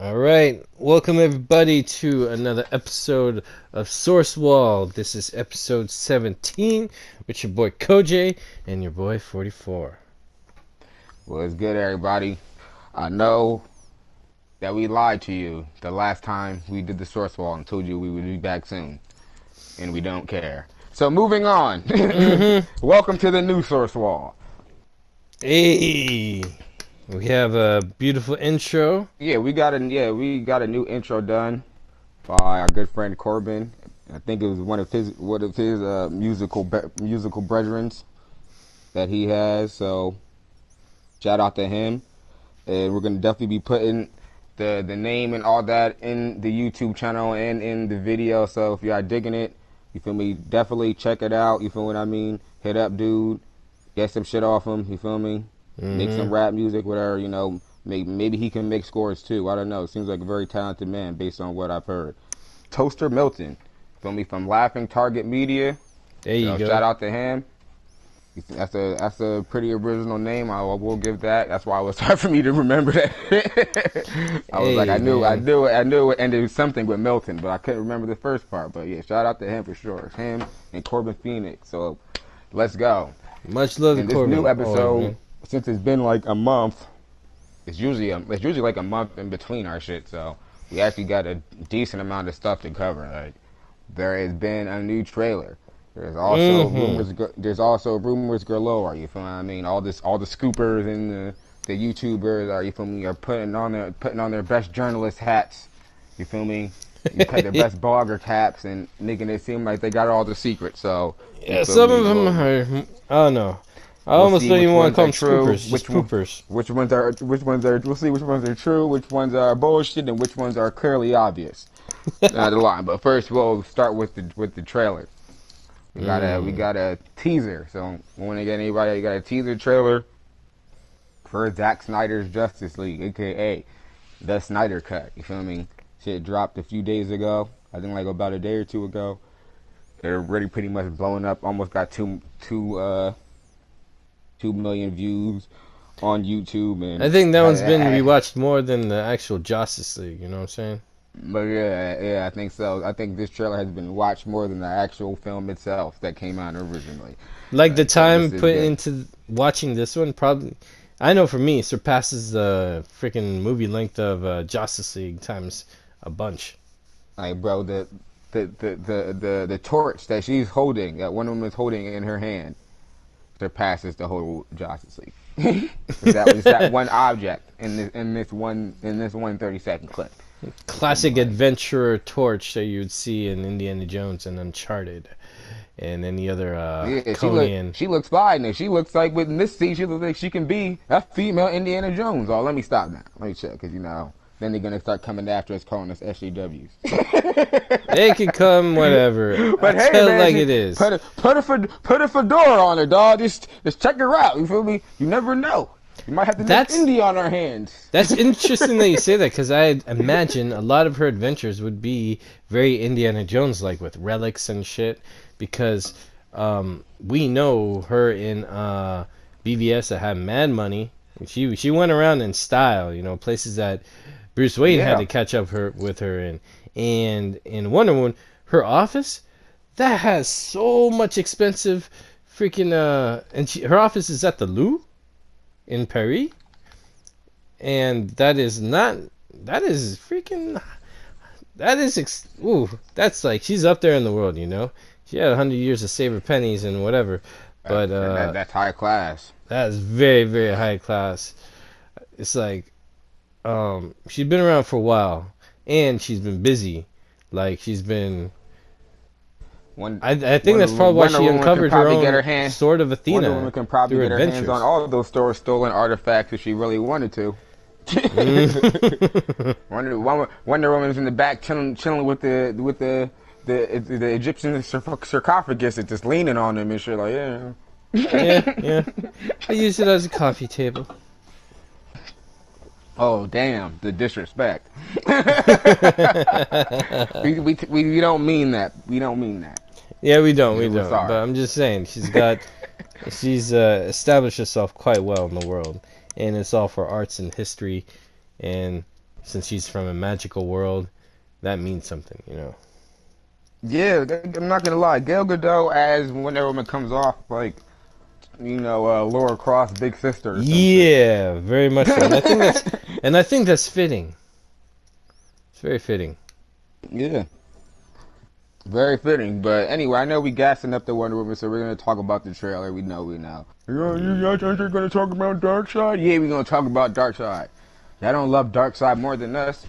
All right, welcome everybody to another episode of Source Wall. This is episode 17 with your boy Kojay and your boy 44. Well, it's good, everybody. I know that we lied to you the last time we did the source wall and told you we would be back soon, and we don't care. So, moving on. Welcome to the new source wall. Hey, we have a beautiful intro. We got a new intro done by our good friend Corbin. I think it was one of his musical brethrens that he has. So, shout out to him. And we're gonna definitely be putting the name and all that in the YouTube channel and in the video. So if you are digging it, you feel me, definitely check it out. You feel what I mean? Hit up dude, get some shit off him. You feel me? Make some rap music, whatever. You know, maybe he can make scores too. I don't know. Seems like a very talented man based on what I've heard. Toaster Milton, feel me, from Laughing Target Media. There you go. Shout out to him. That's a pretty original name. I will give that. That's why it was hard for me to remember that. I was like, I knew it ended something with Milton, but I couldn't remember the first part. But yeah, shout out to him for sure. It's him and Corbin Phoenix. So let's go. Much love to Corbin. This new episode, since it's been like a month, it's usually like a month in between our shit. So we actually got a decent amount of stuff to cover. Like there has been a new trailer. There's also rumors. There's also rumors galore. You feel what I mean? All the scoopers and the YouTubers are, you feel me, are putting on their best journalist hats. You feel me? You put their best blogger caps and making it seem like they got all the secrets. So yeah, some of them are. I don't know. I almost don't even want to call them scoopers. Which ones are? We'll see which ones are true, which ones are bullshit, and which ones are clearly obvious. The line. But first, we'll start with the trailer. We got a teaser. So when you get anybody, you got a teaser trailer for Zack Snyder's Justice League, aka the Snyder Cut. You feel me? Shit dropped a few days ago. I think like about a day or two ago. They're already pretty much blowing up. Almost got 2 million views on YouTube. And I think that one's been rewatched more than the actual Justice League. You know what I'm saying? But yeah, I think so. I think this trailer has been watched more than the actual film itself that came out originally. Like the time put into watching this one, probably, I know for me, surpasses the freaking movie length of Justice League times a bunch. Like, bro, the torch that she's holding, that one woman is holding in her hand, surpasses the whole Justice League. That was that one object in this one 30-second clip. Classic adventurer torch that you would see in Indiana Jones and Uncharted, and any other Conan. She looks fine. And she looks like, in this scene, she looks like she can be a female Indiana Jones. Oh, let me stop now. Let me check, because then they're gonna start coming after us, calling us SJWs. They can come, whatever. But hey, man, like it is. Put a fedora on her, dog. Just check her out. You feel me? You never know. You might have the next Indy on our hands. That's interesting that you say that, because I imagine a lot of her adventures would be very Indiana Jones like, with relics and shit, because we know her in BVS that had mad money. She went around in style, places that Bruce Wayne had to catch up with her in. And in Wonder Woman, her office, that has so much expensive freaking her office is at the Louvre in Paris, and that's like, she's up there in the world. She had 100 years to save her pennies and whatever, but that's high class. That's very, very high class. It's like she's been around for a while, and she's been busy. Like, she's been. I think that's probably why she uncovered her own Sword of Athena. Wonder Woman can probably get her hands on all of those stolen artifacts if she really wanted to. Wonder Woman's in the back chilling with the Egyptian sarcophagus and just leaning on them and shit, like, yeah. I use it as a coffee table. Oh, damn, the disrespect. we don't mean that. We don't mean that. Yeah, we don't. But I'm just saying, she's established herself quite well in the world, and it's all for arts and history, and since she's from a magical world, that means something, you know. Yeah, I'm not gonna lie. Gal Gadot as Wonder Woman comes off like, Laura Cross big sister or some shit. Yeah, very much so. And I think that's fitting. It's very fitting. Yeah, very fitting. But anyway, I know we gassing up the Wonder Woman, so we're gonna talk about the trailer. We know. You guys are gonna talk about Darkseid? Yeah, we're gonna talk about Darkseid. Y'all don't love Darkseid more than us.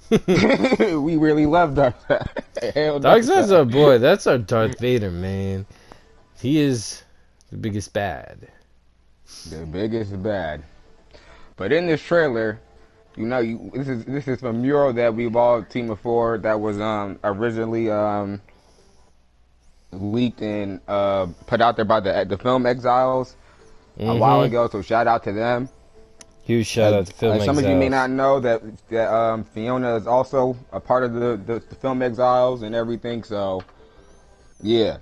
We really love Darkseid. Hell, Darkseid's our boy. That's our Darth Vader, man. He is the biggest bad. The biggest bad. But in this trailer, this is a mural that we've all seen before that was originally leaked and put out there by the Film Exiles a while ago. So shout out to them. Huge shout out to Film Exiles. Some of you may not know that Fiona is also a part of the Film Exiles and everything. So yeah.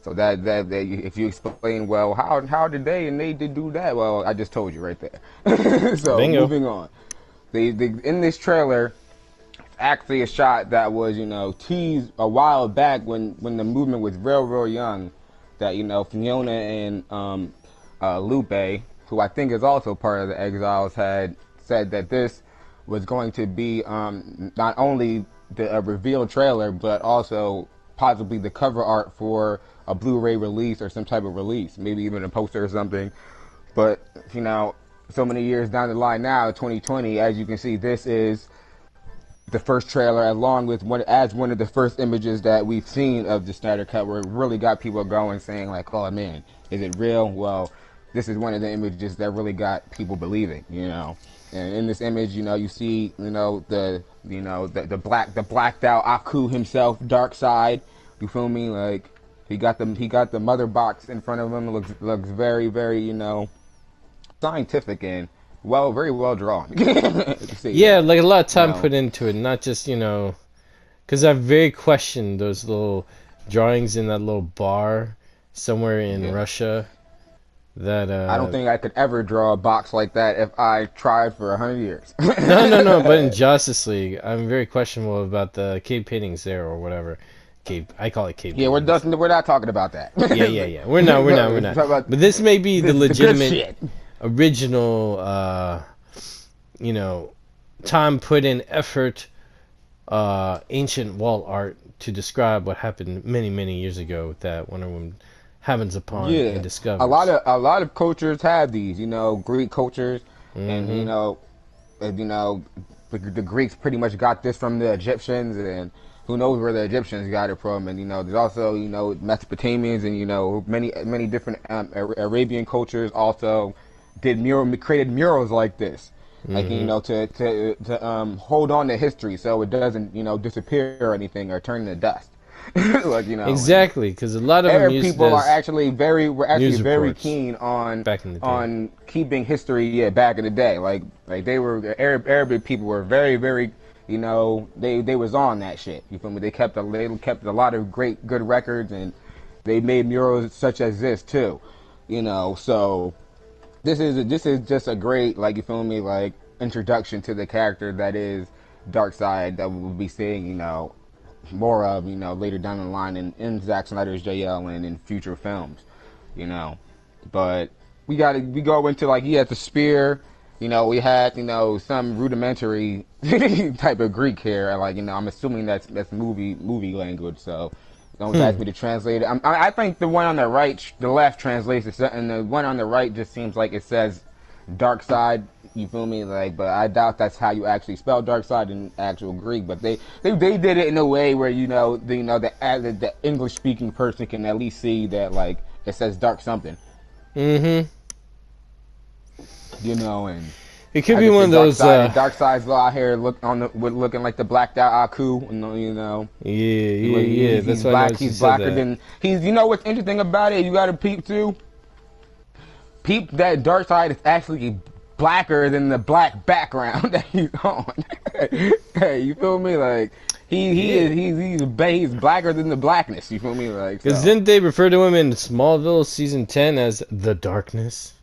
So that if you explain, well, how did they did do that? Well, I just told you right there. So Bingo. Moving on. They in this trailer, actually a shot that was teased a while back when the movement was real young, that Fiona and Lupe, who I think is also part of the Exiles, had said that this was going to be not only the reveal trailer but also possibly the cover art for a Blu-ray release or some type of release, maybe even a poster or something. But so many years down the line now, 2020, as you can see, this is the first trailer, along with one of the first images that we've seen of the Snyder Cut, where it really got people going, saying like, "Oh man, is it real?" Well, this is one of the images that really got people believing, And in this image, you see, the blacked out Aku himself, Darkseid. You feel me? Like he got the mother box in front of him. Looks very, very, scientific and very well drawn. Yeah, like a lot of time put into it, not just because I've very questioned those little drawings in that little bar somewhere in Russia. That I don't think I could ever draw a box like that if I tried for 100 years. No. But in Justice League, I'm very questionable about the cave paintings there or whatever. I call it cave. Yeah, we're not talking about that. Yeah. We're not. But this may be the legitimate, original, time put in effort, ancient wall art to describe what happened many years ago that Wonder Woman happens upon and discovers. A lot of cultures have these, Greek cultures, and the Greeks pretty much got this from the Egyptians, and who knows where the Egyptians got it from. And there's also Mesopotamians and many different Arabian cultures also created murals like this, like to hold on to history so it doesn't disappear or anything or turn into dust. Like exactly, because a lot of Arab people were actually very keen on keeping history back in the day. Like they were Arabic people were very they was on that shit. You feel me? They kept a lot of good records, and they made murals such as this too. So this is just a great, like, you feel me, like, introduction to the character that is Darkseid that we'll be seeing more of later down the line in Zack Snyder's JL and in future films. But we go into, like, he has the spear. We had some rudimentary type of Greek here. Like, I'm assuming that's movie language. So don't ask me to translate it. I think the one on the right, the left translates it, and the one on the right just seems like it says Darkseid. You feel me? Like, but I doubt that's how you actually spell Darkseid in actual Greek. But they did it in a way where the English speaking person can at least see that, like, it says dark something. Mm-hmm. And it could be one of those Darkseid's out here looking like the blacked out Aku. Yeah. That's why he's blacker than he's. What's interesting about it? You got to peep too. Peep that Darkseid is actually blacker than the black background that he's on. Hey, you feel me? Like he's blacker than the blackness. You feel me? Like, because didn't they refer to him in Smallville season 10 as the Darkness?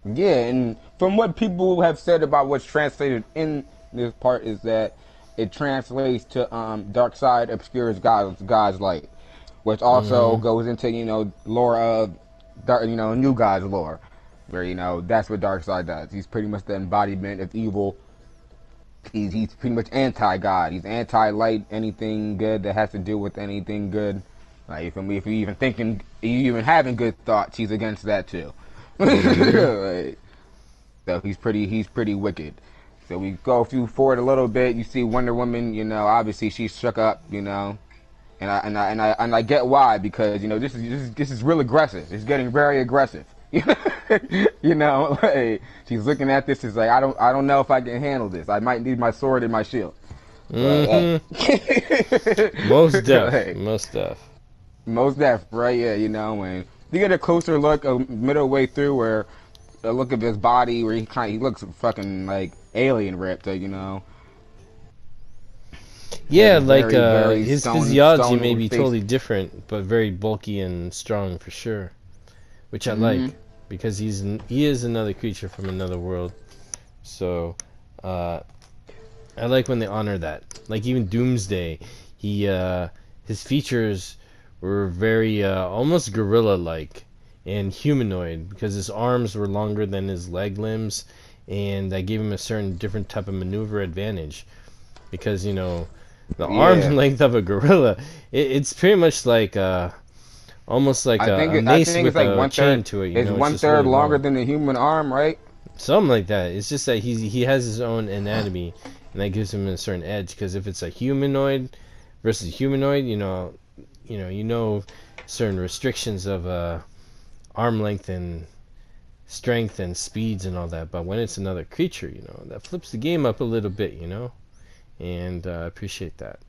Yeah, and from what people have said about what's translated in this part is that it translates to dark side obscures God's light, which also goes into lore of dark, new God's lore, where that's what dark side does. He's pretty much the embodiment of evil. He's pretty much anti-God. He's anti-light, anything good that has to do with anything good. Like, if you even having good thoughts, he's against that too. Like, so he's pretty wicked. So we go forward a little bit. You see Wonder Woman. Obviously she's shook up. And I get why, because this is real aggressive. It's getting very aggressive. Like, she's looking at this. Is like, I don't know if I can handle this. I might need my sword and my shield. But, Most def, right? Yeah, and you get a closer look, middle way through, where a look of his body, where he looks fucking like alien ripped, Yeah, like very his stone physiology may be face. totally different, but very bulky and strong for sure, which I like, because he is another creature from another world. So I like when they honor that. Like even Doomsday, his features were very almost gorilla-like and humanoid, because his arms were longer than his leg limbs, and that gave him a certain different type of maneuver advantage, because the arm length of a gorilla, it's pretty much like almost like a mace with a chain to it. It's one third really longer than the human arm, right? Something like that. It's just that he has his own anatomy, and that gives him a certain edge. Because if it's a humanoid versus humanoid, certain restrictions of arm length and strength and speeds and all that. But when it's another creature, that flips the game up a little bit, and I appreciate that.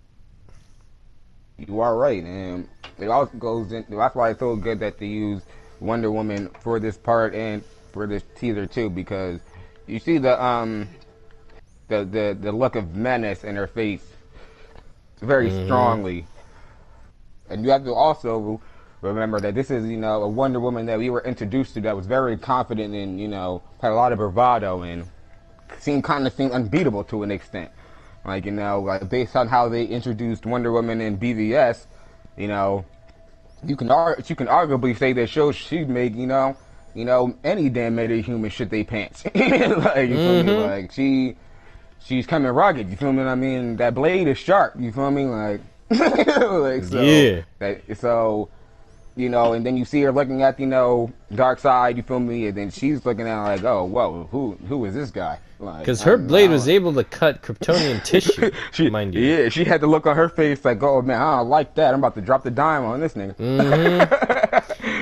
You are right, and it also goes in. That's why it's so good that they use Wonder Woman for this part and for this teaser too, because you see the look of menace in her face very strongly, and you have to also remember that this is a Wonder Woman that we were introduced to that was very confident and had a lot of bravado and seemed unbeatable to an extent. Like, based on how they introduced Wonder Woman in BVS, you can arguably say that shows she made, any damn meta-human shit they pants. Like, you feel me? Like, she's coming rugged, you feel me? I mean, that blade is sharp, you feel me? Like, so, yeah. And then you see her looking at, Dark Side, you feel me? And then she's looking at her like, oh, whoa, who is this guy? Because her blade was able to cut Kryptonian tissue, mind you. Yeah, she had the look on her face like, oh, man, I don't like that. I'm about to drop the dime on this nigga.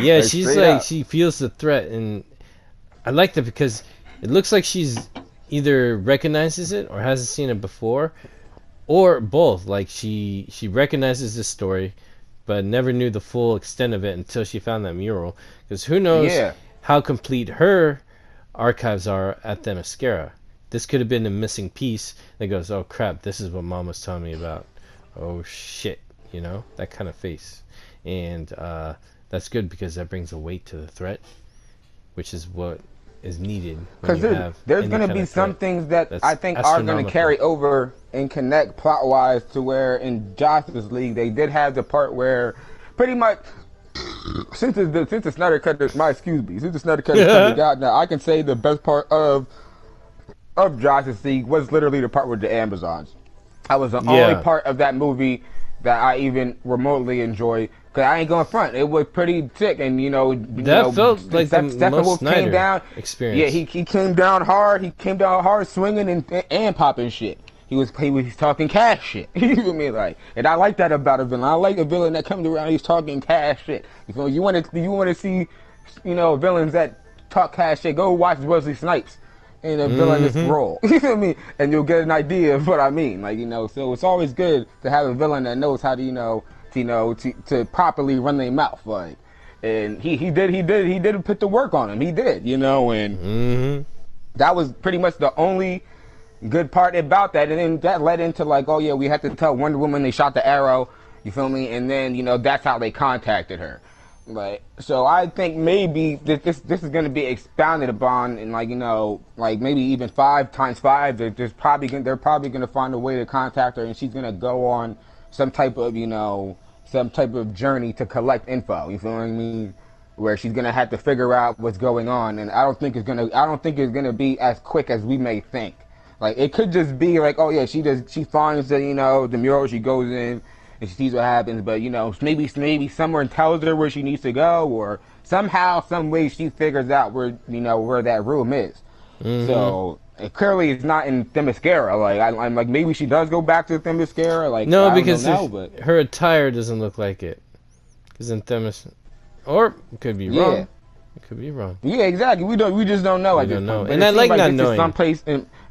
Yeah, she's like, she feels the threat. And I like that because it looks like she's either recognizes it or hasn't seen it before, or both. Like, she recognizes this story, but never knew the full extent of it until she found that mural. Because who knows how complete her archives are at Themyscira. This could have been a missing piece that goes, oh crap, this is what Mom was telling me about. Oh shit, that kind of face. And that's good, because that brings a weight to the threat, which is what is needed when you have there's going to be some things that I think are going to carry over and connect plot-wise to where in Justice League they did have the part where pretty much since the Snyder cut is since the Snyder cut is coming out now, I can say the best part of Justice League was literally the part with the Amazons. That was the only part of that movie that I even remotely enjoyed. Cause I ain't going front. It was pretty sick, and felt like the most Snyder experience. Yeah, he came down hard. He came down hard, swinging and popping shit. He was talking cash shit. You feel me? Like, and I like that about a villain. I like a villain that comes around. He's talking cash shit. You feel me? You want to see, villains that talk cash shit. Go watch Wesley Snipes in a villainous role. You feel me? And you'll get an idea of what I mean. Like, so it's always good to have a villain that knows how to, to properly run their mouth. Like, and he did put the work on him. He did, and that was pretty much the only good part about that. And then that led into like, oh yeah, we had to tell Wonder Woman they shot the arrow. You feel me? And then that's how they contacted her. Like, so I think maybe this is going to be expounded upon in, like, like maybe even 5 times 5. They're probably going to find a way to contact her, and she's going to go on some type of some type of journey to collect info. You feel what I mean? Where she's going to have to figure out what's going on, and I don't think it's gonna be as quick as we may think. Like, it could just be like, oh yeah, she finds the mural, she goes in and she sees what happens, but maybe someone tells her where she needs to go, or somehow, some way she figures out where that room is. Mm-hmm. So clearly it's not in Themyscira. Like, I'm like, maybe she does go back to Themyscira. Like, No, I don't because know, but her attire doesn't look like it. Because in Themis, or it could be yeah. wrong. It could be wrong. Yeah, exactly. We just don't know We at this don't know, point. But and it I seems like not this is knowing. someplace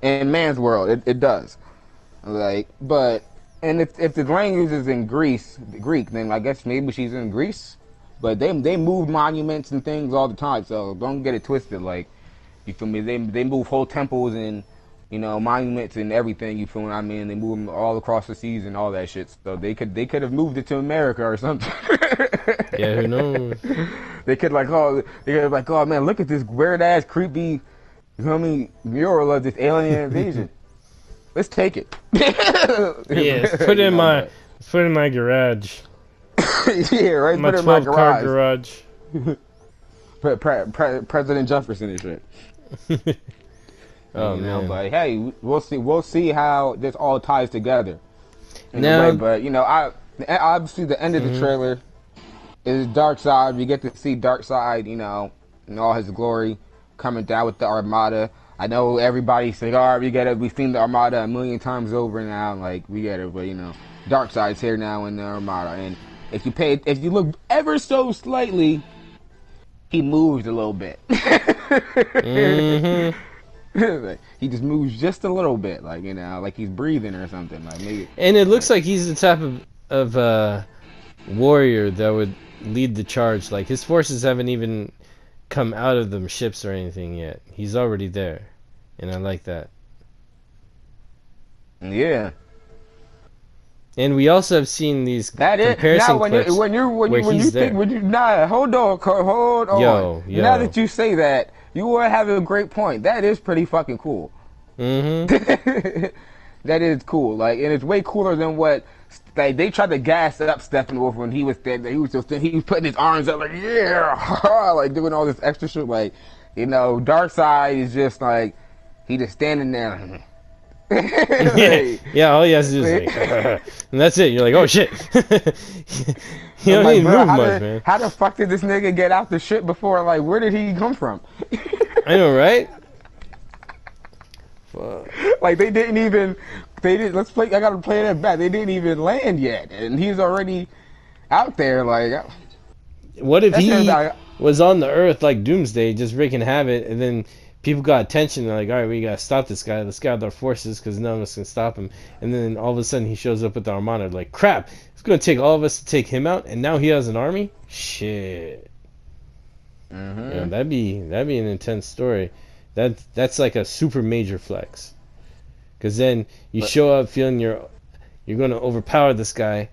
in man's world. It does. Like, but and if the language is in Greek, then I guess maybe she's in Greece. But they move monuments and things all the time, so don't get it twisted. Like, you feel me? They move whole temples and monuments and everything. You feel what I mean? They move them all across the seas and all that shit. So they could have moved it to America or something. Yeah, who knows? They could oh man, look at this weird ass creepy, you know what I mean, mural of this alien invasion. Let's take it. Yeah, put it in my garage. Yeah, right. My Put it in my 12-car garage. garage. President Jefferson and shit. Oh man. But hey, we'll see how this all ties together. In Now, a way, but obviously the end of the trailer is Darkseid. We get to see Darkseid, in all his glory, coming down with the Armada. I know everybody's saying, "All right, we get it. We've seen the Armada a million times over now. Like, we get it." But Darkseid's here now in the Armada, and if you look ever so slightly, he moves a little bit. mm-hmm. He just moves just a little bit, like he's breathing or something. Like, maybe. And it looks like he's the type of warrior that would lead the charge. Like, his forces haven't even come out of them ships or anything yet. He's already there, and I like that. Yeah. And we also have seen these comparison clips hold on. Yo. Now that you say that, you are having a great point. That is pretty fucking cool. Mm-hmm. That is cool. Like, and it's way cooler than what. Like, they tried to gas up Steppenwolf when he was there. He was putting his arms up like, yeah, like doing all this extra shit. Like, Darkseid is just like, he just standing there. Yeah, all he has to do is like, and that's it. You're like, oh shit. You don't even move much, man. How the fuck did this nigga get out the shit before? Like, where did he come from? I know, right? Fuck. Like, they didn't. I gotta play that back. They didn't even land yet, and he's already out there. Like, what if he was on the Earth like Doomsday, just wreaking havoc, and then people got attention? They're like, all right, we gotta stop this guy. Let's gather our forces because none of us can stop him. And then all of a sudden he shows up with the Armada. Like, crap, it's gonna take all of us to take him out, and now he has an army. Shit. Mm-hmm. That'd be an intense story. That's like a super major flex. Because then you show up feeling you're going to overpower this guy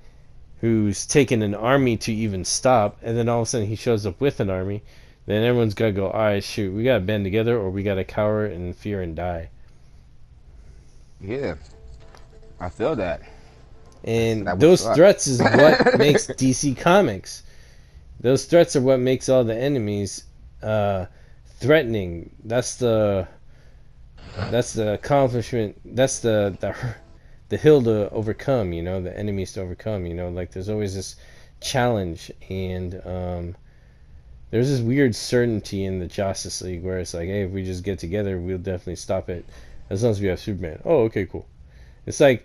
who's taken an army to even stop, and then all of a sudden he shows up with an army. Then everyone's got to go, all right, shoot, we got to band together or we got to cower in fear and die. Yeah, I feel that. And those threats is what makes DC Comics. Those threats are what makes all the enemies threatening. That's the accomplishment. That's the hill to overcome. The enemies to overcome. Like, there's always this challenge, and there's this weird certainty in the Justice League where it's like, hey, if we just get together, we'll definitely stop it, as long as we have Superman. Oh, okay, cool. It's like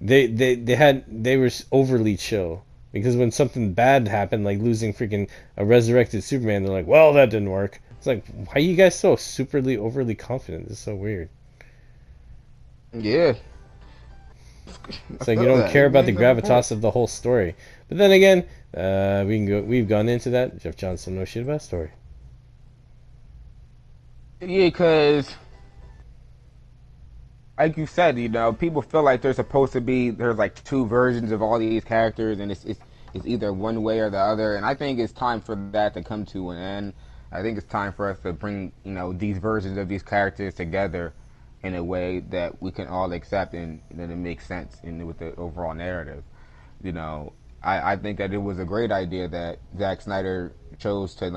they were overly chill. Because when something bad happened, like losing freaking a resurrected Superman, they're like, well, that didn't work. It's like, why are you guys so overly confident? It's so weird. Yeah. It's like you don't care about the gravitas of the whole story. But then again, we've gone into that. Jeff Johnson knows shit about story. Yeah, because, like you said, people feel like there's like two versions of all these characters, and it's either one way or the other, and I think it's time for that to come to an end. I think it's time for us to bring these versions of these characters together in a way that we can all accept and that it makes sense with the overall narrative. You know, I think that it was a great idea that Zack Snyder chose to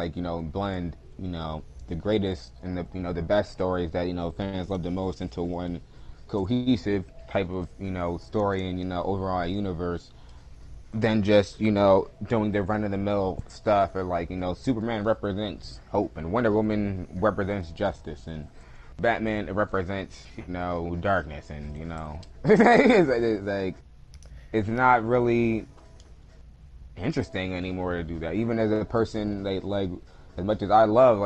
blend the greatest and the best stories that fans love the most into one cohesive type of story and overall universe than just doing the run of the mill stuff or Superman represents hope and Wonder Woman represents justice and Batman represents darkness and it's like it's not really interesting anymore to do that. Even as a person like as much as I love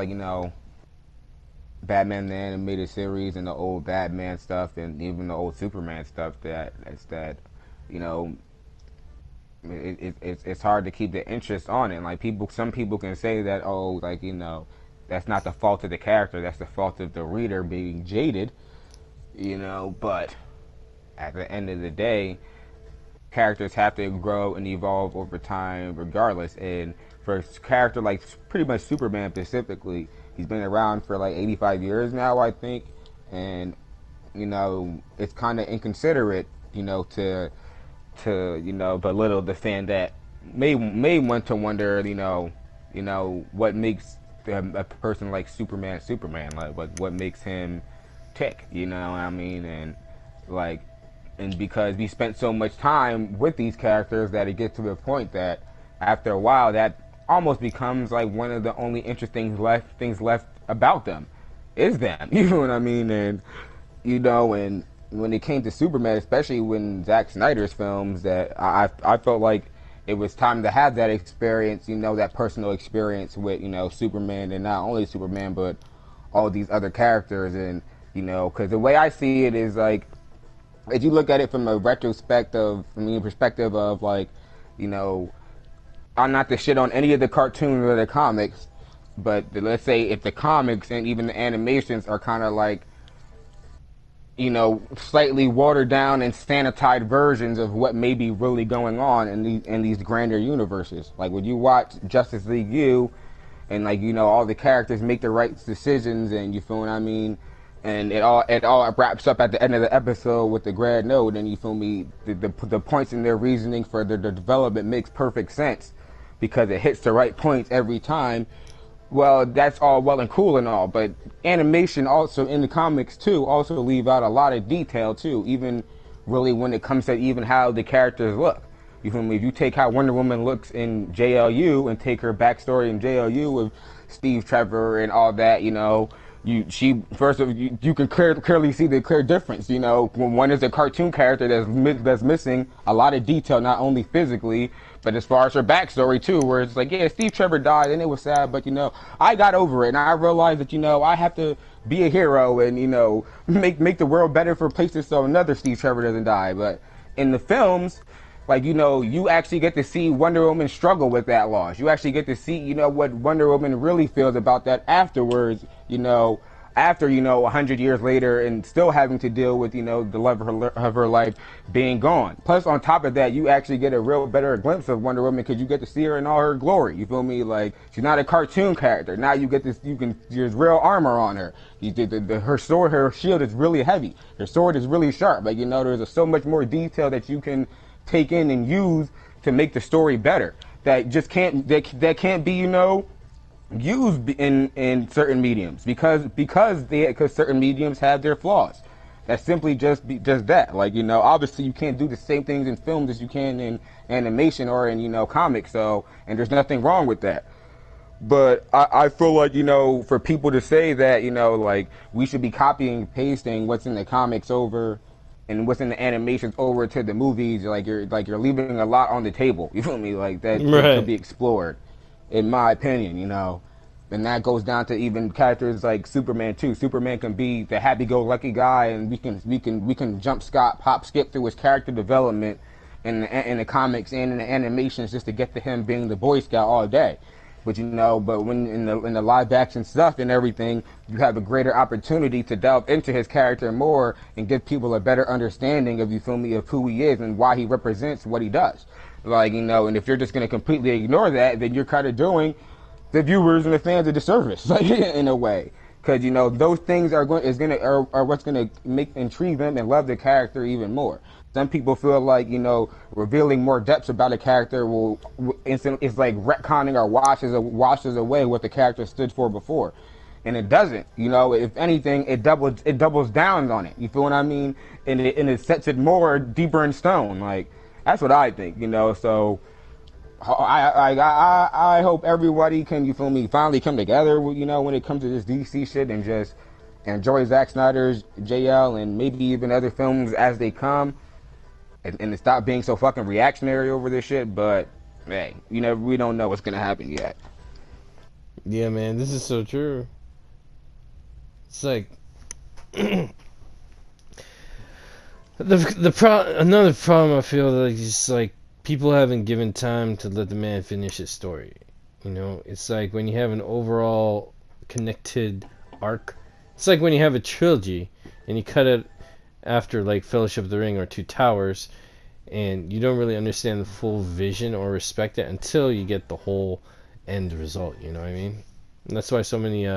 Batman the animated series and the old Batman stuff and even the old Superman stuff that you know it's hard to keep the interest on it. Like some people can say that that's not the fault of the character, that's the fault of the reader being jaded, but at the end of the day, characters have to grow and evolve over time regardless. And for a character like pretty much Superman specifically, he's been around for 85 years now, I think, and it's kind of inconsiderate to belittle the fan that may want to wonder what makes a person like Superman, like what makes him tick, what I mean? And because we spent so much time with these characters that it gets to the point that after a while that almost becomes one of the only interesting things left about them is them. You know what I mean? And and when it came to Superman, especially when Zack Snyder's films, that I felt like it was time to have that experience, that personal experience with Superman, and not only Superman but all these other characters. And because the way I see it is if you look at it from a perspective of I'm not to shit on any of the cartoons or the comics, but let's say if the comics and even the animations are kind of slightly watered down and sanitized versions of what may be really going on in these grander universes. Like when you watch Justice League U, and all the characters make the right decisions, and you feel what I mean, and it all wraps up at the end of the episode with the grand note, and you feel me, the points in their reasoning for their development makes perfect sense because it hits the right points every time. Well, that's all well and cool and all, but animation also in the comics too also leave out a lot of detail too, even really when it comes to even how the characters look. You feel me? If you take how Wonder Woman looks in JLU and take her backstory in JLU with Steve Trevor and all that, you can clearly see the clear difference. When one is a cartoon character that's missing a lot of detail, not only physically, but as far as her backstory too, where it's yeah, Steve Trevor died and it was sad, but I got over it and I realized that I have to be a hero and make the world better for places so another Steve Trevor doesn't die. But in the films, you actually get to see Wonder Woman struggle with that loss. You actually get to see, what Wonder Woman really feels about that afterwards, after, 100 years later and still having to deal with, the love of her life being gone. Plus, on top of that, you actually get a real better glimpse of Wonder Woman because you get to see her in all her glory. You feel me? She's not a cartoon character. Now you get this, there's real armor on her. Her sword, her shield is really heavy. Her sword is really sharp. There's so much more detail that you can take in and use to make the story better that just can't be used in certain mediums because certain mediums have their flaws. That's simply just that. Obviously you can't do the same things in films as you can in animation or in comics, so and there's nothing wrong with that. But I feel for people to say that we should be copying and pasting what's in the comics over and what's in the animations over to the movies, you're leaving a lot on the table. You feel me? That Right. could be explored, in my opinion. And that goes down to even characters like Superman too. Superman can be the happy-go-lucky guy, and we can hop, skip through his character development in the comics and in the animations just to get to him being the Boy Scout all day. But but when in the live action stuff and everything, you have a greater opportunity to delve into his character more and give people a better understanding of, you feel me, of who he is and why he represents what he does. Like, and if you're just gonna completely ignore that, then you're kind of doing the viewers and the fans a disservice, like, in a way. Because those things are what's gonna make intrigue them and love the character even more. Some people feel like revealing more depths about a character will instantly, it's like retconning or washes away what the character stood for before, and it doesn't. If anything, it doubles down on it. You feel what I mean? And it sets it more deeper in stone. Like, that's what I think. So I hope everybody can, you feel me, finally come together, when it comes to this DC shit, and just enjoy Zack Snyder's JL and maybe even other films as they come, and stop being so fucking reactionary over this shit. But hey, we don't know what's gonna happen yet. Yeah, man, this is so true. It's like another problem I feel like is like people haven't given time to let the man finish his story. It's like when you have an overall connected arc. It's like when you have a trilogy and you cut it after like Fellowship of the Ring or Two Towers, and you don't really understand the full vision or respect it until you get the whole end result. You know what I mean? And that's why so many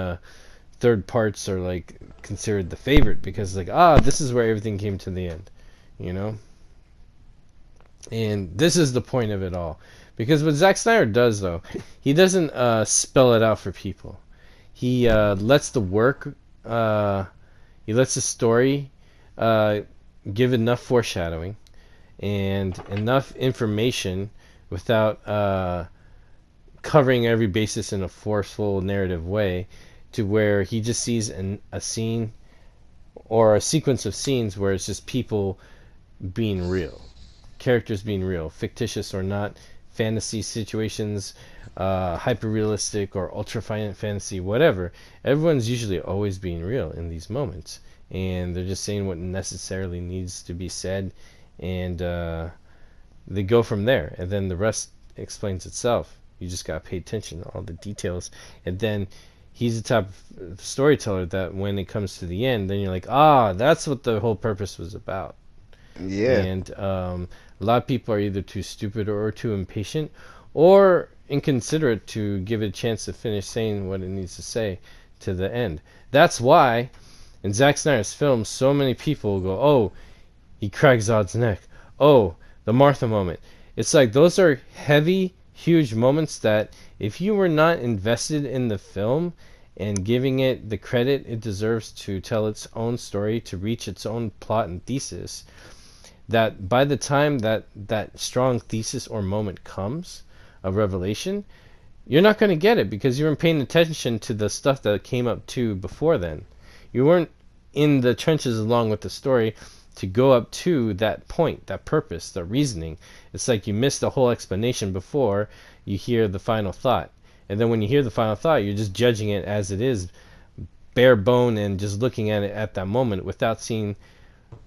third parts are like considered the favorite, because like, this is where everything came to the end. And this is the point of it all. Because what Zack Snyder does, though, he doesn't spell it out for people. He lets the work, he lets the story give enough foreshadowing and enough information without covering every basis in a forceful narrative way, to where he just sees a scene or a sequence of scenes where it's just people being real. Characters being real, fictitious or not, fantasy situations, hyper realistic or ultra fantasy, whatever. Everyone's usually always being real in these moments, and they're just saying what necessarily needs to be said, and they go from there, and then the rest explains itself. You just gotta pay attention to all the details, and then he's the type of storyteller that when it comes to the end, then you're like, that's what the whole purpose was about. Yeah. And a lot of people are either too stupid or too impatient or inconsiderate to give it a chance to finish saying what it needs to say to the end. That's why in Zack Snyder's films, so many people go, he cracked Zod's neck. Oh, the Martha moment. It's like those are heavy, huge moments that if you were not invested in the film and giving it the credit it deserves to tell its own story, to reach its own plot and thesis, that by the time that strong thesis or moment comes, a revelation, you're not going to get it because you weren't paying attention to the stuff that came up to before then. You weren't in the trenches along with the story to go up to that point, that purpose, the reasoning. It's like you missed the whole explanation before you hear the final thought. And then when you hear the final thought, you're just judging it as it is, bare bone, and just looking at it at that moment without seeing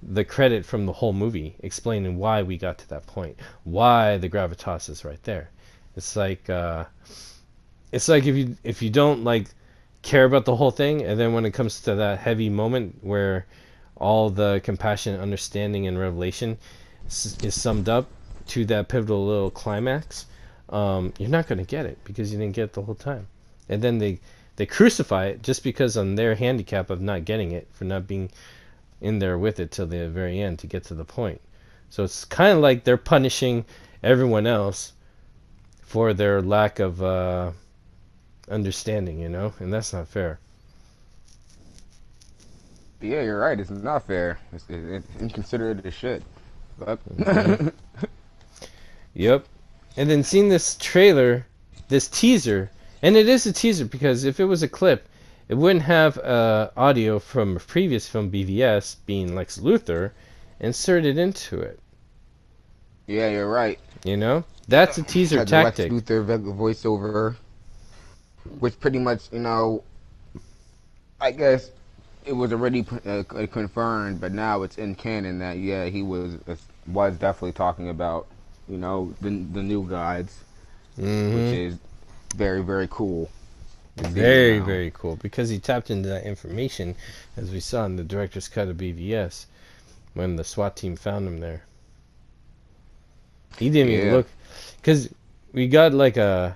the credit from the whole movie, explaining why we got to that point, why the gravitas is right there. It's like if you don't like care about the whole thing, and then when it comes to that heavy moment where all the compassion, understanding, and revelation is summed up to that pivotal little climax, you're not going to get it because you didn't get it the whole time. And then they crucify it just because on their handicap of not getting it, for not being in there with it till the very end to get to the point. So it's kind of like they're punishing everyone else for their lack of understanding, and that's not fair. Yeah, you're right. It's not fair. It's inconsiderate as shit. But Mm-hmm. Yep. And then seeing this trailer, this teaser, and it is a teaser because if it was a clip, it wouldn't have audio from a previous film, BVS, being Lex Luthor, inserted into it. yeah, you're right. That's a teaser Had the Lex tactic. Luthor voiceover, which pretty much, I guess it was already confirmed, but now it's in canon that he was definitely talking about the new guides, which Mm-hmm. is very, very cool to see, you Very, know. very cool because he tapped into that information, as we saw in the director's cut of BVS when the SWAT team found him there. He didn't even Yeah. look, because we got like a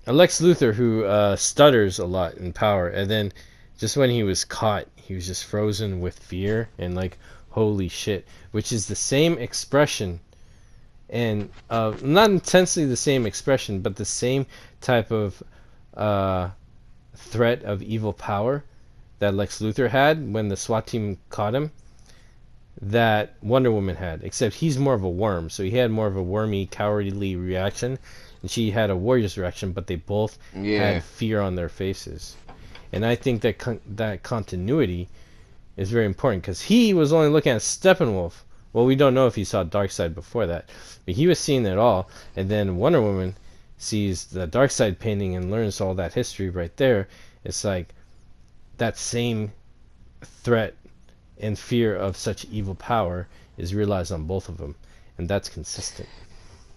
Lex Luthor who stutters a lot in power, and then just when he was caught, he was just frozen with fear and like, holy shit, which is the same expression, and not intensely the same expression, but the same type of uh, threat of evil power that Lex Luthor had when the SWAT team caught him, that Wonder Woman had, except he's more of a worm, so he had more of a wormy, cowardly reaction, and she had a warrior's reaction, but they both Yeah. had fear on their faces. And I think that that continuity is very important, because he was only looking at Steppenwolf. Well, we don't know if he saw Darkseid before that, but he was seeing it all, and then Wonder Woman sees the Darkseid painting and learns all that history right there. It's like that same threat and fear of such evil power is realized on both of them, and that's consistent.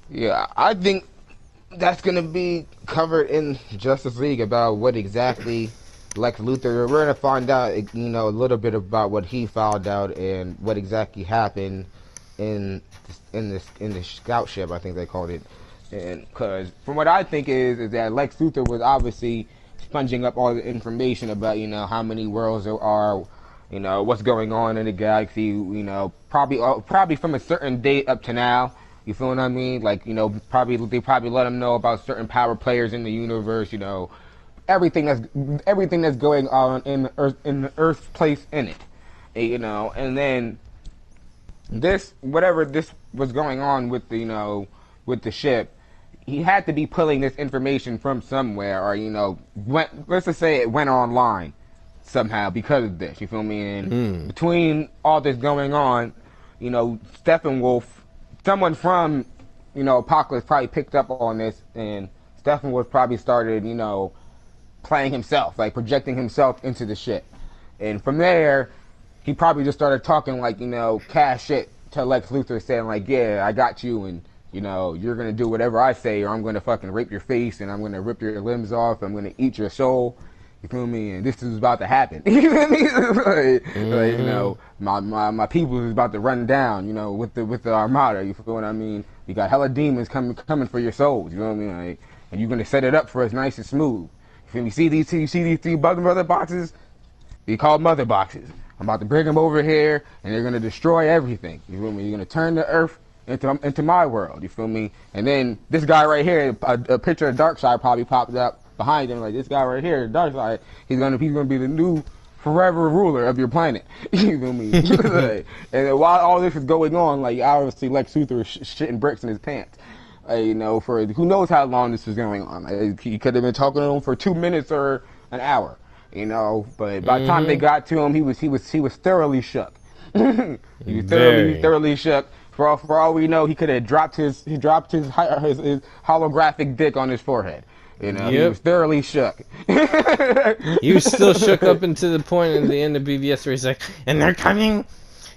Yeah, I think that's gonna be covered in Justice League about what exactly Lex Luthor. We're gonna find out, you know, a little bit about what he found out and what exactly happened in in the scout ship. I think they called it. And because from what I think is that Lex Luthor was obviously sponging up all the information about, you know, how many worlds there are, you know, what's going on in the galaxy, you know, probably from a certain date up to now. You feel what I mean? Like, you know, probably they probably let him know about certain power players in the universe. You know, everything that's going on in the Earth's place in it. You know, and then this whatever this was going on with the, you know, with the ship, he had to be pulling this information from somewhere, or, you know, let's just say it went online somehow because of this. You feel me? And Mm. between all this going on, you know, Steppenwolf, someone from, you know, Apocalypse probably picked up on this, and Steppenwolf probably started, you know, playing himself, like projecting himself into the shit. And from there, he probably just started talking like, you know, cash shit to Lex Luthor, saying like, yeah, I got you, and, you know, you're gonna do whatever I say, or I'm gonna fucking rape your face, and I'm gonna rip your limbs off, I'm gonna eat your soul. You feel me? And this is about to happen. You feel me? Like, you Mm-hmm. know, my people is about to run down. You know, with the armada. You feel what I mean? We got hella demons coming for your souls. You know what I mean? Like, and you're gonna set it up for us nice and smooth. You feel me? You see these three mother boxes? They call mother boxes. I'm about to bring them over here, and they're gonna destroy everything. You feel me? You're gonna turn the earth into my world. You feel me? And then this guy right here, a picture of Darkseid probably popped up behind him. Like, this guy right here, Darkseid, he's gonna be the new forever ruler of your planet. You feel me? Like, and while all this is going on, like, obviously Lex Luthor is shitting bricks in his pants. You know, for who knows how long this was going on. Like, he could have been talking to him for 2 minutes or an hour. You know, but by the time they Mm-hmm. holly to him, he was thoroughly shook. He was Very. thoroughly shook. For all we know, he could have dropped his holographic dick on his forehead. You know, he Yep. was thoroughly shook. He was still shook up into the point at the end of BVS where he's like, and they're coming.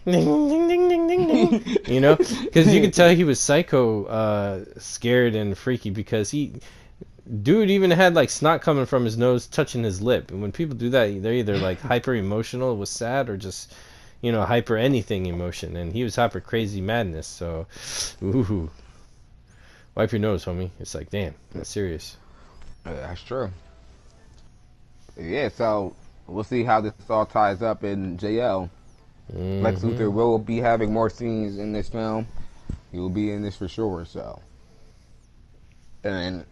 Ding, ding, ding, ding, ding, ding. You know? Because you could tell he was psycho, scared and freaky, because dude even had like snot coming from his nose touching his lip. And when people do that, they're either like hyper emotional with sad, or just, you know, hyper anything emotion. And he was hyper crazy madness. So, ooh, wipe your nose, homie. It's like, damn, that's serious. That's true. Yeah, so we'll see how this all ties up in JL. Lex Mm-hmm. Luthor will be having more scenes in this film. He will be in this for sure. So, and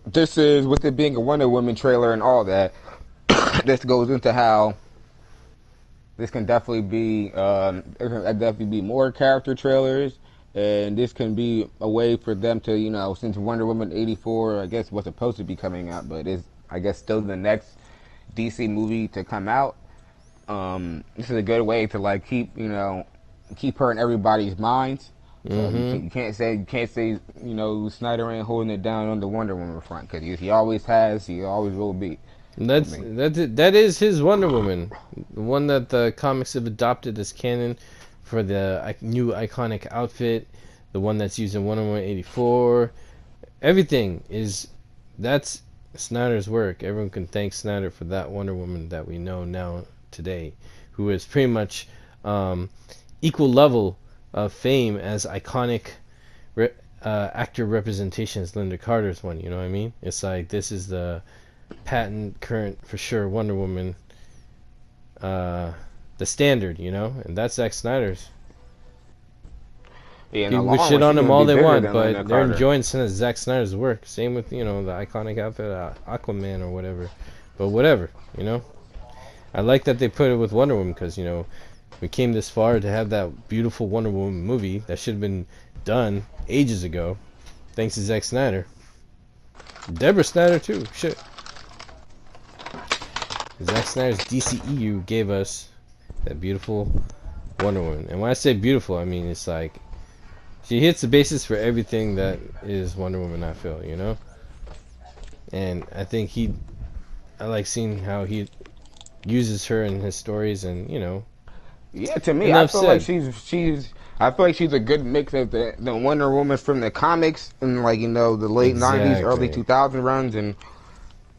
this is, with it being a Wonder Woman trailer and all that, this goes into how this can definitely be there can definitely be more character trailers, and this can be a way for them to, you know, since Wonder Woman 84 I guess was supposed to be coming out, but is, I guess, still the next DC movie to come out. This is a good way to, like, keep, you know, keep her in everybody's minds. So Mm-hmm. you can't say, you know, Snyder ain't holding it down on the Wonder Woman front, because he always has, he always will be. I mean, That is his Wonder Woman, the one that the comics have adopted as canon for the new iconic outfit, the one that's used in Wonder Woman 84. everything is that's Snyder's work. Everyone can thank Snyder for that Wonder Woman that we know now today, who is pretty much equal level of fame as iconic actor representation as Linda Carter's one. You know what I mean? It's like this is the patent current for sure Wonder Woman, the standard, you know, and that's Zack Snyder's. Yeah, in the People can long shit run, on she's him gonna all be they bigger want, than Linda but they're Carter. enjoying some of Zack Snyder's work. Same with, you know, the iconic outfit Aquaman or whatever. But whatever, you know. I like that they put it with Wonder Woman because, you know, we came this far to have that beautiful Wonder Woman movie that should have been done ages ago, thanks to Zack Snyder. Deborah Snyder too. Shit. Zack Snyder's DCEU gave us that beautiful Wonder Woman. And when I say beautiful, I mean it's like she hits the basis for everything that is Wonder Woman, I feel, you know? And I think I like seeing how he uses her in his stories, and, you know. Yeah, to me, I Enough feel like said. I feel like she's a good mix of the Wonder Woman from the comics and, like, you know, the late '90s, early Exactly. 2000 runs,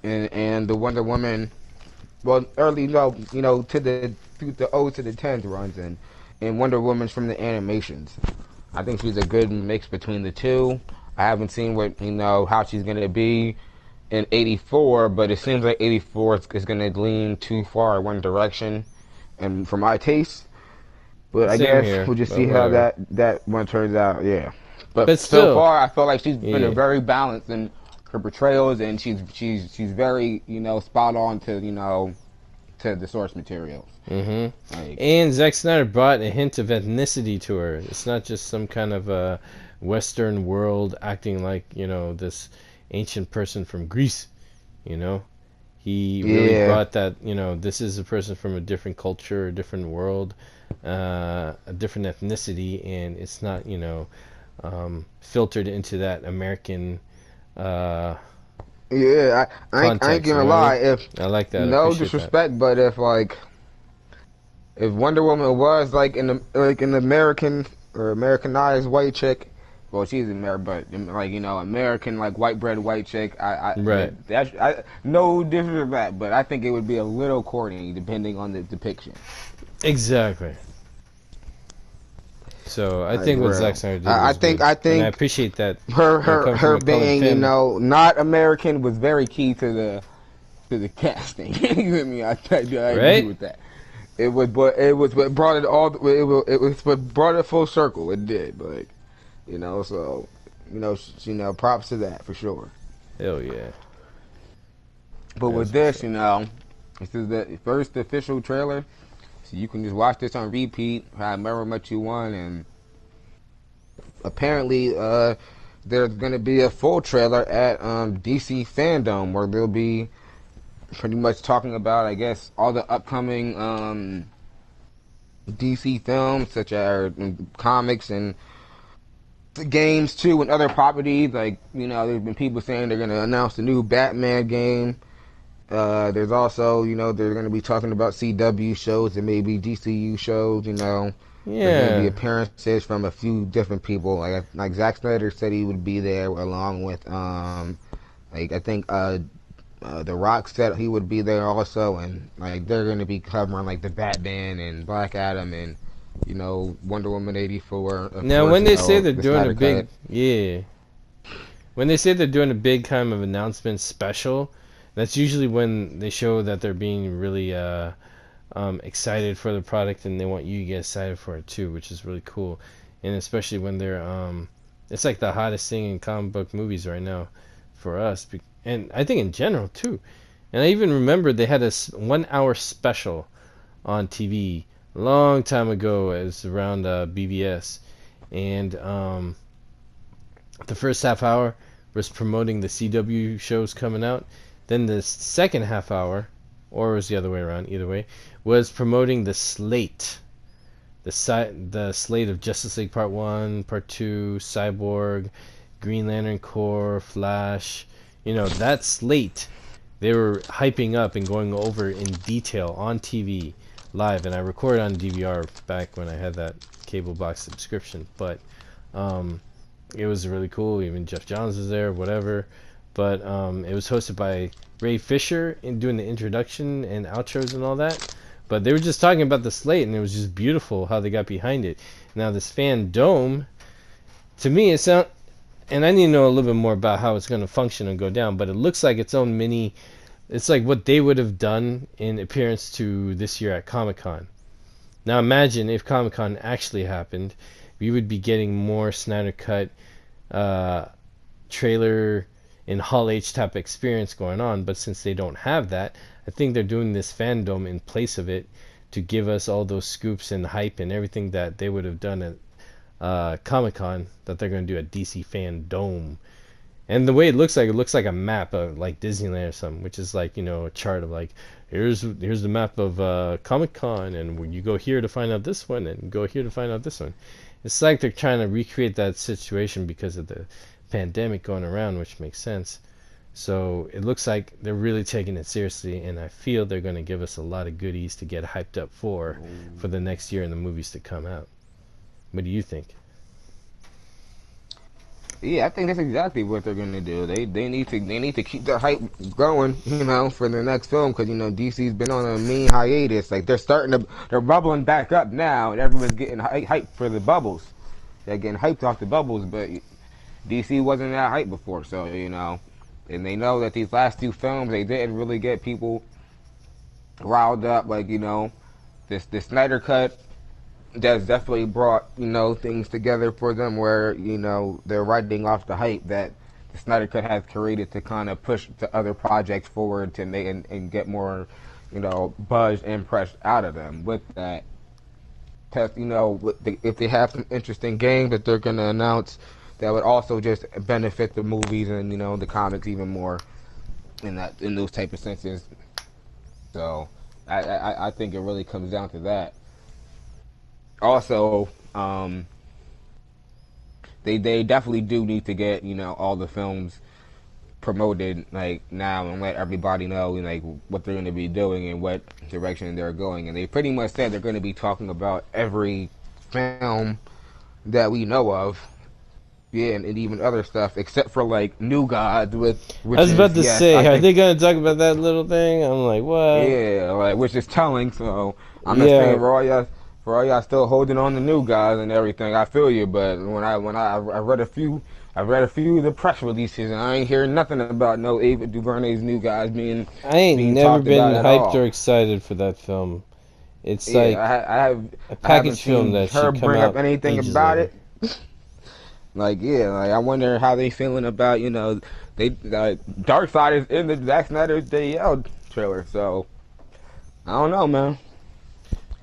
and the Wonder Woman, well, early, to the O to the 10s runs, and Wonder Woman's from the animations. I think she's a good mix between the two. I haven't seen how she's gonna be in '84, but it seems like '84 is gonna lean too far in one direction, and for my taste. But I Same guess here, we'll just but see how whatever. that one turns out. Yeah. But But so still, far, I feel like she's been a yeah. very balanced in her portrayals, and she's very spot on to to the source materials. hmm Like, And Zack Snyder brought a hint of ethnicity to her. It's not just some kind of Western world acting like, you know, this ancient person from Greece, you know. He really yeah, brought that, you know, this is a person from a different culture, a different world, a different ethnicity, and it's not, you know, filtered into that American uh, yeah. I ain't context, you gonna know what I mean? lie. If I like that. I no appreciate that. disrespect, but if Wonder Woman was like an American or Americanized white chick, well, she's American, but like American like white bread white chick, Right. no disrespect, but I think it would be a little corny depending on the depiction. Exactly. So I Like think what Zack real, Snyder did I was think good, I and I think appreciate that. her You know, her coming from her a colored being family. not American was very key to the casting. You know what I mean? I agree Right? with that. It was what brought it all. It was what brought it full circle. It did, like so props to that for sure. Hell yeah. But with That's what's this, up. this is the first official trailer, so you can just watch this on repeat, however much you want, and apparently, there's gonna be a full trailer at DC Fandom where they'll be pretty much talking about, I guess, all the upcoming DC films, such as comics and the games too, and other properties. Like there's been people saying they're gonna announce the new Batman game. There's also, they're going to be talking about CW shows and maybe DCU shows. There's going to be Yeah. appearances from a few different people. Like Zack Snyder said he would be there along with, like I think The Rock said he would be there also, and like they're going to be covering like the Batman and Black Adam and Wonder Woman '84. Of Now, course, when they say they're the doing a Snyder Cut. big, yeah, when they say they're doing a big kind of announcement special, that's usually when they show that they're being really excited for the product, and they want you to get excited for it too, which is really cool. And especially when they're it's like the hottest thing in comic book movies right now for us, and I think in general too. And I even remember they had a 1 hour special on TV a long time ago. It was around BBS, and the first half hour was promoting the CW shows coming out. Then the second half hour, or it was the other way around, either way, was promoting the slate. The slate of Justice League Part 1, Part 2, Cyborg, Green Lantern Corps, Flash. You know, that slate they were hyping up and going over in detail on TV live. And I recorded on DVR back when I had that cable box subscription. But It was really cool. Even Jeff Johns was there, whatever. But it was hosted by Ray Fisher in doing the introduction and outros and all that. But they were just talking about the slate, and it was just beautiful how they got behind it. Now this Fandome, to me, it sounds, and I need to know a little bit more about how it's going to function and go down. But it looks like its own mini. It's like what they would have done in appearance to this year at Comic-Con. Now imagine if Comic-Con actually happened, we would be getting more Snyder Cut trailer in Hall H type experience going on. But since they don't have that, I think they're doing this Fandom in place of it to give us all those scoops and hype and everything that they would have done at Comic-Con, that they're going to do at DC Fandome. And the way it looks like a map of like Disneyland or something, which is like, a chart of like, here's the map of Comic-Con, and when you go here to find out this one, and go here to find out this one. It's like they're trying to recreate that situation because of the pandemic going around, which makes sense. So it looks like they're really taking it seriously, and I feel they're going to give us a lot of goodies to get hyped up for the next year and the movies to come out. What do you think? Yeah, I think that's exactly what they're gonna do. They need to keep the hype going, for the next film, because DC's been on a mean hiatus. Like they're bubbling back up now, and everyone's getting hyped for the bubbles. They're getting hyped off the bubbles, but DC wasn't that hyped before, so and they know that these last two films they didn't really get people riled up. Like this Snyder Cut. That's definitely brought things together for them where they're riding off the hype that the Snyder Cut has created to kind of push the other projects forward to make and get more buzz and press out of them. With that, if they have some interesting games that they're gonna announce, that would also just benefit the movies and the comics even more in those type of senses. So I think it really comes down to that. Also, they definitely do need to get all the films promoted like now and let everybody know like what they're going to be doing and what direction they're going. And they pretty much said they're going to be talking about every film that we know of. Yeah, and even other stuff except for like New Gods, which I was about to say, are think, they going to talk about that little thing? I'm like, what? Yeah, like which is telling. So I'm just saying for all y'all still holding on to New Guys and everything, I feel you. But when I read a few of the press releases, and I ain't hearing nothing about no Ava DuVernay's New Guys being. I ain't being never talked been about at hyped all. or excited for that film. It's Yeah, like I a haven't package film seen that her should come bring up out anything ages about later. it. Like I wonder how they feeling about they Dark Side is in the Zack Snyder's JL trailer, so I don't know, man.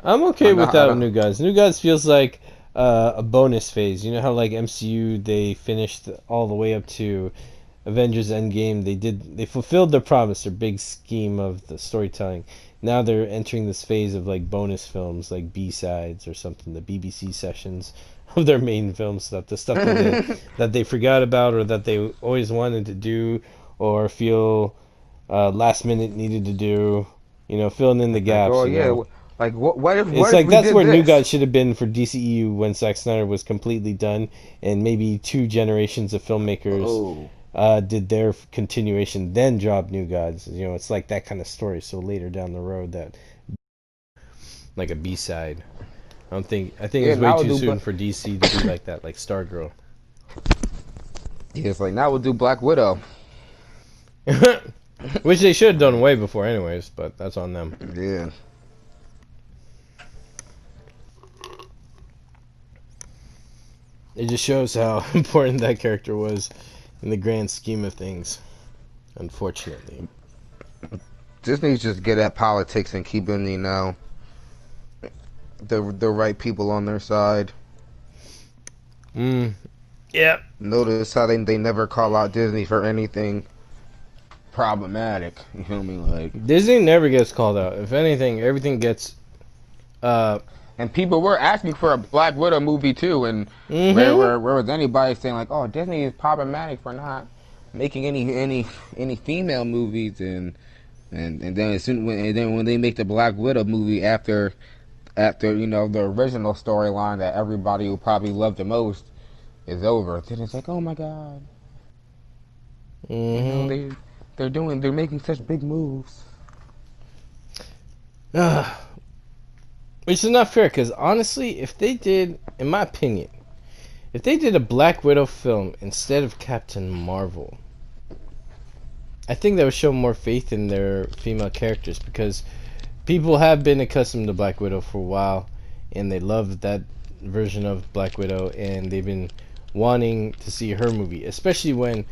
I'm okay without New Gods. New Gods feels like a bonus phase. You know how like MCU they finished all the way up to Avengers Endgame. They fulfilled their promise, their big scheme of the storytelling. Now they're entering this phase of like bonus films, like B-sides or something, the BBC sessions of their main film stuff, the stuff that they forgot about or that they always wanted to do or feel last minute needed to do. Filling in the gaps. Oh yeah, like what if It's like we that's did where this? New God should have been for DCEU when Zack Snyder was completely done, and maybe two generations of filmmakers did their continuation, then dropped New Gods. It's like that kind of story. So later down the road, that like a B-side. I think it's way too soon for DC to be like that, like Stargirl. Yeah, it's like now we'll do Black Widow. Which they should have done way before, anyways. But that's on them. Yeah. It just shows how important that character was in the grand scheme of things. Unfortunately, Disney just get at politics and keeping the right people on their side. Yeah. Notice how they never call out Disney for anything problematic. You feel me? Like Disney never gets called out. If anything, everything gets. And people were asking for a Black Widow movie too, and where was anybody saying like, "Oh, Disney is problematic for not making any female movies," and then when they make the Black Widow movie after the original storyline that everybody will probably love the most, is over, then it's like, oh my god, you know, Mm-hmm. they're making such big moves. Which is not fair, because honestly, if they did, in my opinion, if they did a Black Widow film instead of Captain Marvel, I think that would show more faith in their female characters, because people have been accustomed to Black Widow for a while, and they love that version of Black Widow, and they've been wanting to see her movie, especially when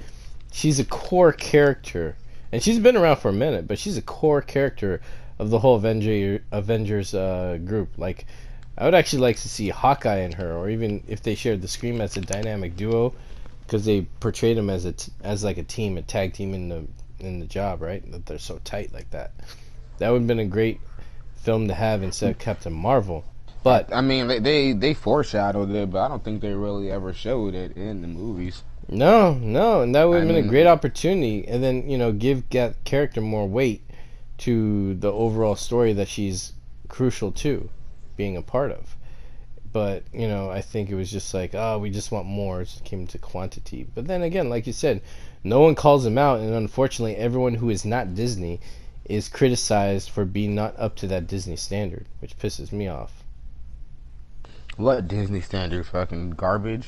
she's a core character, and she's been around for a minute, but she's a core character of the whole Avengers group. Like, I would actually like to see Hawkeye in her, or even if they shared the screen as a dynamic duo, because they portrayed them as as like a team, a tag team in the job, right? That they're so tight like that. That would have been a great film to have instead of Captain Marvel. But I mean, they foreshadowed it, but I don't think they really ever showed it in the movies. no, no, and that would I have been a great mean, opportunity, and then give that character more weight to the overall story that she's crucial to being a part of. But I think it was just like, oh, we just want more. It came to quantity. But then again, like you said, no one calls him out, and unfortunately, everyone who is not Disney is criticized for being not up to that Disney standard, which pisses me off. what Disney standard fucking garbage?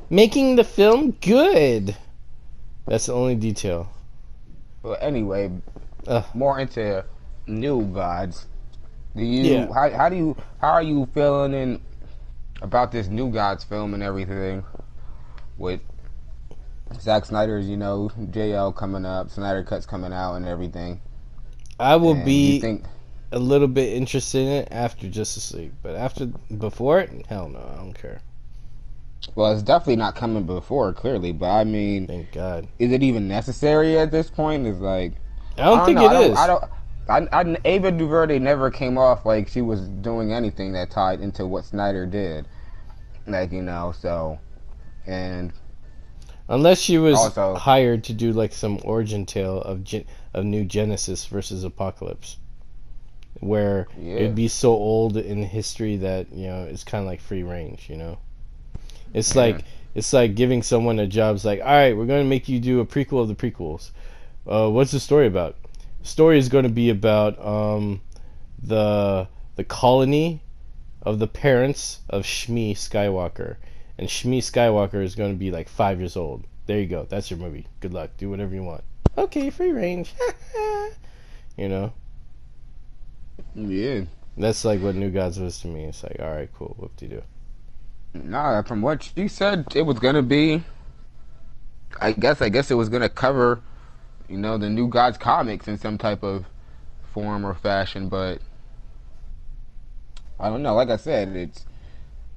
Making the film good. That's the only detail. Well, anyway, Ugh. more into New Gods. Do Yeah. you how are you feeling about this New Gods film and everything with Zack Snyder's, JL coming up, Snyder Cuts coming out and everything? I will And you be think, a little bit interested in it after Justice League, but before it, hell no, I don't care. well, it's definitely not coming before, clearly, but I mean, Thank God. is it even necessary at this point? It's like, I I don't don't think know. it is. Ava DuVernay never came off like she was doing anything that tied into what Snyder did. Like, so, and Unless she was also, hired to do like some origin tale of New Genesis versus Apocalypse, where yeah. it'd be so old in history that it's kind of like free range. It's Yeah. like it's like giving someone a job. It's like, all right, we're going to make you do a prequel of the prequels. What's the story about? The story is going to be about the colony of the parents of Shmi Skywalker, and Shmi Skywalker is going to be like 5 years old. There you go. That's your movie. Good luck. Do whatever you want. Okay, free range. you know, Yeah. that's like what New Gods was to me. It's like, all right, cool. Whoop de do. Nah, from what she said, it was gonna be. I guess it was gonna cover, the New Gods comics in some type of form or fashion, but I don't know. Like I said,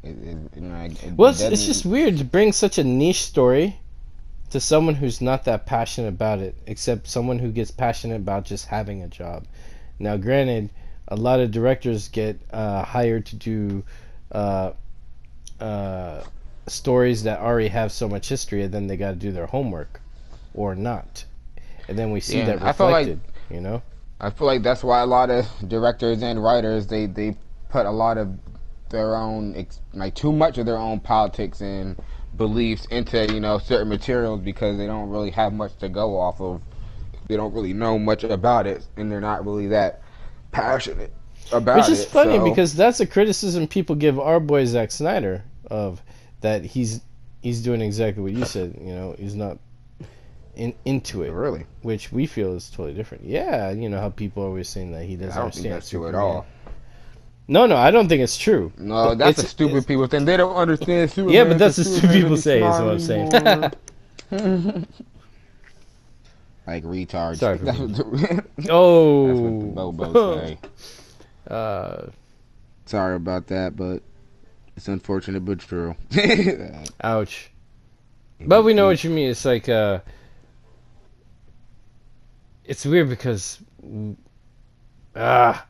Well, it it's doesn't. just weird to bring such a niche story to someone who's not that passionate about it, except someone who gets passionate about just having a job. Now, granted, a lot of directors get hired to do uh, uh, stories that already have so much history, and then they got to do their homework or not, and then we see Yeah, that and I feel like reflected. You know, I feel like that's why a lot of directors and writers they put a lot of their own like too much of their own politics and beliefs into certain materials because they don't really have much to go off of. They don't really know much about it, and they're not really that passionate which about is it. funny So because that's a criticism people give our boy Zack Snyder of that he's doing exactly what you said. He's not into it, really, which we feel is totally different. Yeah, how people are always saying that he I doesn't don't think understand that's true at Superman. all. No, no, I don't think it's true. No, But that's the stupid people thing. They don't understand yeah, but Superman that's because what stupid Superman people isn't say. Is smart what I'm saying. anymore. Like retards. Sorry for That's being. that's what the Oh. Bobos say. uh, Sorry about that, but it's unfortunate but true. ouch. But we know what you mean. It's like it's weird because ah,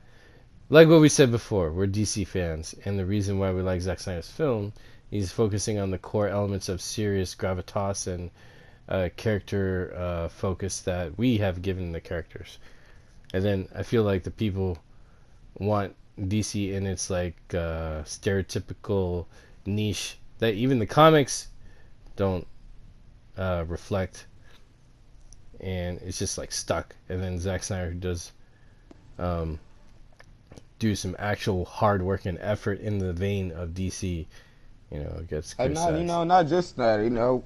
like what we said before, we're DC fans, and the reason why we like Zack Snyder's film, he's focusing on the core elements of serious gravitas and character focus that we have given the characters. And then I feel like the people want DC in its like stereotypical niche that even the comics don't reflect, and it's just like stuck. And then Zack Snyder does um, do some actual hard work and effort in the vein of DC. It gets And not, criticized. not just that,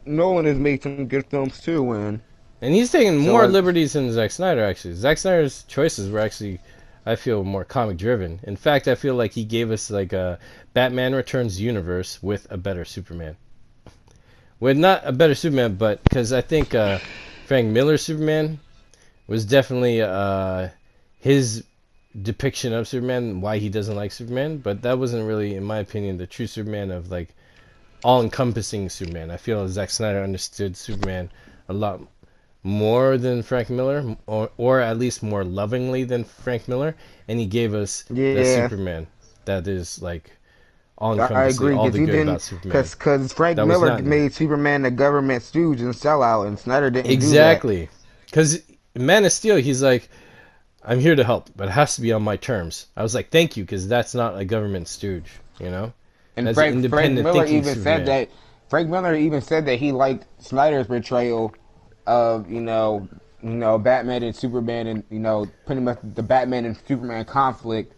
Nolan has made some good films too, and And he's taking so more liberties than Zack Snyder, actually. Zack Snyder's choices were actually, I feel, more comic driven. In fact, I feel like he gave us like a Batman Returns universe with a better Superman. With not a better Superman, but because I think Frank Miller's Superman was definitely his depiction of Superman, why he doesn't like Superman, but that wasn't really, in my opinion, the true Superman of like all-encompassing Superman. I feel Zack Snyder understood Superman a lot more than Frank Miller, or at least more lovingly than Frank Miller, and he gave us the yeah, Superman that is like all I encompassing, agree all because the he good didn't about Superman. because Frank That was Miller not in him. made Superman the government stooge and sellout, and Snyder didn't do that. Exactly. Because Man of Steel, he's like, I'm here to help, but it has to be on my terms. I was like, thank you, because that's not a government stooge, you know? And That's an Frank independent Miller thinking even said Superman. that he liked Snyder's portrayal of Batman and Superman, and pretty much the Batman and Superman conflict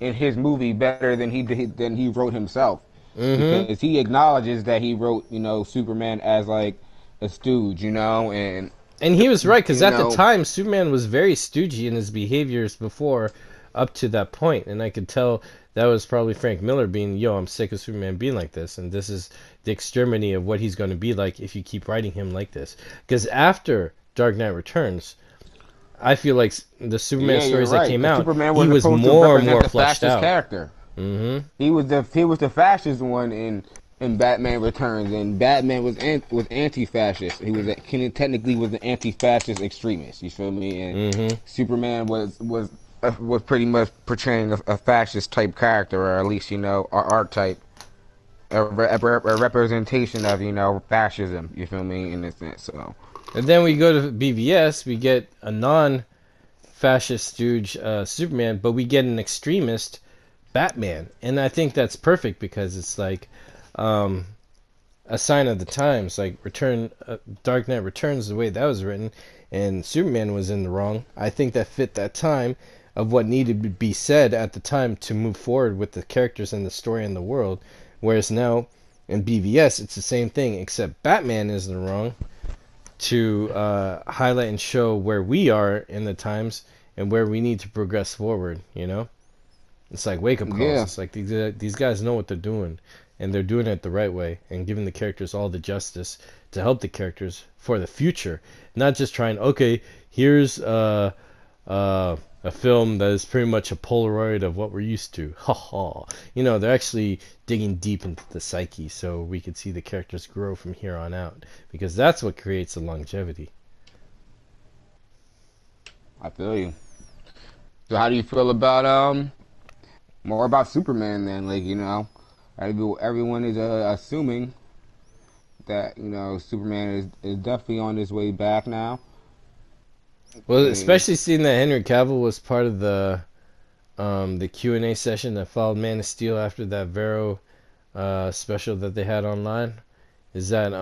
in his movie better than he wrote himself, Mm-hmm. because he acknowledges that he wrote Superman as like a stooge, and And he was right, because you at the know time, Superman was very stoogey in his behaviors before, up to that point, and I could tell that was probably Frank Miller being, yo, I'm sick of Superman being like this, and this is the extremity of what he's going to be like if you keep writing him like this. Because after Dark Knight Returns, I feel like the Superman yeah, you're stories that right, came because out, Superman he was was supposed to more and represent more the fleshed fascist out. character. Mm-hmm. He was the fascist one in Batman Returns, and Batman was anti-fascist. Technically was an anti-fascist extremist. You feel me? And Mm-hmm. Superman was pretty much portraying a fascist type character, or at least an archetype, a representation of fascism. You feel me? In a sense, so And then we go to BVS, we get a non-fascist stooge Superman, but we get an extremist Batman, and I think that's perfect because it's like um, a sign of the times. Like Dark Knight Returns, the way that was written, and Superman was in the wrong. I think that fit that time of what needed to be said at the time to move forward with the characters and the story and the world. Whereas now in BVS, it's the same thing, except Batman is in the wrong to highlight and show where we are in the times and where we need to progress forward. It's like wake up calls. yeah, It's like these guys know what they're doing, and they're doing it the right way, and giving the characters all the justice to help the characters for the future, not just trying. Okay, here's a film that is pretty much a Polaroid of what we're used to. Ha ha. They're actually digging deep into the psyche, so we could see the characters grow from here on out, because that's what creates the longevity. I feel you. So how do you feel about more about Superman then? Like everyone is assuming that Superman is definitely on his way back now. Well, And especially seeing that Henry Cavill was part of the Q&A session that followed Man of Steel after that Vero special that they had online, is that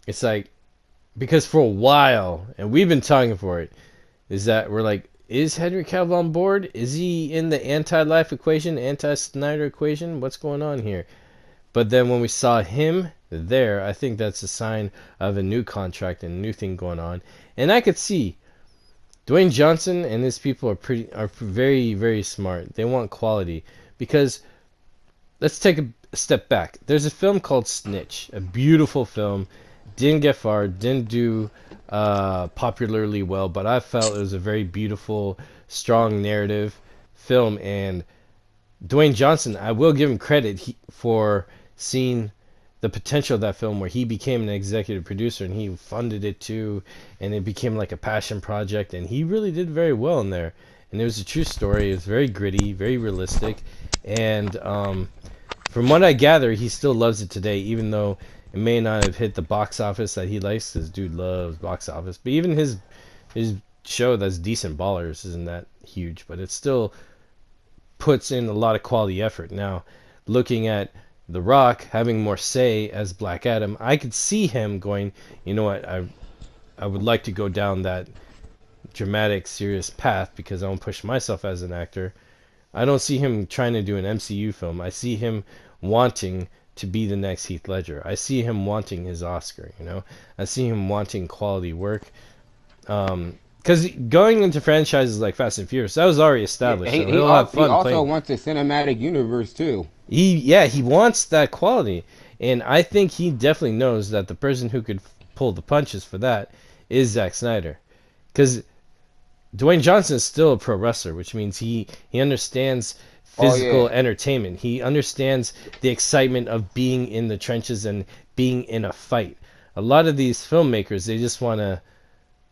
it's like, because for a while, and we've been talking for it, is that we're like, is Henry Cavill on board? Is he in the anti-life equation, anti-Snyder equation? What's going on here? But then when we saw him there, I think that's a sign of a new contract and a new thing going on. And I could see Dwayne Johnson and his people are very, very smart. They want quality, because let's take a step back. There's a film called Snitch, a beautiful film. Didn't get far, didn't do popularly well, but I felt it was a very beautiful, strong narrative film. And Dwayne Johnson, I will give him credit for seeing the potential of that film, where he became an executive producer and he funded it too, and it became like a passion project, and he really did very well in there. And it was a true story. It was very gritty, very realistic, and from what I gather, he still loves it today, even though it may not have hit the box office that he likes. This dude loves box office, but even his show that's Decent Ballers isn't that huge, but it still puts in a lot of quality effort. Now, looking at The Rock having more say as Black Adam, I could see him going, you know what, I would like to go down that dramatic, serious path because I don't push myself as an actor. I don't see him trying to do an MCU film. I see him wanting to be the next Heath Ledger. I see him wanting his Oscar, you know? I see him wanting quality work. Because going into franchises like Fast and Furious, that was already Yeah, established, so he'll have he fun also playing. wants a cinematic universe too. He wants that quality, and I think he definitely knows that the person who could pull the punches for that is Zack Snyder. Because Dwayne Johnson is still a pro wrestler, which means he understands Oh physical yeah. entertainment. He understands the excitement of being in the trenches and being in a fight. A lot of these filmmakers, they just want to,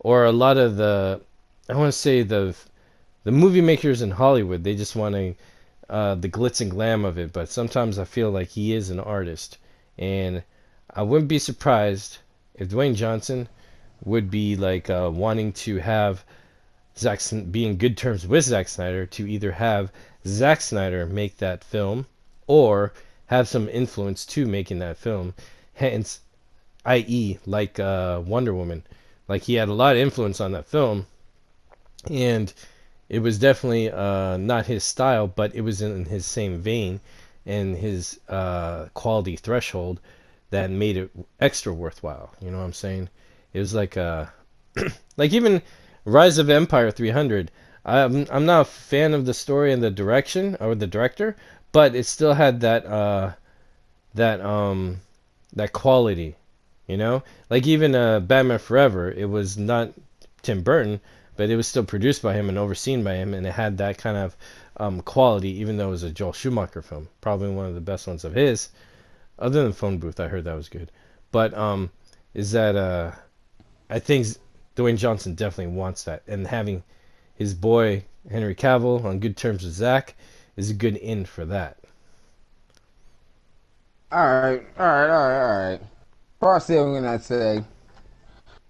or a lot of I want to say the movie makers in Hollywood, they just want to the glitz and glam of it. But sometimes I feel like he is an artist, and I wouldn't be surprised if Dwayne Johnson would be like wanting to have be in good terms with Zack Snyder to either have Zack Snyder make that film or have some influence to making that film. Hence, i.e., like Wonder Woman, like he had a lot of influence on that film, and it was definitely not his style, but it was in his same vein and his quality threshold that made it extra worthwhile. You know what I'm saying? It was like like even Rise of Empire 300. I'm not a fan of the story and the direction or the director, but it still had that that quality, you know? Like even Batman Forever, it was not Tim Burton, but it was still produced by him and overseen by him, and it had that kind of quality, even though it was a Joel Schumacher film, probably one of the best ones of his. Other than Phone Booth, I heard that was good. But is that I think Dwayne Johnson definitely wants that, and having his boy Henry Cavill on good terms with Zack is a good in for that. All right. First thing I'm gonna say,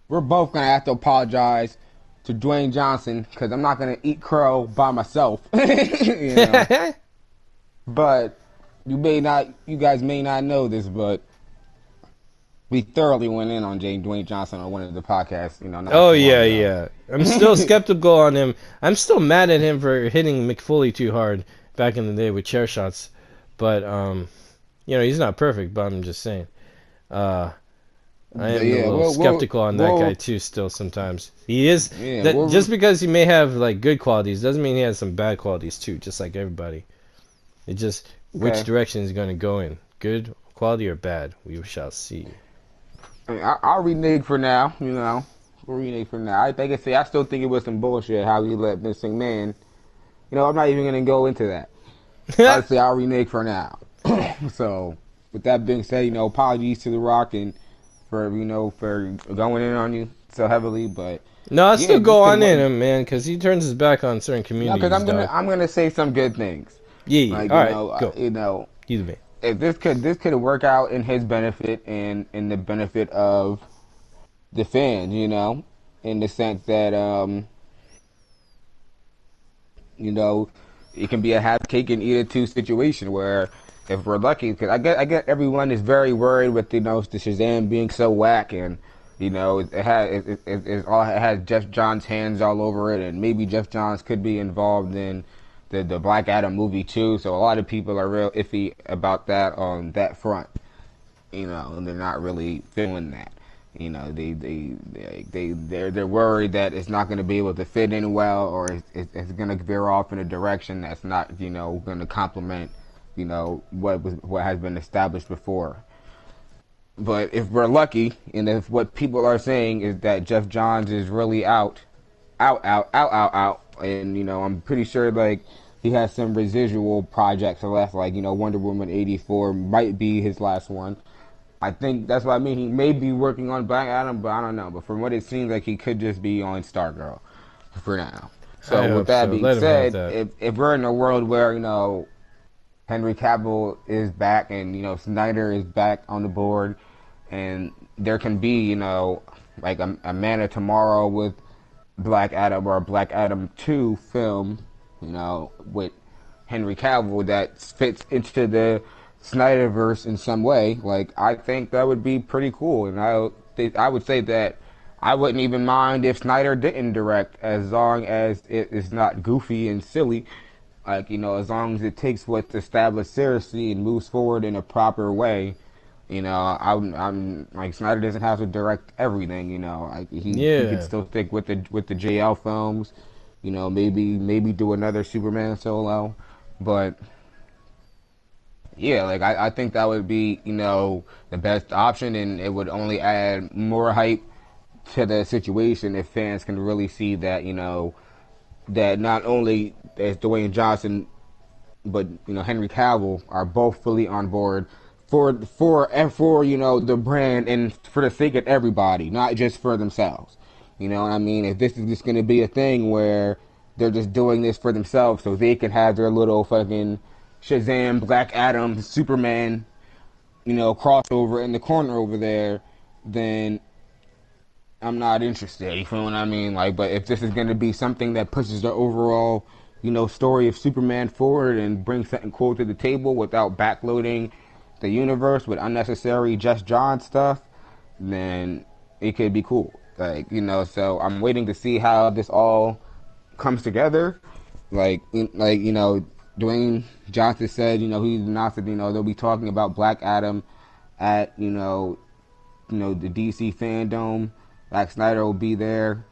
we're both gonna have to apologize to Dwayne Johnson because I'm not gonna eat crow by myself. You know, but you guys may not know this, but we thoroughly went in on Dwayne Johnson on one of the podcasts, you know, not Oh too long yeah, ago. yeah. I'm still skeptical on him. I'm still mad at him for hitting McFoley too hard back in the day with chair shots. But you know, he's not perfect, but I'm just saying. Uh I But am a yeah, little skeptical on that guy we'll too still sometimes. He is yeah, that just because he may have like good qualities doesn't mean he has some bad qualities too, just like everybody. It just which okay. direction is going to go in. Good quality or bad, we shall see. I'll renege for now, you know. We'll renege for now. I still think it was some bullshit how he let Missing Man. You know, I'm not even gonna go into that. Honestly, I'll renege for now. So, with that being said, you know, apologies to The Rock and for going in on you so heavily, but No, I'll yeah, still this go could on work. in him, man, because he turns his back on certain No, because communities, dog. I'm gonna say some good things. Yeah, yeah. Like All right, go. you know, Either way. if this could work out in his benefit and in the benefit of the fans, you know, in the sense that you know, it can be a have cake and eat it too situation where if we're lucky, because I get everyone is very worried with the Shazam being so whack and it has Jeff Johns' hands all over it and maybe Jeff Johns could be involved in the Black Adam movie too. So a lot of people are real iffy about that on that front, you know, and they're not really feeling that. You know, they're worried that it's not going to be able to fit in well, or it's going to veer off in a direction that's not, you know, going to complement, you know, what has been established before. But if we're lucky, and if what people are saying is that Jeff Johns is really out, and you know, I'm pretty sure like he has some residual projects left, like you know, Wonder Woman '84 might be his last one. I think that's what I mean. He may be working on Black Adam, but I don't know. But from what it seems like, he could just be on Stargirl for now. I So with hope that so. being Let him have said, that. if we're in a world where you know Henry Cavill is back and you know Snyder is back on the board, and there can be you know like a Man of Tomorrow with Black Adam or a Black Adam 2 film, you know, with Henry Cavill that fits into the Snyderverse in some way, like I think that would be pretty cool. And I would say that I wouldn't even mind if Snyder didn't direct, as long as it is not goofy and silly. Like, as long as it takes what's established seriously and moves forward in a proper way. I'm like, Snyder doesn't have to direct everything. Like he could Yeah. still stick with the JL films. Maybe do another Superman solo, but yeah, like I think that would be the best option, and it would only add more hype to the situation if fans can really see that that not only is Dwayne Johnson but Henry Cavill are both fully on board for the brand and for the sake of everybody, not just for themselves. You know what I mean? If this is just going to be a thing where they're just doing this for themselves so they can have their little fucking Shazam, Black Adam, Superman, crossover in the corner over there, then I'm not interested. You feel what I mean? Like, but if this is going to be something that pushes the overall, story of Superman forward and brings something cool to the table without backloading the universe with unnecessary Just John stuff, then it could be cool. Like, so I'm waiting to see how this all comes together. Dwayne Johnson said, he announced that, they'll be talking about Black Adam at, the DC Fandome. Zack Snyder will be there,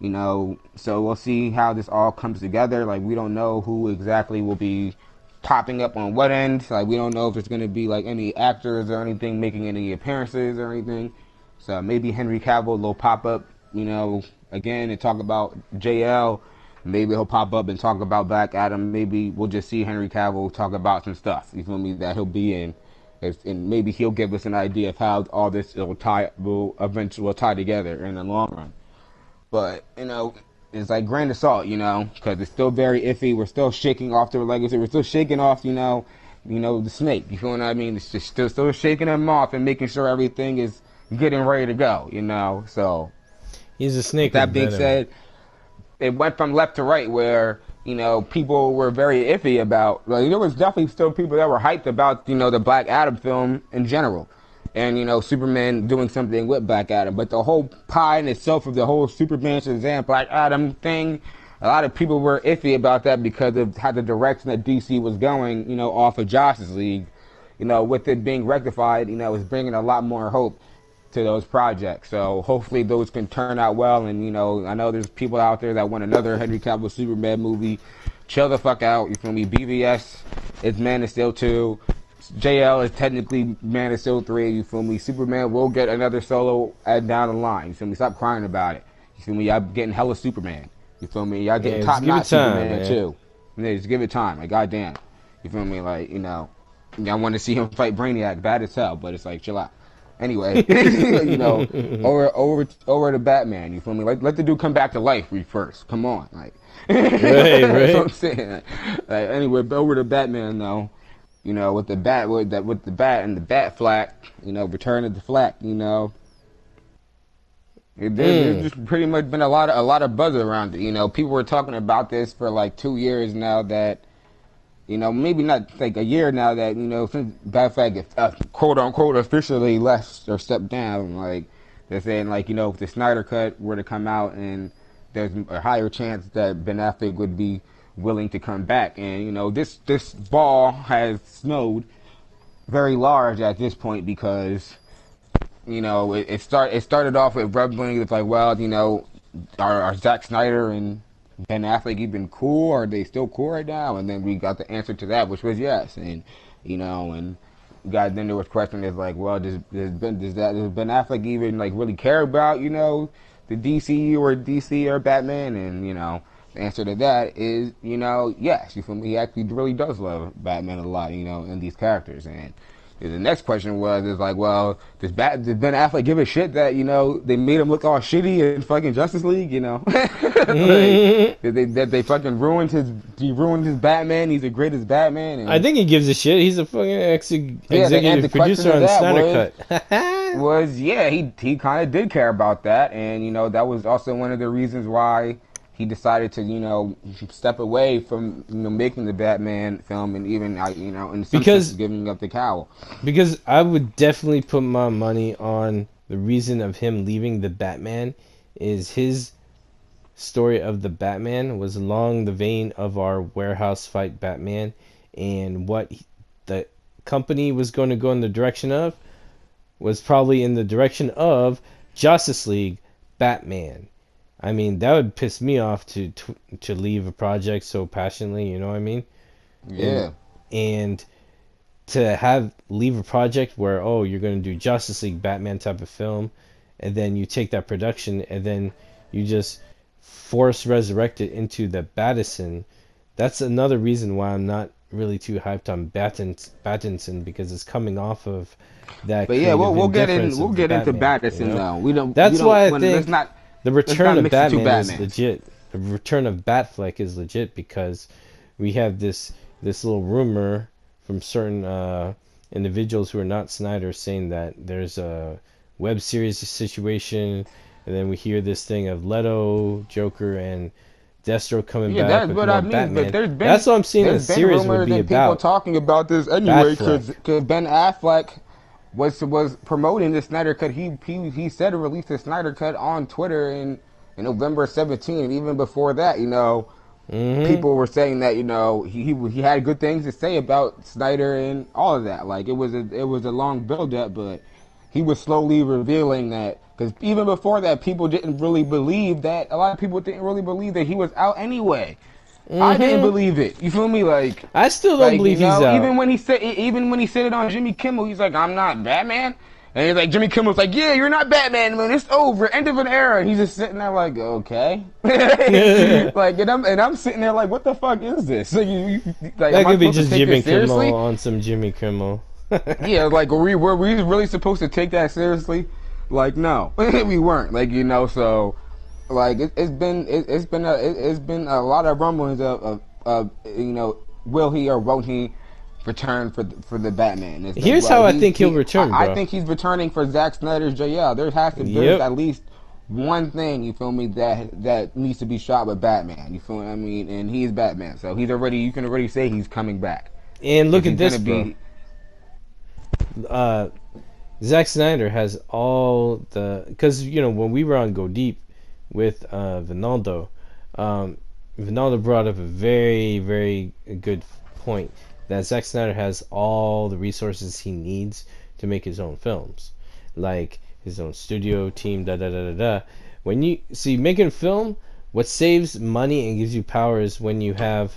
so we'll see how this all comes together. Like, we don't know who exactly will be popping up on what end. Like, we don't know if there's going to be, like, any actors or anything making any appearances or anything. So maybe Henry Cavill will pop up, again and talk about JL. Maybe he'll pop up and talk about Black Adam. Maybe we'll just see Henry Cavill talk about some stuff, you feel me, that he'll be in. And maybe he'll give us an idea of how all this will eventually tie together in the long run. But it's like grain of salt, because it's still very iffy. We're still shaking off their legacy. We're still shaking off, the snake. You feel what I mean? It's just still shaking them off and making sure everything is getting ready to go. So He's a snake. that being said, it went from left to right where people were very iffy about. Like, there was definitely still people that were hyped about the Black Adam film in general, and Superman doing something with Black Adam. But the whole pie in itself of the whole Superman Shazam Black Adam thing, a lot of people were iffy about that because of how the direction that DC was going, off of Justice League. With it being rectified, it's bringing a lot more hope to those projects. So hopefully those can turn out well. And I know there's people out there that want another Henry Cavill Superman movie. Chill the fuck out. You feel me? BVS is Man of Steel 2. JL is technically Man of Steel 3. You feel me? Superman will get another solo down the line. You feel me? Stop crying about it. You feel me? Y'all getting hella Superman. You feel me? Y'all getting top notch Superman too. Yeah, just give it time. Like, goddamn. You feel me? Like, I want to see him fight Brainiac bad as hell, but it's like, chill out. Anyway, over to Batman. You feel me? Like, let the dude come back to life first. Come on, like, Right. That's what I'm saying. Like, anyway, over to Batman though. With the bat and the bat flak. Return of the flak. There's just pretty much been a lot of buzz around it. People were talking about this for like 2 years now. That maybe not like a year now that, since Batfleck quote unquote officially left or stepped down, like, they're saying, like, if the Snyder Cut were to come out, and there's a higher chance that Ben Affleck would be willing to come back. And, this ball has snowed very large at this point because, it started off with rumbling. It's like, well, are Zack Snyder and Ben Affleck even cool? Are they still cool right now? And then we got the answer to that, which was yes. And and then there was question is like, well, does Ben Affleck even like really care about the DCU or DC or Batman? And the answer to that is yes. You feel me? He actually really does love Batman a lot, and these characters. And the next question is like, well, does Ben Affleck give a shit that they made him look all shitty in fucking Justice League? Like, they fucking ruined his Batman. He's the greatest Batman. And I think he gives a shit. He's a fucking executive producer on the Snyder Cut. He kind of did care about that, and that was also one of the reasons why he decided to, step away from, making the Batman film, and even, in some sense, Because giving up the cowl. because I would definitely put my money on the reason of him leaving the Batman is his story of the Batman was along the vein of our warehouse fight Batman, and the company was going to go in the direction of was probably in the direction of Justice League Batman. I mean, that would piss me off to leave a project so passionately, you know what I mean? And Yeah. and to have leave a project where, oh, you're going to do Justice League Batman type of film, and then you take that production and then you just force resurrect it into the Battison. That's another reason why I'm not really too hyped on Battinson, because it's coming off of that But yeah, we'll creative we'll get indifference in we'll of the get into Batman, you Battison know? though. We That's don't why I when, think the let's return not of mix the two Batman is Batmans. legit. The return of Batfleck is legit because we have this little rumor from certain individuals who are not Snyder saying that there's a web series situation, and then we hear this thing of Leto, Joker, and Destro coming Yeah, back that's with what more I mean. But Batman. That's what I'm seeing the there's been series would rumors be and people about. talking about this anyway, Batfleck. because Ben Affleck was promoting the Snyder Cut. He said to release the Snyder Cut on Twitter in November 17th. Even before that, Mm-hmm. people were saying that he had good things to say about Snyder and all of that. Like it was a long build up, but he was slowly revealing that, because even before that, people didn't really believe that. A lot of people didn't really believe that he was out anyway. I didn't Mm-hmm. believe it. You feel me? I still don't believe he's out. Even when he said it on Jimmy Kimmel, he's like, "I'm not Batman." And he's like, Jimmy Kimmel's like, "Yeah, you're not Batman, man. It's over. End of an era." And he's just sitting there like, "Okay." Like, and I'm sitting there like, "What the fuck is this?" Like, That am I could be supposed to just take Jimmy this Kimmel seriously? on some Jimmy Kimmel. Yeah, like, were we really supposed to take that seriously? Like, no, we weren't. So, like, it's been a lot of rumblings of will he or won't he return for the Batman? Here's how I think he'll return, I bro. think he's returning for Zack Snyder's JL. There's Yep. at least one thing, you feel me, that needs to be shot with Batman. You feel what I mean? And he's Batman, so you can already say he's coming back. And look If at he's this, gonna bro. be Uh, Zack Snyder has all the, because when we were on Go Deep with Vinaldo, Vinaldo brought up a very very good point that Zack Snyder has all the resources he needs to make his own films, like his own studio team. Da da da da da. When you see making a film, what saves money and gives you power is when you have,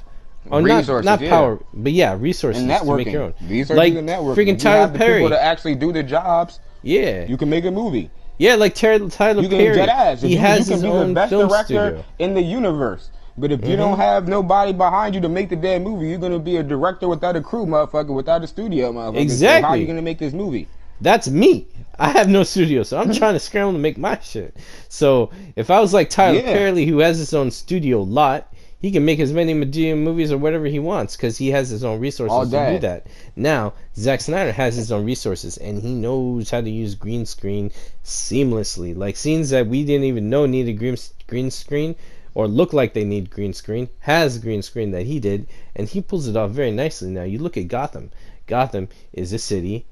oh, resources, not yeah. power, but yeah, And resources to make your networking. own. Resources Like and networking. freaking If you Tyler have the people Perry. to actually do the jobs, Yeah. you can make a movie. Yeah, like Tyler You can Perry. dead ass. He You has can his be the own best film director studio. in the universe. But if you don't Hmm. have nobody behind you to make the damn movie, you're gonna be a director without a crew, motherfucker, without a studio, motherfucker. So how are you Exactly. gonna make this movie? That's me. I have no studio, so I'm trying to scramble to make my shit. So if I was like Tyler Yeah. Perry, who has his own studio lot, he can make as many Medea movies or whatever he wants because he has his own All resources to do day. that. Now, Zack Snyder has his own resources and he knows how to use green screen seamlessly. Like scenes that we didn't even know needed green screen or look like they need green screen, has green screen that he did, and he pulls it off very nicely. Now, you look at Gotham. Gotham is a city.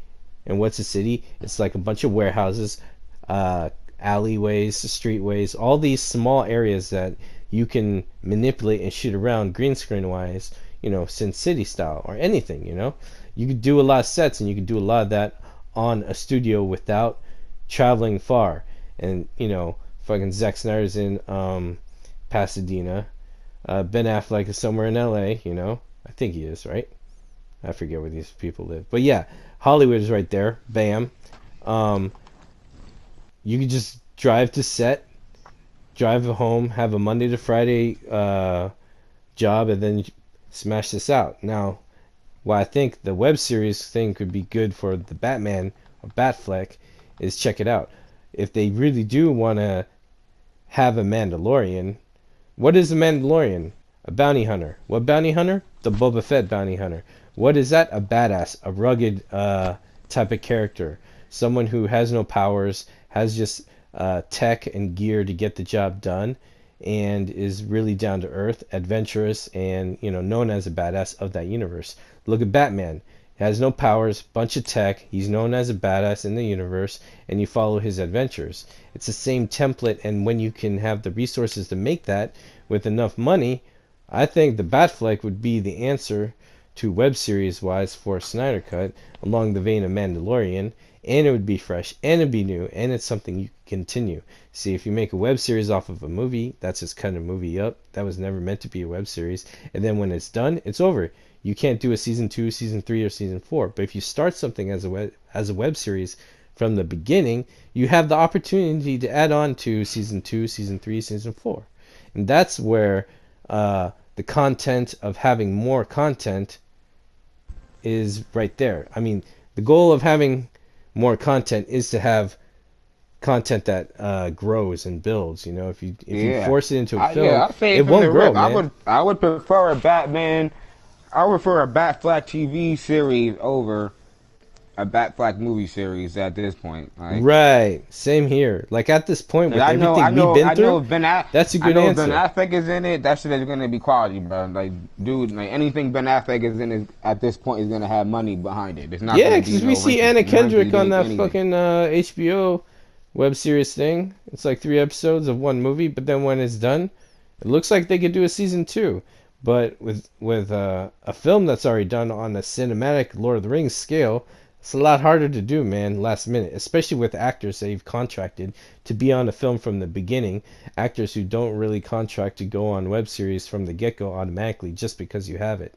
And what's a city? It's like a bunch of warehouses, alleyways, streetways, all these small areas that you can manipulate and shoot around green screen wise, Sin City style or anything. You could do a lot of sets and you could do a lot of that on a studio without traveling far. And, fucking Zack Snyder's in Pasadena. Ben Affleck is somewhere in LA, I think he is, right? I forget where these people live. But yeah, Hollywood is right there. Bam. You could just drive to set, drive home, have a Monday to Friday job, and then smash this out. Now, why I think the web series thing could be good for the Batman or Batfleck is check it out. If they really do want to have a Mandalorian, what is a Mandalorian? A bounty hunter. What bounty hunter? The Boba Fett bounty hunter. What is that? A badass, a rugged type of character. Someone who has no powers, has just tech and gear to get the job done, and is really down to earth, adventurous, and known as a badass of that universe. Look at Batman. He has no powers, bunch of tech. He's known as a badass in the universe, and you follow his adventures. It's the same template, and when you can have the resources to make that with enough money, I think the Batfleck would be the answer to web series wise for Snyder Cut, along the vein of Mandalorian, and it would be fresh, and it'd be new, and it's something you can continue. See, if you make a web series off of a movie, that's just cutting a movie up. That was never meant to be a web series, and then when it's done, it's over. You can't do a season 2, season 3, or season 4. But if you start something as a web series from the beginning, you have the opportunity to add on to season 2, season 3, season 4. And that's where the content of having more content is right there. I mean, the goal of having more content is to have content that grows and builds. If you force it into a film, I say it from the won't grow, rip, man. I would prefer a Batman. I would prefer a Batfleck TV series over a Batfleck movie series at this point. Like, Right. Same here. Like at this point, 'cause with everything we've been I know through, that's a I good know Ben answer. Affleck is in it. That shit is gonna be quality, bro. Like, dude, like anything Ben Affleck is in at this point is gonna have money behind it. It's not Yeah, gonna be because we no see rinky Anna rinky Kendrick on dink that anything. fucking HBO web series thing. It's like 3 episodes of one movie, but then when it's done, it looks like they could do a season 2. But with a film that's already done on a cinematic Lord of the Rings scale, it's a lot harder to do, man, last minute, especially with actors that you've contracted to be on a film from the beginning, actors who don't really contract to go on web series from the get-go automatically just because you have it.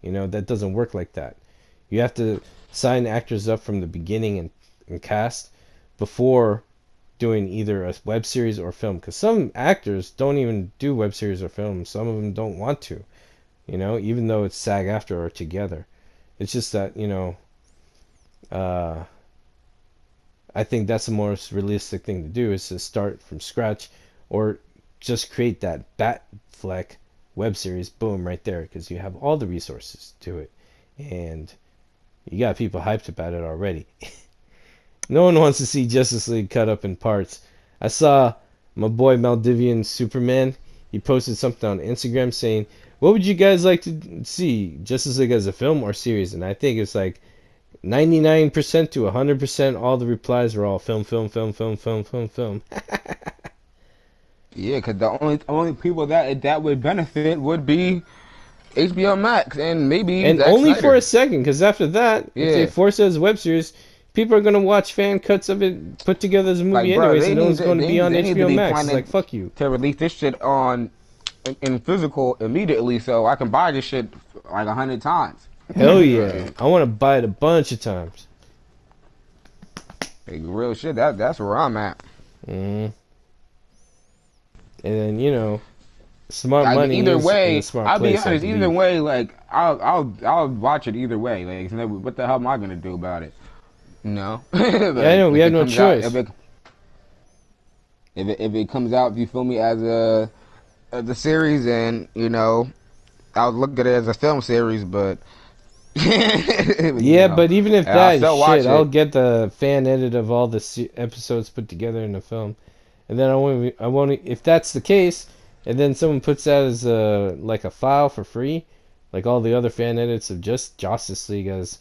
That doesn't work like that. You have to sign actors up from the beginning and cast before doing either a web series or film, because some actors don't even do web series or film. Some of them don't want to, even though it's SAG-AFTRA or together. It's just that, uh, I think that's the most realistic thing to do, is to start from scratch, or just create that Batfleck web series, boom, right there, because you have all the resources to it, and you got people hyped about it already. No one wants to see Justice League cut up in parts. I saw my boy Maldivian Superman. He posted something on Instagram saying, "What would you guys like to see, Justice League as a film or series?" And I think it's like 99% to 100%. All the replies were all film, film, film, film, film, film, film. Yeah, because the only people that would benefit would be HBO Max and maybe And Zack only for Snyder. a second, because after that, if they Yeah, force it as a web series, people are gonna watch fan cuts of it put together as a like, movie bro, anyways, and no one's going to be on they need to HBO be Max. It's like, planning fuck you. to release this shit in physical immediately, so I can buy this shit like 100 times. Hell yeah. I want to buy it a bunch of times. Like, real shit. That's where I'm at. Mm. And then, smart Like, money either is in a way, smart I'll be place, I honest. Either believe. way, like, I'll watch it either way. Like, what the hell am I gonna do about it? Yeah, I Like, know, we if have it no comes out, choice. if it comes out, if you feel me, as the series, and I'll look at it as a film series, but Yeah, but even if I'll that, still watch shit, I'll it. get the fan edit of all the episodes put together in the film. And then I won't, if that's the case, and then someone puts that as like a file for free, like all the other fan edits of just Justice League as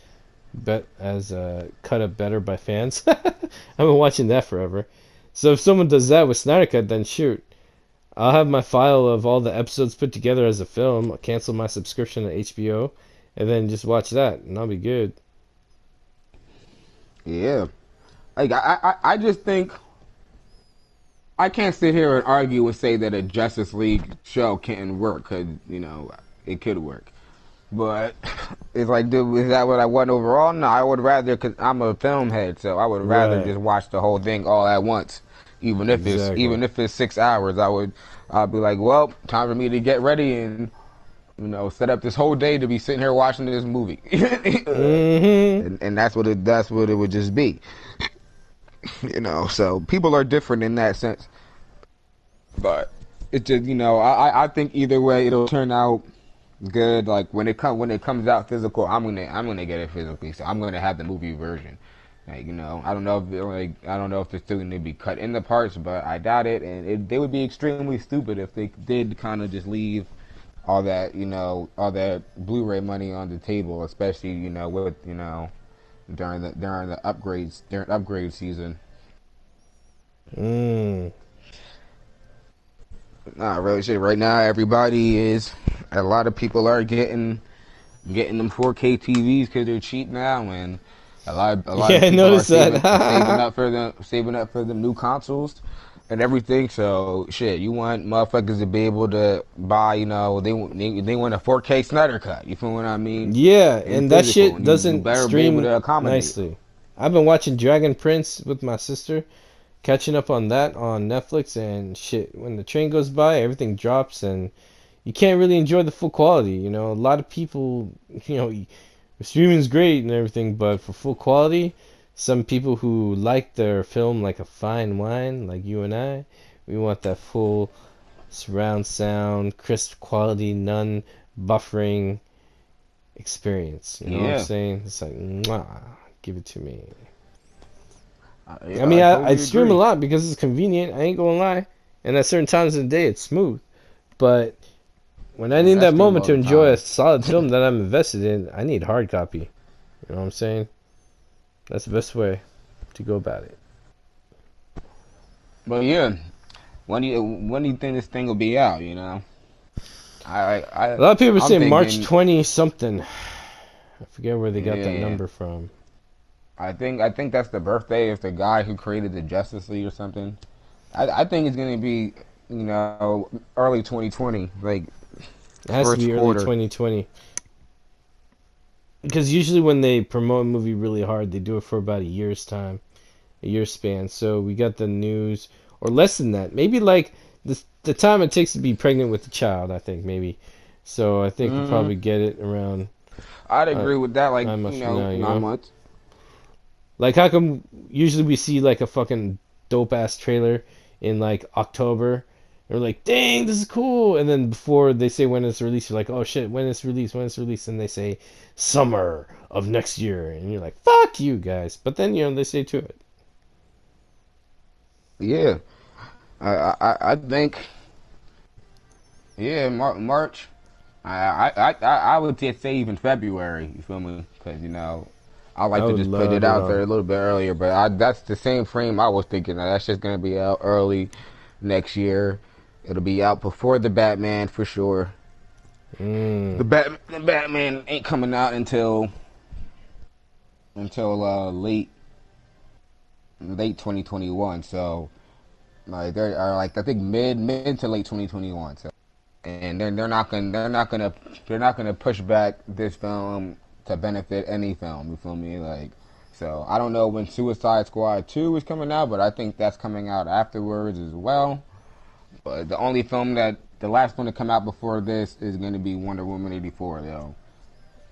cut up better by fans. I've been watching that forever. So if someone does that with Snyder Cut, then shoot, I'll have my file of all the episodes put together as a film. I'll cancel my subscription to HBO, and then just watch that, and I'll be good. Yeah, like I just think I can't sit here and argue and say that a Justice League show can't work, because it could work. But it's like, dude, is that what I want overall? No, I would rather, because I'm a film head, so I would rather Right. just watch the whole thing all at once, Exactly. even if it's 6 hours. I'll be like, well, time for me to get ready and set up this whole day to be sitting here watching this movie, Mm-hmm. and that's what it would just be. So people are different in that sense, but it just I think either way it'll turn out good. Like, when it comes out physical, I'm gonna get it physically, so I'm gonna have the movie version. Like, I don't know if I don't know if it's still going to be cut into parts, but I doubt it. And they would be extremely stupid if they did kind of just leave all that all that Blu-ray money on the table, especially with during the upgrades during upgrade season. Mm. Not really shit. Right now, a lot of people are getting them 4K TVs because they're cheap now, and a lot of Yeah, I people are noticed saving that. up for the new consoles and everything. So shit, you want motherfuckers to be able to buy, they want a 4K Snyder cut. You feel what I mean? Yeah, In and that physical, shit and you doesn't better be able stream to accommodate. nicely. I've been watching Dragon Prince with my sister, catching up on that on Netflix, and shit, when the train goes by, everything drops, and you can't really enjoy the full quality. A lot of people, you know, streaming's great and everything, but for full quality, some people who like their film like a fine wine, like you and I, we want that full surround sound, crisp quality, none buffering experience. You know what I'm Yeah, saying? It's like, mwah, give it to me. I yeah, mean, I I totally stream a agree. lot because it's convenient. I ain't gonna lie. And at certain times of the day, it's smooth. But when I need I that stream moment all to the enjoy a time. solid film that I'm invested in, I need hard copy. You know what I'm saying? That's the best way to go about it. But yeah, when do you think this thing will be out? A lot of people are I'm saying March thinking, 20 something. I forget where they got that yeah. number from. I think that's the birthday of the guy who created the Justice League or something. I think it's gonna be early 2020, like It has to first be early quarter. 2020. Because usually when they promote a movie really hard, they do it for about a year's time, a year span. So we got the news, or less than that, maybe like the time it takes to be pregnant with a child. I think maybe. So I think we'll Hmm. probably get it around I'd uh, agree with that. Like 9 months from now. 9 months. Like how come usually we see like a fucking dope ass trailer in like October, and we're like, dang, this is cool, and then before they say when it's released, you're like, oh shit, when it's released, and they say summer of next year, and you're like, fuck you guys, but then they stay to it. Yeah, I think yeah March. I would just say even February. You feel me? Because I I like to would just put it love it out there on. a little bit earlier. But that's the same frame I was thinking. That's just gonna be out early next year. It'll be out before the Batman for sure. Mm. The Batman ain't coming out until late 2021. So like they are like I think mid to late 2021. So and they're not gonna push back this film to benefit any film. You feel me? Like so I don't know when Suicide Squad 2 is coming out, but I think that's coming out afterwards as well. But the only film that the last one to come out before this is going to be Wonder Woman 84 though.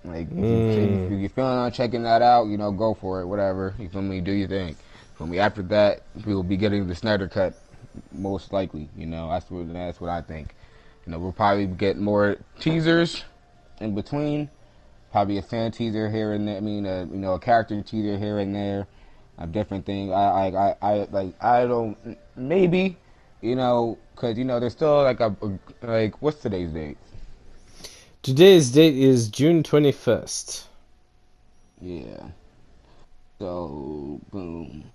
Like if Mm. you're feeling on checking that out, go for it. Whatever. You feel me? Do your thing. For me, after that, we'll be getting the Snyder cut, most likely. That's what I think. We'll probably get more teasers in between. Probably a fan teaser here and there. I mean, a character teaser here and there. A different thing. I don't maybe, because there's still like what's today's date? Today's date is June 21st. Yeah. So boom.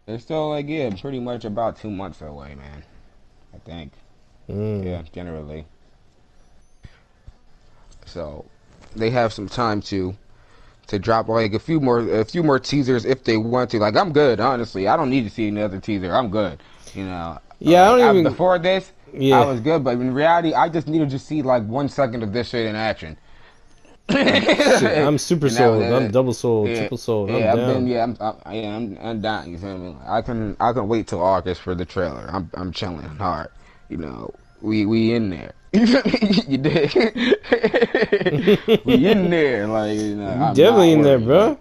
It's still like yeah, pretty much about 2 months away, man. I think. Mm. Yeah, generally. So they have some time to drop like a few more teasers if they want to. Like I'm good, honestly. I don't need to see another teaser. I'm good. Yeah, I don't even. Before this, I Yeah, was good, but in reality, I just needed to see like 1 second of this shit in action. shit. I'm super And that was sold. I'm double sold, yeah, triple sold. I'm yeah. I've been down. yeah, I'm down. You feel me? I can wait till August for the trailer. I'm chilling hard. We in there. You feel me? You did. We in there. Like We I'm definitely not in there, worried. Like bro.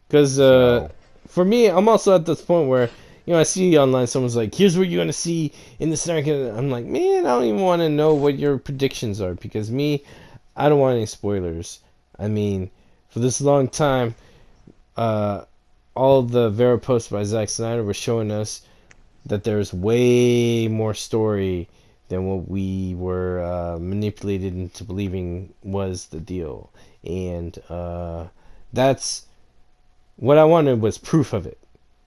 Because so. for me, I'm also at this point where I see online someone's like, "Here's what you're gonna see in the Snyder." I'm like, man, I don't even want to know what your predictions are because me, I don't want any spoilers. I mean, for this long time, uh, all the Vera posts by Zack Snyder were showing us that there's way more story than what we were manipulated into believing was the deal. And that's what I wanted was proof of it.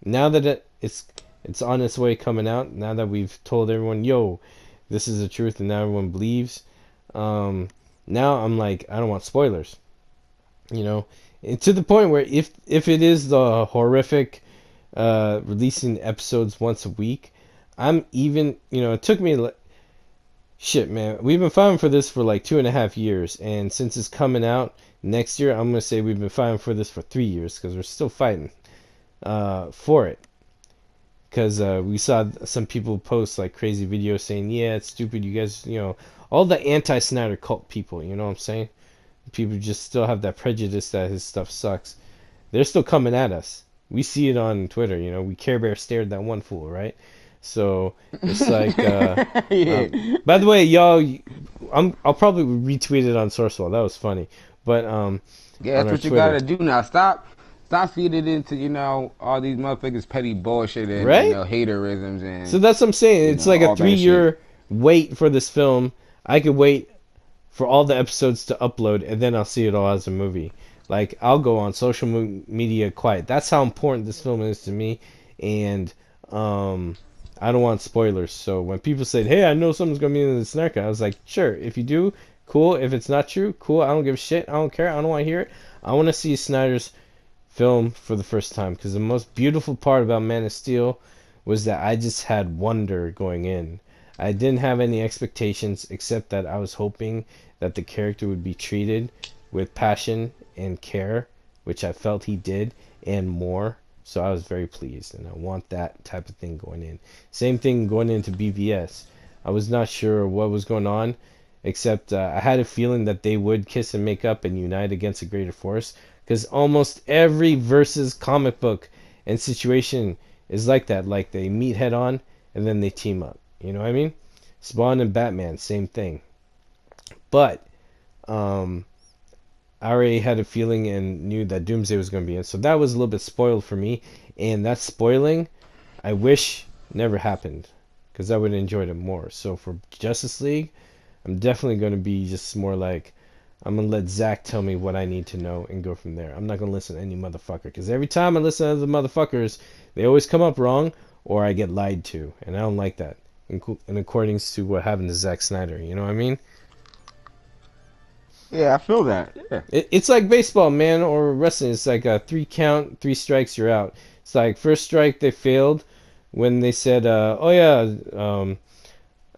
Now that it's on its way coming out, now that we've told everyone, yo, this is the truth, and now everyone believes. Um, Now I'm like, I don't want spoilers, you know, and to the point where if it is the horrific releasing episodes once a week, I'm even, it took me shit, man. We've been fighting for this for like 2.5 years, and since it's coming out next year, I'm gonna say we've been fighting for this for 3 years because we're still fighting for it. Because we saw some people post like crazy videos saying, "Yeah, it's stupid. You guys, all the anti-Snyder cult people. You know what I'm saying? People just still have that prejudice that his stuff sucks. They're still coming at us. We see it on Twitter. We Care Bear stared that one fool, right? So it's like, Yeah. by the way, y'all, I'll probably retweet it on Sourcewell. That was funny, but Yeah, on that's our what you Twitter, gotta do now. Stop feeding into all these motherfuckers petty bullshit and right? haterisms So and that's what I'm saying. It's like a all that shit. 3 year wait for this film. I could wait for all the episodes to upload, and then I'll see it all as a movie. Like I'll go on social media quiet. That's how important this film is to me, and um, I don't want spoilers. So when people say, "Hey, I know something's gonna be in the Snyder," I was like, "Sure, if you do, cool. If it's not true, cool. I don't give a shit. I don't care. I don't want to hear it. I want to see Snyder's film for the first time because the most beautiful part about Man of Steel was that I just had wonder going in. I didn't have any expectations except that I was hoping that the character would be treated with passion and care, which I felt he did, and more. So I was very pleased, and I want that type of thing going in. Same thing going into BVS. I was not sure what was going on, except I had a feeling that they would kiss and make up and unite against a greater force, because almost every versus comic book and situation is like that. Like they meet head on and then they team up. You know what I mean? Spawn and Batman, same thing. But um, I already had a feeling and knew that Doomsday was going to be in, so that was a little bit spoiled for me. And that spoiling, I wish never happened, because I would have enjoyed it more. So for Justice League, I'm definitely going to be just more like, I'm going to let Zack tell me what I need to know and go from there. I'm not going to listen to any motherfucker, because every time I listen to the motherfuckers, they always come up wrong or I get lied to, and I don't like that. In accordance to what happened to Zack Snyder, you know what I mean? Yeah, I feel that. Yeah. It's like baseball, man, or wrestling. It's like a 3 count, 3 strikes, you're out. It's like first strike they failed when they said, "Oh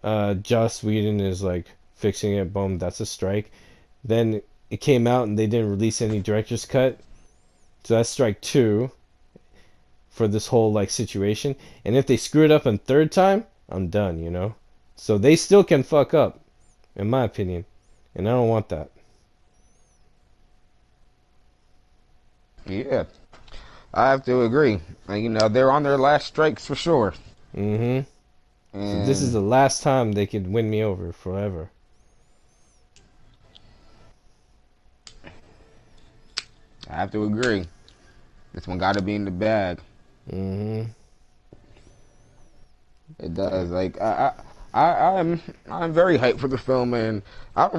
yeah, Joss Whedon is like fixing it." Boom, that's a strike. Then it came out and they didn't release any director's cut, so that's strike two for this whole like situation. And if they screw it up a third time, I'm done. So they still can fuck up, in my opinion, and I don't want that. Yeah, I have to agree. They're on their last strikes for sure, Mm-hmm. So this is and the last time they could win me over forever. I have to agree. This one got to be in the bag. Mm-hmm. It does. I'm very hyped for the film, and I've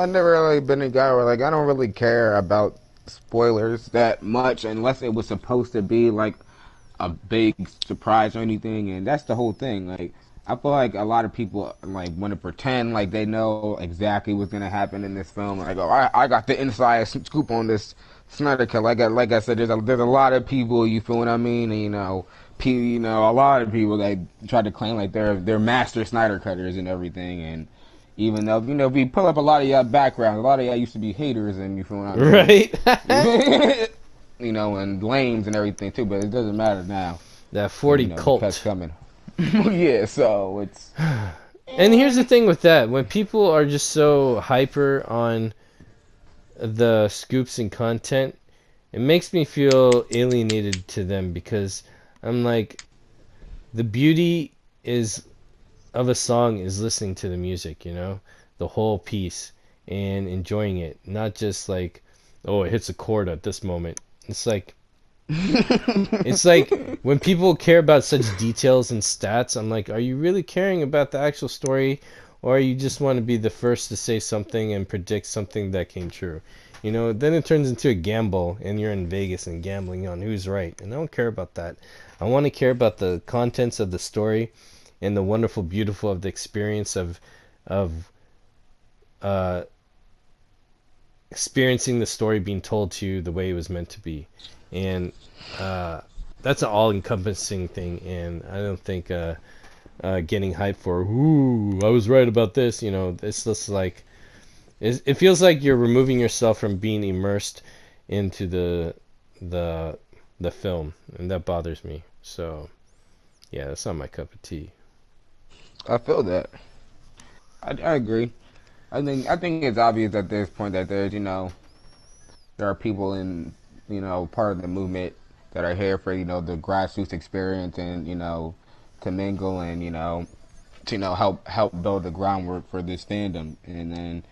never really been a guy where like I don't really care about spoilers that much unless it was supposed to be like a big surprise or anything, and that's the whole thing. Like I feel like a lot of people like want to pretend like they know exactly what's gonna happen in this film. Like, oh, I got the inside scoop on this Snyder cut. Like I said, there's a lot of people. You feel what I mean? And, a lot of people that try to claim like they're master Snyder cutters and everything. And even though we pull up a lot of y'all background, a lot of y'all used to be haters, and you feel what I mean? Right? And lames and everything too. But it doesn't matter now That because 40 the cut's cult. coming. Yeah, so it's And here's the thing with that. When people are just so hyper on the scoops and content, it makes me feel alienated to them because I'm like, the beauty is of a song is listening to the music, the whole piece and enjoying it, not just like oh, it hits a chord at this moment. It's like when people care about such details and stats, I'm like, are you really caring about the actual story, or you just want to be the first to say something and predict something that came true? You know, then it turns into a gamble, and you're in Vegas and gambling on who's right. And I don't care about that. I want to care about the contents of the story and the wonderful, beautiful of the experience of uh, experiencing the story being told to you the way it was meant to be. And uh, that's an all-encompassing thing, and I don't think getting hyped for "ooh, I was right about this," you know, it's just like it feels like you're removing yourself from being immersed into the the film, and that bothers me. So yeah, that's not my cup of tea. I feel that. I agree. I think it's obvious at this point that there are people in part of the movement that are here for the grassroots experience and to mingle and to help build the groundwork for this fandom, and then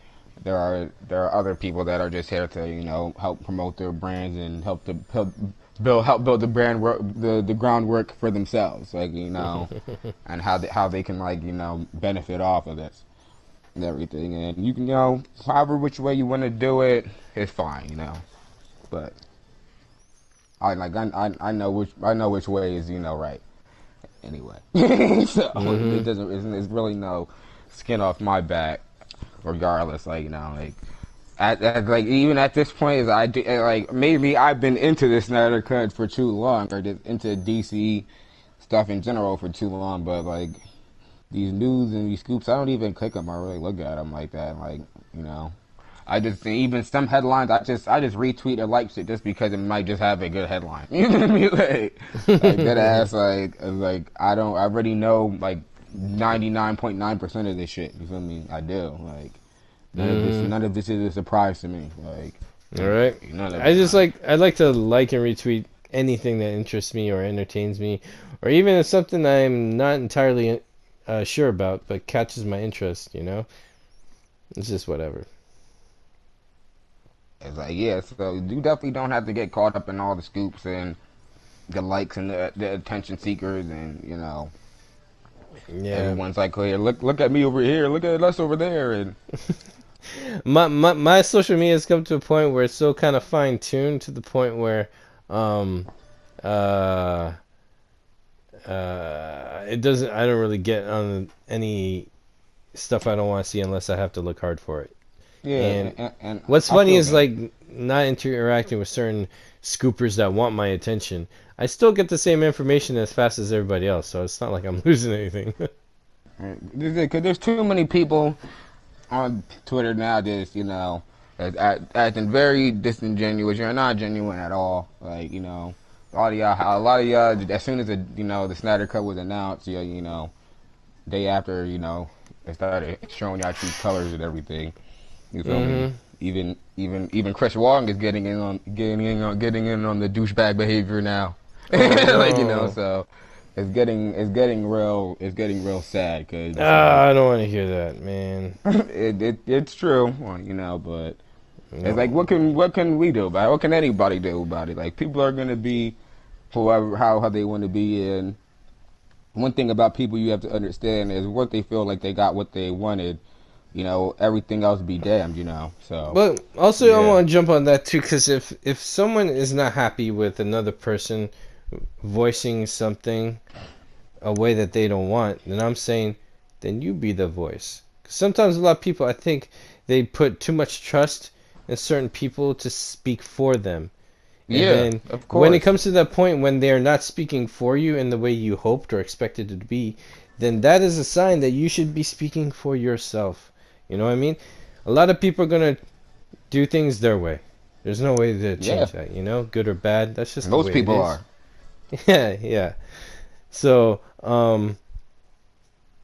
there are other people that are just here to help promote their brands and help build the brand work, the groundwork for themselves, like and how they can like benefit off of this and everything, and you can however which way you want to do it, it's fine, but I know which way is right anyway. So Hmm. it's really no skin off my back, regardless. Like like like even at this point, is I do, like maybe I've been into this Snyder cut for too long, or just into DC stuff in general for too long. But like these news and these scoops, I don't even click them or really look at them like that. Like you know, I just even some headlines, I just retweet or like shit just because it might just have a good headline. You know what I mean? Like that ass. Like I already know like 99.9% of this shit. You feel me? I do. Like Hmm. none of this is a surprise to me. Like All right. none of it. I like to like and retweet anything that interests me or entertains me, or even if something I'm not entirely sure about but catches my interest. You know, it's just whatever. It's like yeah. So you definitely don't have to get caught up in all the scoops and the likes and the attention seekers and Yeah. everyone's like, oh, yeah, look at me over here, look at us over there, and My social media has come to a point where it's so kind of fine tuned to the point where um uh it doesn't I don't really get on any stuff I don't want to see unless I have to look hard for it. yeah, And and what's I funny feel is that. like not interacting with certain scoopers that want my attention. I still get the same information as fast as everybody else, so it's not like I'm losing anything. Because there's too many people on Twitter now just acting very disingenuous. You're not genuine at all. Like a lot of y'all as soon as the Snyder Cut was announced, day after they started showing y'all true colors and everything. You feel me? Hmm. Even Chris Wong is getting in on the douchebag behavior now. Oh Like no. so it's getting real sad because Ah, I don't want to hear that, man. it's true, well, but it's like No. what can we do about it? What can anybody do about it? Like people are gonna be whoever how they want to be, and one thing about people you have to understand is what they feel like they got what they wanted. Everything else be damned. So But also, I yeah, want to jump on that too, because if someone is not happy with another person voicing something a way that they don't want, then I'm saying, then you be the voice. 'Cause sometimes a lot of people, I think, they put too much trust in certain people to speak for them, and yeah, then of when it course. comes to that point when they are not speaking for you in the way you hoped or expected it to be, then that is a sign that you should be speaking for yourself. You know what I mean? A lot of people are gonna do things their way. There's no way to Yeah, change that, you know, good or bad. That's just the most way it people is. are. Yeah, yeah. So,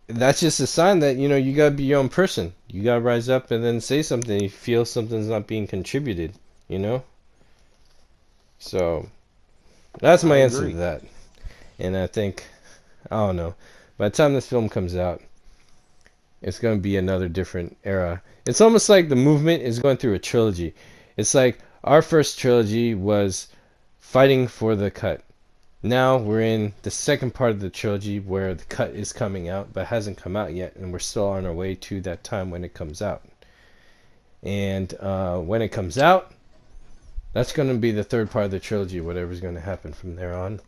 that's just a sign that, you know, you gotta be your own person. You gotta rise up and then say something. You feel something's not being contributed, you know? So, that's I my answer to agree. that. And I think, I don't know, by the time this film comes out, it's gonna be another different era. It's almost like the movement is going through a trilogy. It's like, our first trilogy was fighting for the cut. Now we're in the second part of the trilogy where the cut is coming out, but hasn't come out yet, and we're still on our way to that time when it comes out. And when it comes out, that's going to be the third part of the trilogy, whatever's going to happen from there on.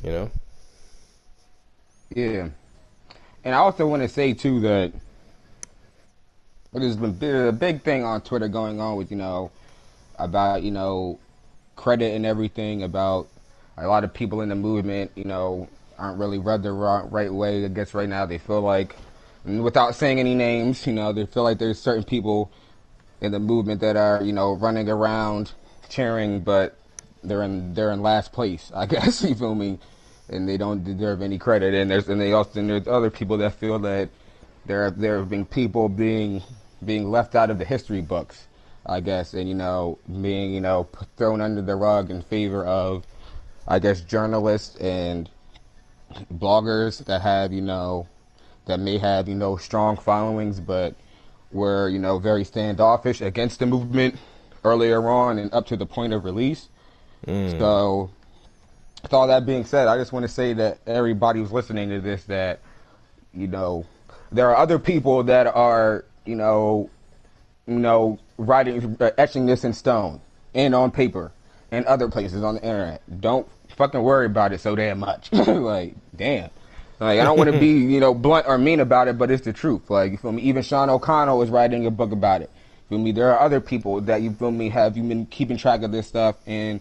You know? Yeah. And I also want to say too that there's been a big thing on Twitter going on with about credit and everything, about a lot of people in the movement aren't really read the right way. I guess right now they feel like, without saying any names, they feel like there's certain people in the movement that are running around cheering, but they're in last place, I guess. You feel me? And they don't deserve any credit. And there's other people that feel that there have been people being left out of the history books, I guess, and being thrown under the rug in favor of, I guess, journalists and bloggers that have that may have strong followings, but were very standoffish against the movement earlier on and up to the point of release. So, with all that being said, I just want to say that everybody who's listening to this, that there are other people that are writing, etching this in stone and on paper and other places on the internet. Don't fucking worry about it so damn much. Like, damn. Like, I don't want to be, blunt or mean about it, but it's the truth. Like, you feel me? Even Sean O'Connell is writing a book about it. You feel me? There are other people that, you feel me, have you been keeping track of this stuff, and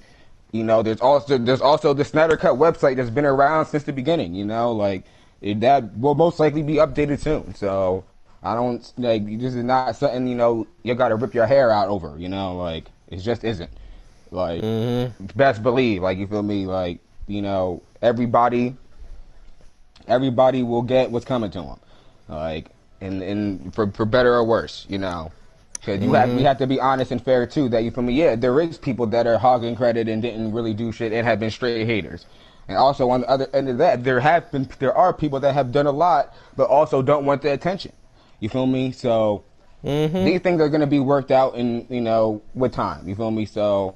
there's also the Snyder Cut website that's been around since the beginning. That will most likely be updated soon. So I don't this is not something you got to rip your hair out over. It just isn't. Like, best believe, like, you feel me, like, everybody will get what's coming to them, like, and for better or worse, because we have to be honest and fair too. That, you feel me? Yeah, there is people that are hogging credit and didn't really do shit and have been straight haters. And also on the other end of that, there are people that have done a lot but also don't want the attention. You feel me? So these things are gonna be worked out in with time. You feel me? So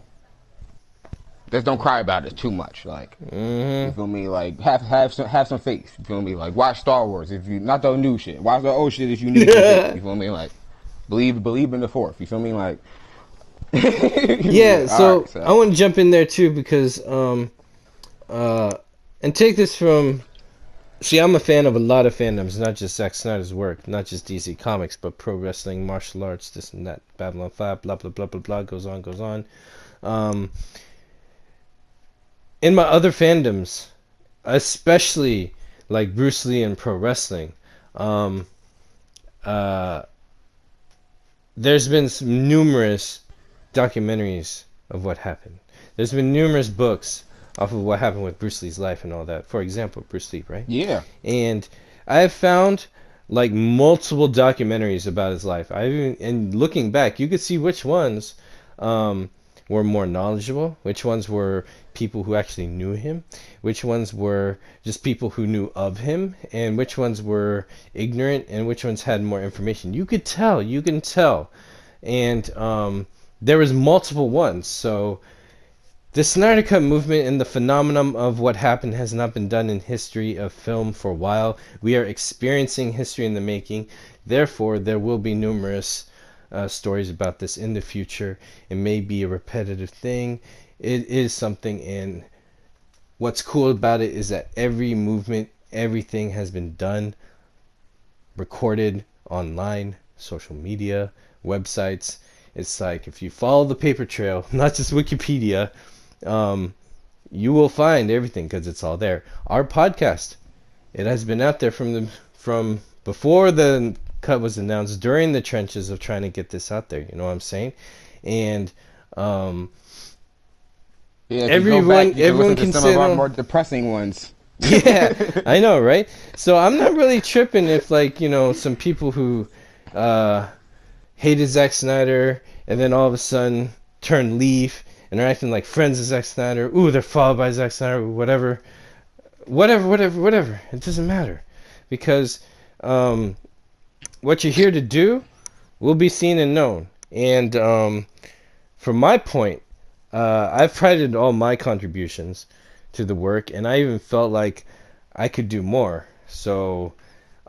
just don't cry about it too much. Like, you feel me? Like, have some faith. You feel me? Like, watch Star Wars if you not the new shit. Watch the old shit if you need to. You feel me? Like, believe in the Fourth. You feel me? Like, yeah. So I want to jump in there too, because and take this from. See, I'm a fan of a lot of fandoms, not just Zack Snyder's work, not just DC Comics, but pro wrestling, martial arts, this and that, Babylon 5, blah blah blah blah blah, goes on. In my other fandoms, especially like Bruce Lee and pro wrestling, there's been numerous documentaries of what happened. There's been numerous books off of what happened with Bruce Lee's life and all that. For example, Bruce Lee, right? Yeah. And I have found like multiple documentaries about his life. And looking back, you could see which ones were more knowledgeable, which ones were people who actually knew him, which ones were just people who knew of him, and which ones were ignorant, and which ones had more information. You can tell. And there was multiple ones. So the Snyder Cut movement and the phenomenon of what happened has not been done in history of film for a while. We are experiencing history in the making. Therefore, there will be numerous stories about this in the future. It may be a repetitive thing. It is something, and what's cool about it is that every movement, everything has been done, recorded online, social media, websites. It's like, if you follow the paper trail, not just Wikipedia, you will find everything because it's all there. Our podcast, it has been out there from before the cut was announced, during the trenches of trying to get this out there. You know what I'm saying? And yeah, everyone can some sit of our on more depressing ones. Yeah, I know, right? So I'm not really tripping if, like, some people who hated Zack Snyder and then all of a sudden turn leaf and are acting like friends of Zack Snyder. Ooh, they're followed by Zack Snyder, whatever. It doesn't matter, because what you're here to do will be seen and known. And from my point, I've prided all my contributions to the work, and I even felt like I could do more. So,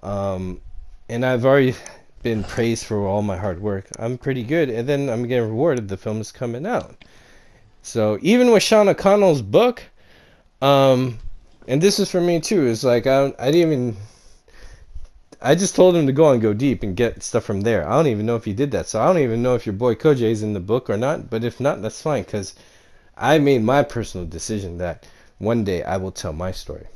um, and I've already been praised for all my hard work. I'm pretty good, and then I'm getting rewarded. The film is coming out. So even with Sean O'Connell's book, um, and this is for me too. It's like I didn't even. I just told him to go and go deep and get stuff from there. I don't even know if he did that. So I don't even know if your boy Kojay is in the book or not. But if not, that's fine because I made my personal decision that one day I will tell my story.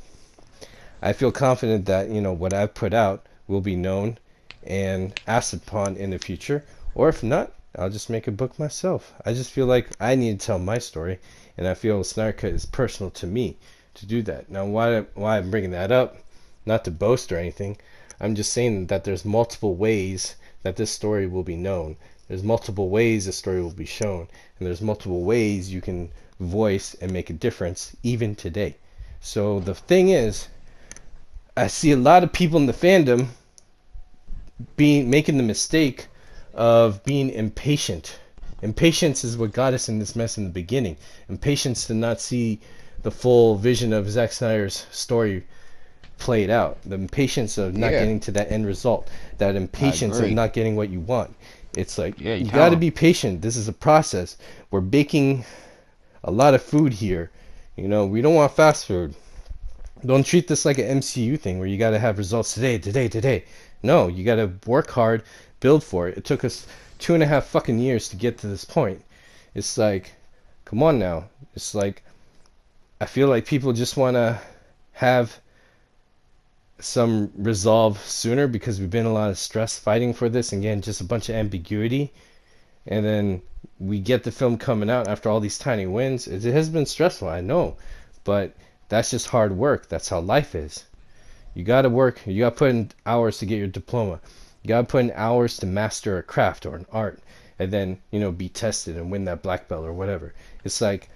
I feel confident that what I've put out will be known and asked upon in the future. Or if not, I'll just make a book myself. I just feel like I need to tell my story, and I feel Snyder Cut is personal to me to do that. Now, why I'm bringing that up, not to boast or anything, I'm just saying that there's multiple ways that this story will be known. There's multiple ways the story will be shown, and there's multiple ways you can voice and make a difference even today. So the thing is, I see a lot of people in the fandom making the mistake of being impatient. Impatience is what got us in this mess in the beginning. Impatience to not see the full vision of Zack Snyder's story played out. The impatience of not getting to that end result. That impatience of not getting what you want. It's like, you got to be patient. This is a process. We're baking a lot of food here. We don't want fast food. Don't treat this like an MCU thing where you got to have results today. No, you got to work hard, build for it. It took us 2.5 fucking years to get to this point. It's like, come on now. It's like, I feel like people just want to have some resolve sooner because we've been a lot of stress fighting for this, and again, just a bunch of ambiguity. And then we get the film coming out after all these tiny wins. It has been stressful, I know, but that's just hard work. That's how life is. You gotta work. You gotta put in hours to get your diploma. You gotta put in hours to master a craft or an art, and then be tested and win that black belt or whatever. It's like,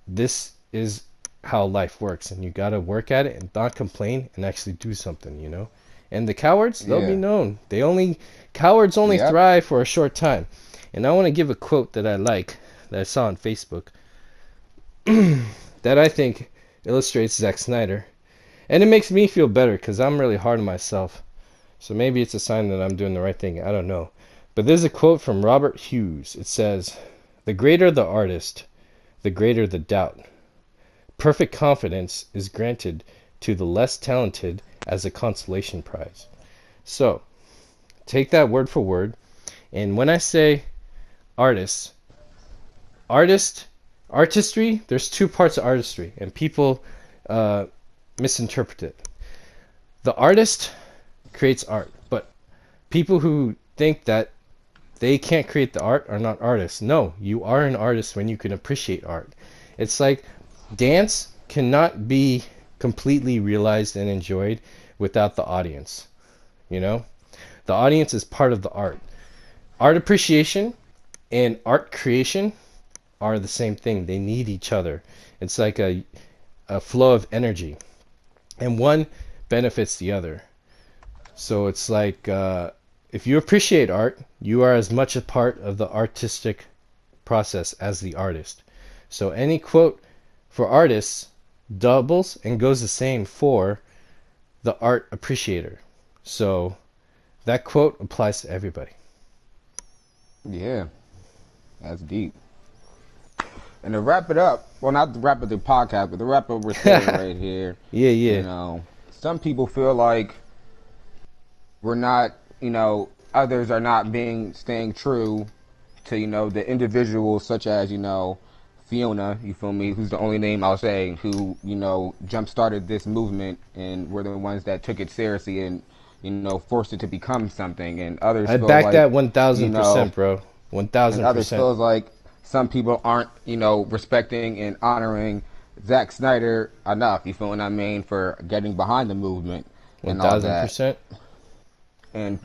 this is how life works, and you gotta work at it and not complain and actually do something. And the cowards, they'll be known. Cowards only thrive for a short time. And I want to give a quote that I like, that I saw on Facebook, that I think illustrates Zack Snyder. And it makes me feel better because I'm really hard on myself. So maybe it's a sign that I'm doing the right thing. I don't know. But there's a quote from Robert Hughes. It says, "The greater the artist, the greater the doubt. Perfect confidence is granted to the less talented as a consolation prize." So, take that word for word. And when I say artistry, there's two parts of artistry, and people misinterpret it. The artist creates art, but people who think that they can't create the art are not artists. No, you are an artist when you can appreciate art. It's like dance cannot be completely realized and enjoyed without the audience. The audience is part of the art. Art appreciation and art creation are the same thing. They need each other. It's like a flow of energy, and one benefits the other. So it's like, if you appreciate art, you are as much a part of the artistic process as the artist. So any quote for artists doubles and goes the same for the art appreciator. So that quote applies to everybody. Yeah, that's deep. And to wrap it up, well, not to wrap up the podcast, but to wrap up we're saying right here. Yeah. Some people feel like we're not, others are not staying true to, the individuals such as, Fiona, you feel me, who's the only name I'll say, who, jump started this movement and were the ones that took it seriously and, forced it to become something. And others I feel back like, that 1,000%, bro. 1,000%. And others feels like some people aren't, respecting and honoring Zack Snyder enough, you feel what I mean, for getting behind the movement and all that. 1,000%. And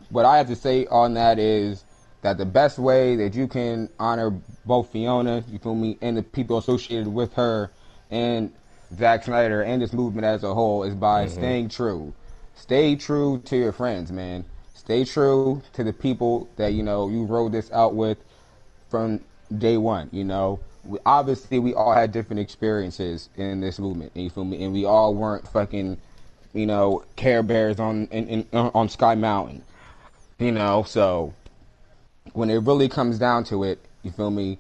what I have to say on that is that the best way that you can honor both Fiona, you feel me, and the people associated with her and Zack Snyder and this movement as a whole is by staying true. Stay true to your friends, man. Stay true to the people that, you rode this out with from day one. You know, obviously we all had different experiences in this movement. You feel me? And we all weren't fucking, you know, Care Bears on Sky Mountain. You know, so when it really comes down to it, you feel me?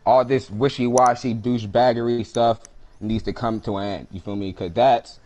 All this wishy-washy douchebaggery stuff needs to come to an end. You feel me? Because that's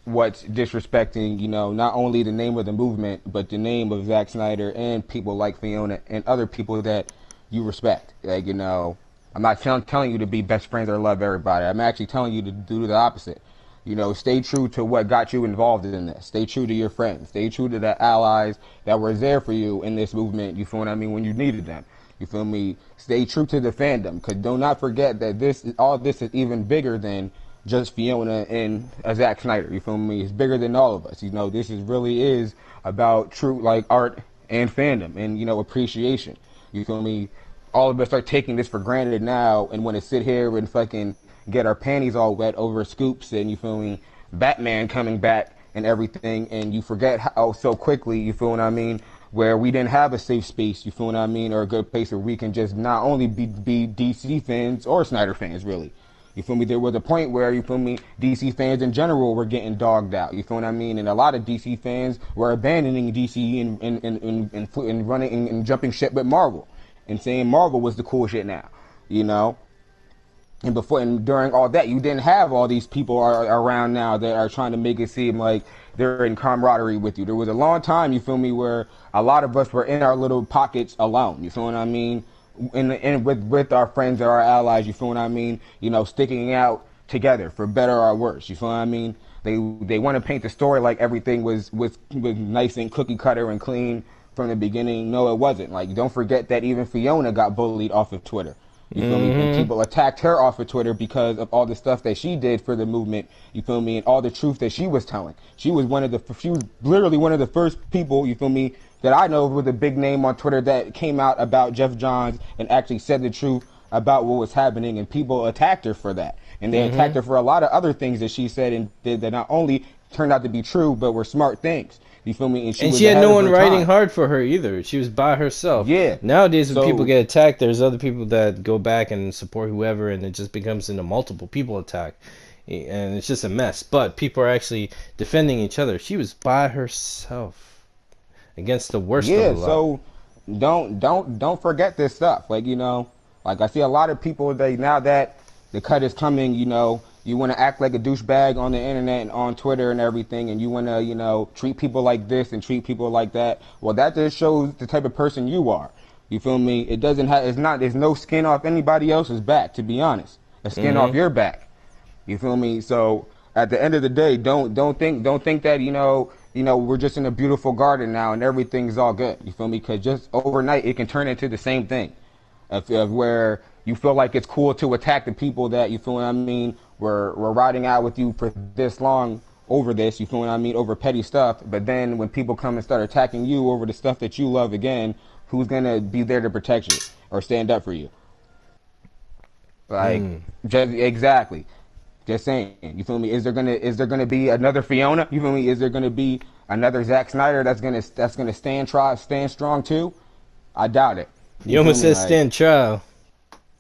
what's disrespecting, you know, not only the name of the movement, but the name of Zack Snyder and people like Fiona and other people that you respect. Like, you know, I'm not telling you to be best friends or love everybody. I'm actually telling you to do the opposite. You know, stay true to what got you involved in this. Stay true to your friends. Stay true to the allies that were there for you in this movement. You feel what I mean? When you needed them. You feel me? Stay true to the fandom. Because do not forget that all this is even bigger than just Fiona and Zack Snyder. You feel me? It's bigger than all of us. You know, this really is about true, like, art and fandom and, you know, appreciation. You feel me? All of us are taking this for granted now and want to sit here and fucking get our panties all wet over scoops and, you feel me, Batman coming back and everything, and you forget how so quickly, you feel what I mean, where we didn't have a safe space, you feel what I mean, or a good place where we can just not only be DC fans or Snyder fans, really. You feel me? There was a point where, you feel me, DC fans in general were getting dogged out. You feel what I mean? And a lot of DC fans were abandoning DC and running and jumping ship with Marvel and saying Marvel was the cool shit now, you know? And before and during all that, you didn't have all these people around now that are trying to make it seem like they're in camaraderie with you. There was a long time, you feel me, where a lot of us were in our little pockets alone. You feel what I mean? And with our friends or our allies, you feel what I mean? You know, sticking out together for better or worse. You feel what I mean? They want to paint the story like everything was nice and cookie cutter and clean from the beginning. No, it wasn't. Like, don't forget that even Fiona got bullied off of Twitter. You feel me? And people attacked her off of Twitter because of all the stuff that she did for the movement. You feel me? And all the truth that she was telling. She was literally one of the first people, you feel me, that I know with a big name on Twitter that came out about Jeff Johns and actually said the truth about what was happening, and people attacked her for that. And they attacked her for a lot of other things that she said and did that not only turned out to be true, but were smart things. You feel me? And she had no one writing hard for her either. She was by herself. Yeah. Nowadays, when people get attacked, there's other people that go back and support whoever, and it just becomes into multiple people attack. And it's just a mess. But people are actually defending each other. She was by herself against the worst of the lot. So don't forget this stuff. Like, you know, like I see a lot of people, now that the cut is coming, you know, you want to act like a douchebag on the internet and on Twitter and everything, and you want to, you know, treat people like this and treat people like that. Well, that just shows the type of person you are. You feel me? It doesn't have, there's no skin off anybody else's back, to be honest. A skin off your back. You feel me? So at the end of the day, don't think that, you know, we're just in a beautiful garden now and everything's all good. You feel me? Because just overnight, it can turn into the same thing. Of where you feel like it's cool to attack the people that, you feel what I mean, we're riding out with you for this long over this, you feel what I mean, over petty stuff. But then when people come and start attacking you over the stuff that you love again, who's going to be there to protect you or stand up for you? Like, just exactly. Just saying. You feel me? Is there gonna be another Fiona? You feel me? Is there gonna be another Zack Snyder that's gonna stand strong too? I doubt it. You almost said stand trial.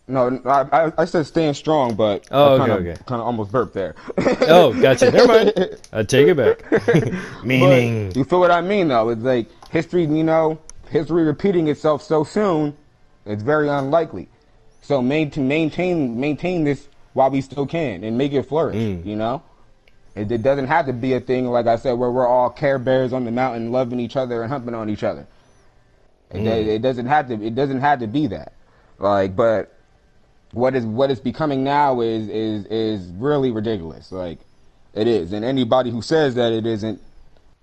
No, I said stand strong, but I kind of almost burped there. Oh, gotcha. Never mind. I take it back. Meaning, but you feel what I mean, though? It's like history. You know, history repeating itself so soon, it's very unlikely. So maintain this while we still can and make it flourish. You know, it doesn't have to be a thing like I said where we're all Care Bears on the mountain loving each other and humping on each other. It doesn't have to. It doesn't have to be that. Like, but what is becoming now is really ridiculous. Like, it is, and anybody who says that it isn't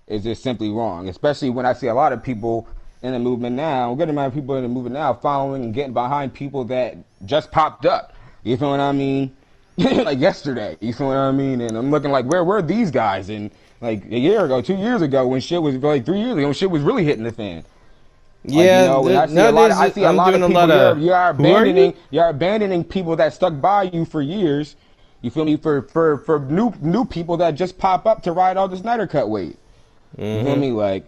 is just simply wrong. Especially when I see a lot of people in the movement now, a good amount of people in the movement now, following and getting behind people that just popped up. You feel what I mean? Like yesterday. You feel what I mean? And I'm looking like, where were these guys? And like a year ago, 2 years ago, when shit was like 3 years ago, when shit was really hitting the fan. Yeah, like, you know, I see a lot of people. You're abandoning people that stuck by you for years. You feel me? For new people that just pop up to ride all the Snyder Cut wave. You feel me? Like,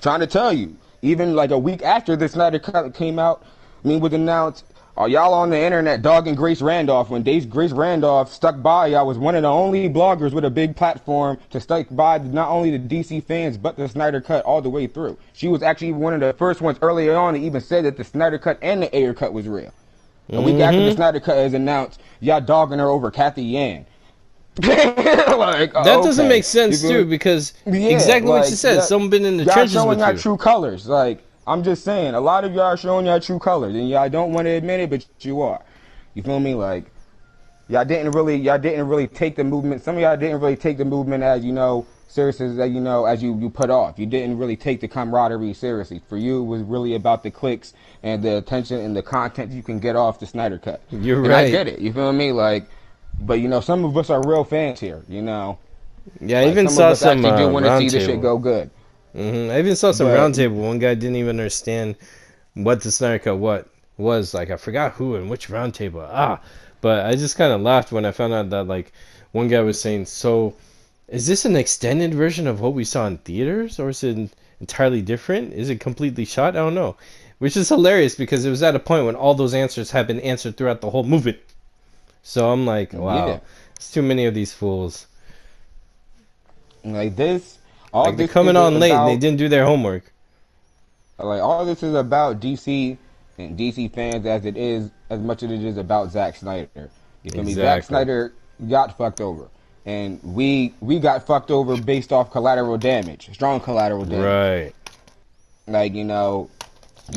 trying to tell you, even like a week after the Snyder Cut came out, I mean, was announced. Are y'all on the internet dogging Grace Randolph when Grace Randolph stuck by y'all was one of the only bloggers with a big platform to stick by not only the DC fans but the Snyder Cut all the way through. She was actually one of the first ones earlier on to even say that the Snyder Cut and the Ayer Cut was real. A week after the Mm-hmm. Snyder Cut is announced, y'all dogging her over Kathy Yan. Like, That doesn't okay, make you sense feel too, because me? Yeah, exactly what you like said. Someone been in the y'all trenches showing with y'all you. true colors. Like, I'm just saying, a lot of y'all are showing y'all true colors, and y'all don't want to admit it, but you are. You feel me? Like, y'all didn't really take the movement. Some of y'all didn't really take the movement as serious as as you put off. You didn't really take the camaraderie seriously. For you, it was really about the clicks and the attention and the content you can get off the Snyder Cut. You're And I right. get it. You feel me? Like, but some of us are real fans here. Yeah, I Like even some of saw us some actually do want to see the shit roundtable. go good. I even saw some But roundtable. One guy didn't even understand what the Snyder Cut what was. Like I forgot who and which roundtable. But I just kind of laughed when I found out that like one guy was saying, "So is this an extended version of what we saw in theaters, or is it entirely different? Is it completely shot? I don't know." Which is hilarious because it was at a point when all those answers have been answered throughout the whole movie. So I'm like, yeah, wow, it's too many of these fools. like this, all Like they're this coming is on late and they about didn't do their homework. all this is about DC and DC fans as much as it is about Zack Snyder. You feel me? Zack Exactly. Snyder got fucked over, and we got fucked over based off collateral damage, strong collateral damage. Right. Like you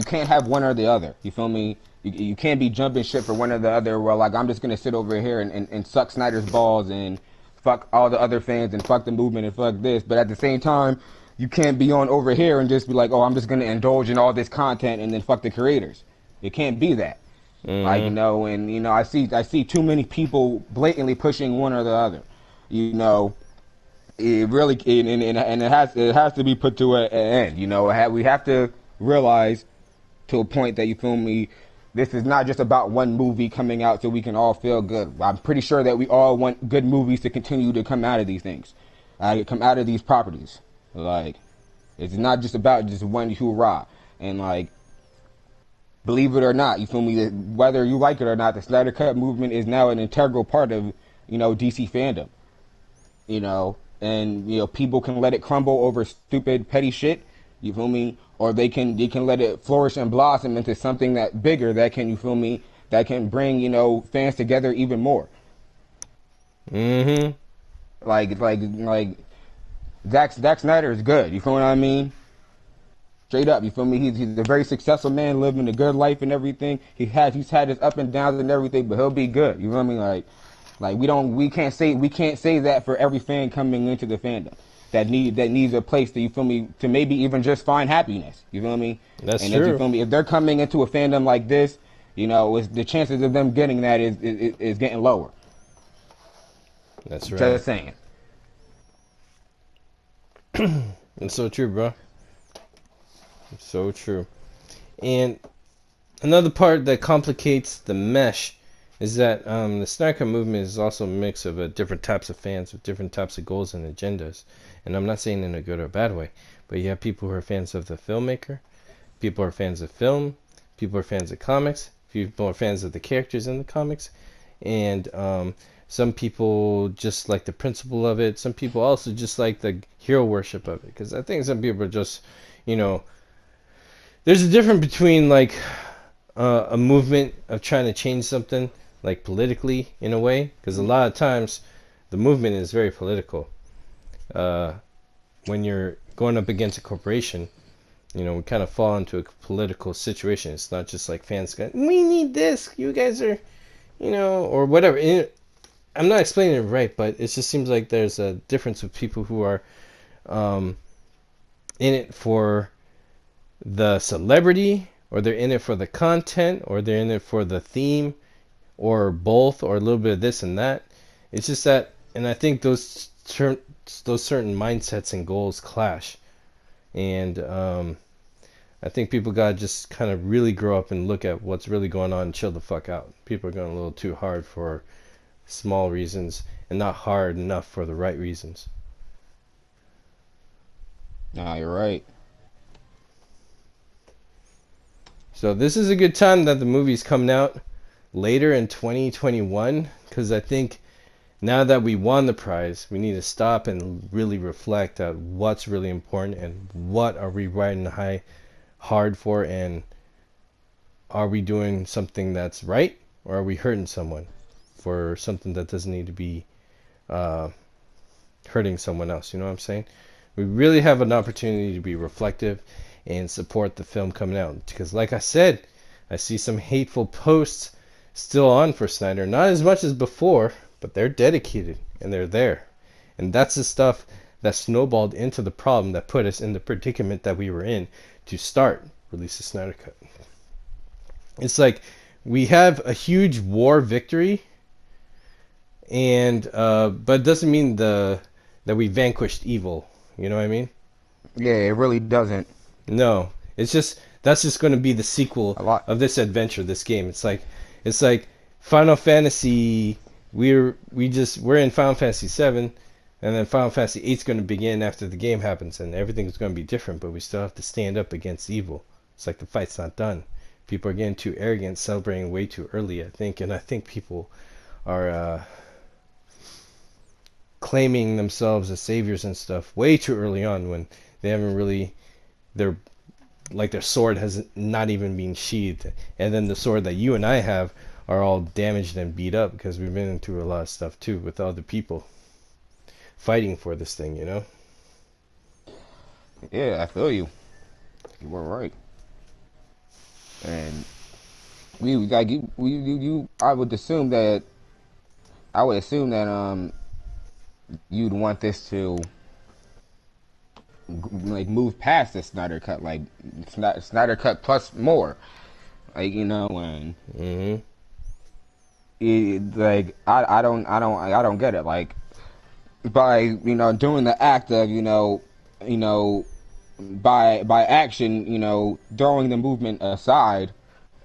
can't have one or the other. You feel me? You can't be jumping shit for one or the other. Well, like I'm just gonna sit over here and suck Snyder's balls and fuck all the other fans and fuck the movement and fuck this. But at the same time, you can't be on over here and just be like, oh, I'm just gonna indulge in all this content and then fuck the creators. It can't be that. Like Mm-hmm. and I see too many people blatantly pushing one or the other. You know, it really and it has to be put to an end. We have to realize to a point that you feel me. This is not just about one movie coming out so we can all feel good. I'm pretty sure that we all want good movies to continue to come out of these things, come out of these properties. Like it's not just about just one hoorah. And like, believe it or not, you feel me? That whether you like it or not, the Snyder Cut movement is now an integral part of DC fandom. And people can let it crumble over stupid petty shit. You feel me? Or they can let it flourish and blossom into something that bigger that can that can bring fans together even more. Mm-hmm. Like Zack Snyder is good. You feel what I mean? Straight up, you feel me? He's a very successful man, living a good life and everything. He's had his up and downs and everything, but he'll be good. You know what I mean? Like we can't say that for every fan coming into the fandom that needs a place to, you feel me, to maybe even just find happiness. You feel me? That's And if you true. feel me, if they're coming into a fandom like this, the chances of them getting that is getting lower. That's right. Just saying. It's so true, bro. It's so true. And another part that complicates the mesh is that the Snyder movement is also a mix of different types of fans with different types of goals and agendas. And I'm not saying in a good or bad way, but you have people who are fans of the filmmaker, people are fans of film, people are fans of comics, people are fans of the characters in the comics, and some people just like the principle of it. Some people also just like the hero worship of it, because I think some people are just, you know, there's a difference between like a movement of trying to change something, like politically in a way, because a lot of times the movement is very political. Uh, when you're going up against a corporation, we kind of fall into a political situation. It's not just like fans going, "We need this. You guys are, or whatever." I'm not explaining it right, but it just seems like there's a difference with people who are um, in it for the celebrity, or they're in it for the content, or they're in it for the theme, or both, or a little bit of this and that. It's just that, and I think those certain mindsets and goals clash, and I think people gotta just kind of really grow up and look at what's really going on and chill the fuck out. People are going a little too hard for small reasons and not hard enough for the right reasons. Nah, you're right. So this is a good time that the movie's coming out later in 2021, because I think now that we won the prize, we need to stop and really reflect on what's really important and what are we riding hard for, and are we doing something that's right, or are we hurting someone for something that doesn't need to be uh, hurting someone else? You know what I'm saying? We really have an opportunity to be reflective and support the film coming out. Because like I said, I see some hateful posts still on for Snyder. Not as much as before, but they're dedicated and they're there. And that's the stuff that snowballed into the problem that put us in the predicament that we were in to start release the Snyder Cut. It's like we have a huge war victory, and but it doesn't mean that we vanquished evil. You know what I mean? Yeah, it really doesn't. No, it's just that's just going to be the sequel A lot. of this adventure, this game. It's like Final Fantasy. We're in Final Fantasy 7, and then Final Fantasy 8 is going to begin after the game happens, and everything's going to be different. But we still have to stand up against evil. It's like the fight's not done. People are getting too arrogant, celebrating way too early, I think, and I think people are claiming themselves as saviors and stuff way too early on when they haven't really their sword has not even been sheathed, and then the sword that you and I have are all damaged and beat up because we've been through a lot of stuff too with other people fighting for this thing, you know. Yeah, I feel you. You were right. And we like you. I would assume that you'd want this to like move past the Snyder Cut, like Snyder Cut plus more, like and Mm-hmm. like I don't get it. Like by doing the act of by action, throwing the movement aside,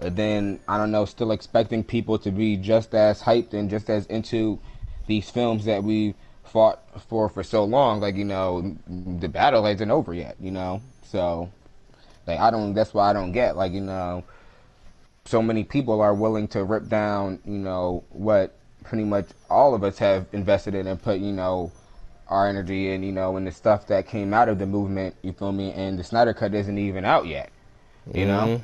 then I don't know, still expecting people to be just as hyped and just as into these films that we fought for so long. Like the battle isn't over yet. So like That's why I don't get so many people are willing to rip down what pretty much all of us have invested in and put our energy in in the stuff that came out of the movement. You feel me? And the Snyder Cut isn't even out yet. You know. Mm-hmm.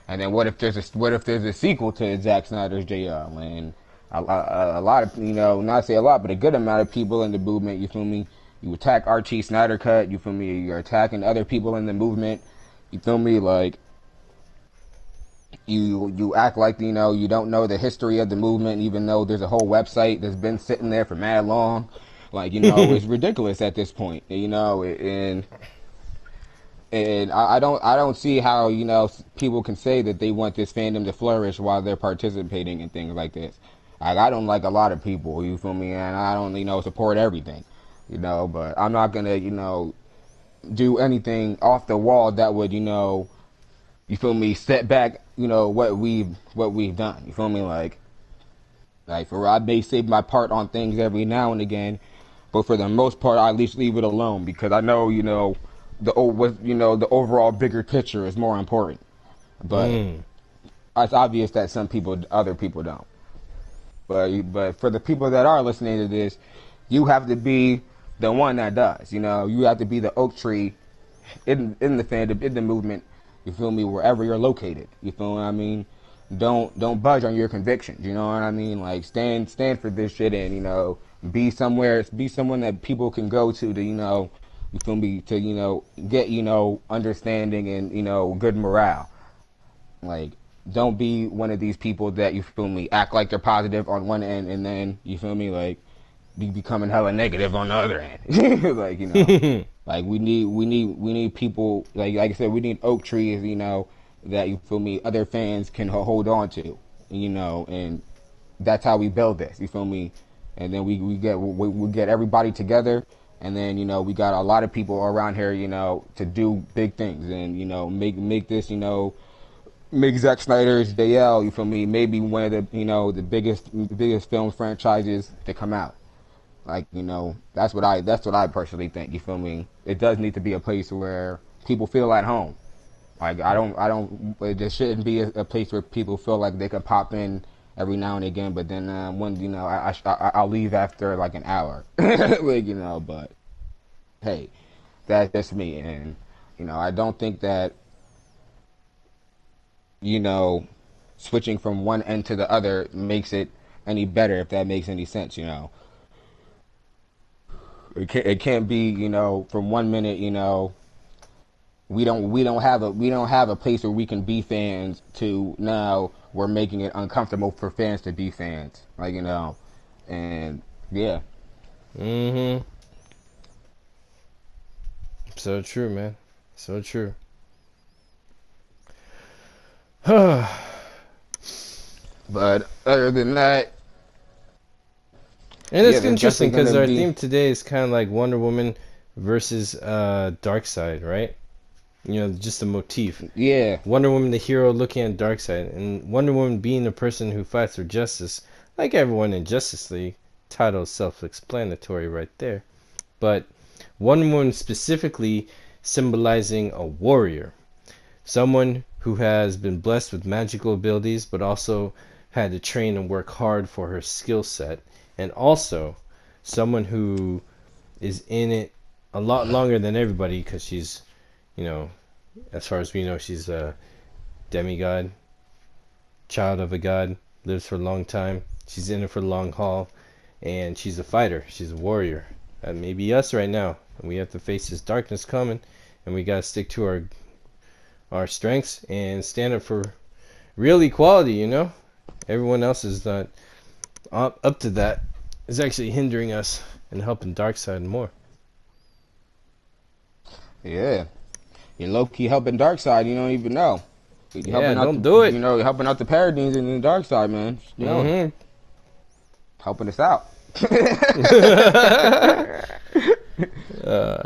And then what if there's a sequel to Zack Snyder's JL? And a lot of not say a lot, but a good amount of people in the movement. You feel me? You attack Archie Snyder Cut. You feel me? You're attacking other people in the movement. You feel me? Like you act like you don't know the history of the movement, even though there's a whole website that's been sitting there for mad long. Like it's ridiculous at this point. And I don't see how people can say that they want this fandom to flourish while they're participating in things like this. Like I don't like a lot of people, you feel me, and I don't support everything, but I'm not gonna do anything off the wall that would you feel me, set back what we've done. You feel me, like for I may say my part on things every now and again, but for the most part I at least leave it alone because I know the overall bigger picture is more important. But it's obvious that other people don't. But for the people that are listening to this, you have to be the one that does. You have to be the oak tree in the fandom, in the movement. You feel me? Wherever you're located. You feel what I mean? Don't budge on your convictions. You know what I mean? Like stand for this shit and be someone that people can go to you feel me, to get understanding and good morale. Like don't be one of these people that you feel me act like they're positive on one end and then you feel me like be becoming hella negative on the other end. Like like we need people like I said, we need oak trees that you feel me other fans can hold on to, and that's how we build this. You feel me? And then we get everybody together. And then we got a lot of people around here to do big things and make this make Zack Snyder's JL, you feel me, maybe one of the the biggest film franchises to come out. Like that's what I personally think. You feel me? It does need to be a place where people feel at home. Like I don't. There shouldn't be a place where people feel like they can pop in every now and again, but then when I'll leave after like an hour, like But hey, that's just me, and I don't think that you know switching from one end to the other makes it any better, if that makes any sense. It can't be from one minute we don't have a place where we can be fans to now we're making it uncomfortable for fans to be fans, and yeah. Mm-hmm. So true, man. So true. And But other than that, yeah, it's there's interesting definitely because gonna our be. theme today is kind of like Wonder Woman versus Darkseid, right? Just a motif. Yeah. Wonder Woman, the hero, looking at Darkseid, and Wonder Woman being the person who fights for justice, like everyone in Justice League. Title self-explanatory right there. But Wonder Woman specifically symbolizing a warrior, someone who has been blessed with magical abilities, but also had to train and work hard for her skill set, and also someone who is in it a lot longer than everybody because she's, you know, as far as we know, she's a demigod, child of a god, lives for a long time. She's in it for the long haul, and she's a fighter. She's a warrior. That may be us right now, and we have to face this darkness coming, and we gotta stick to our strengths and stand up for real equality. Everyone else is not up to that. Is actually hindering us and helping Darkseid more. Yeah. You're low key helping Darkseid. You don't even know. You're Yeah, helping out don't the do it. helping out the Paradines in the Darkseid, man. Mm-hmm. Helping us out. uh,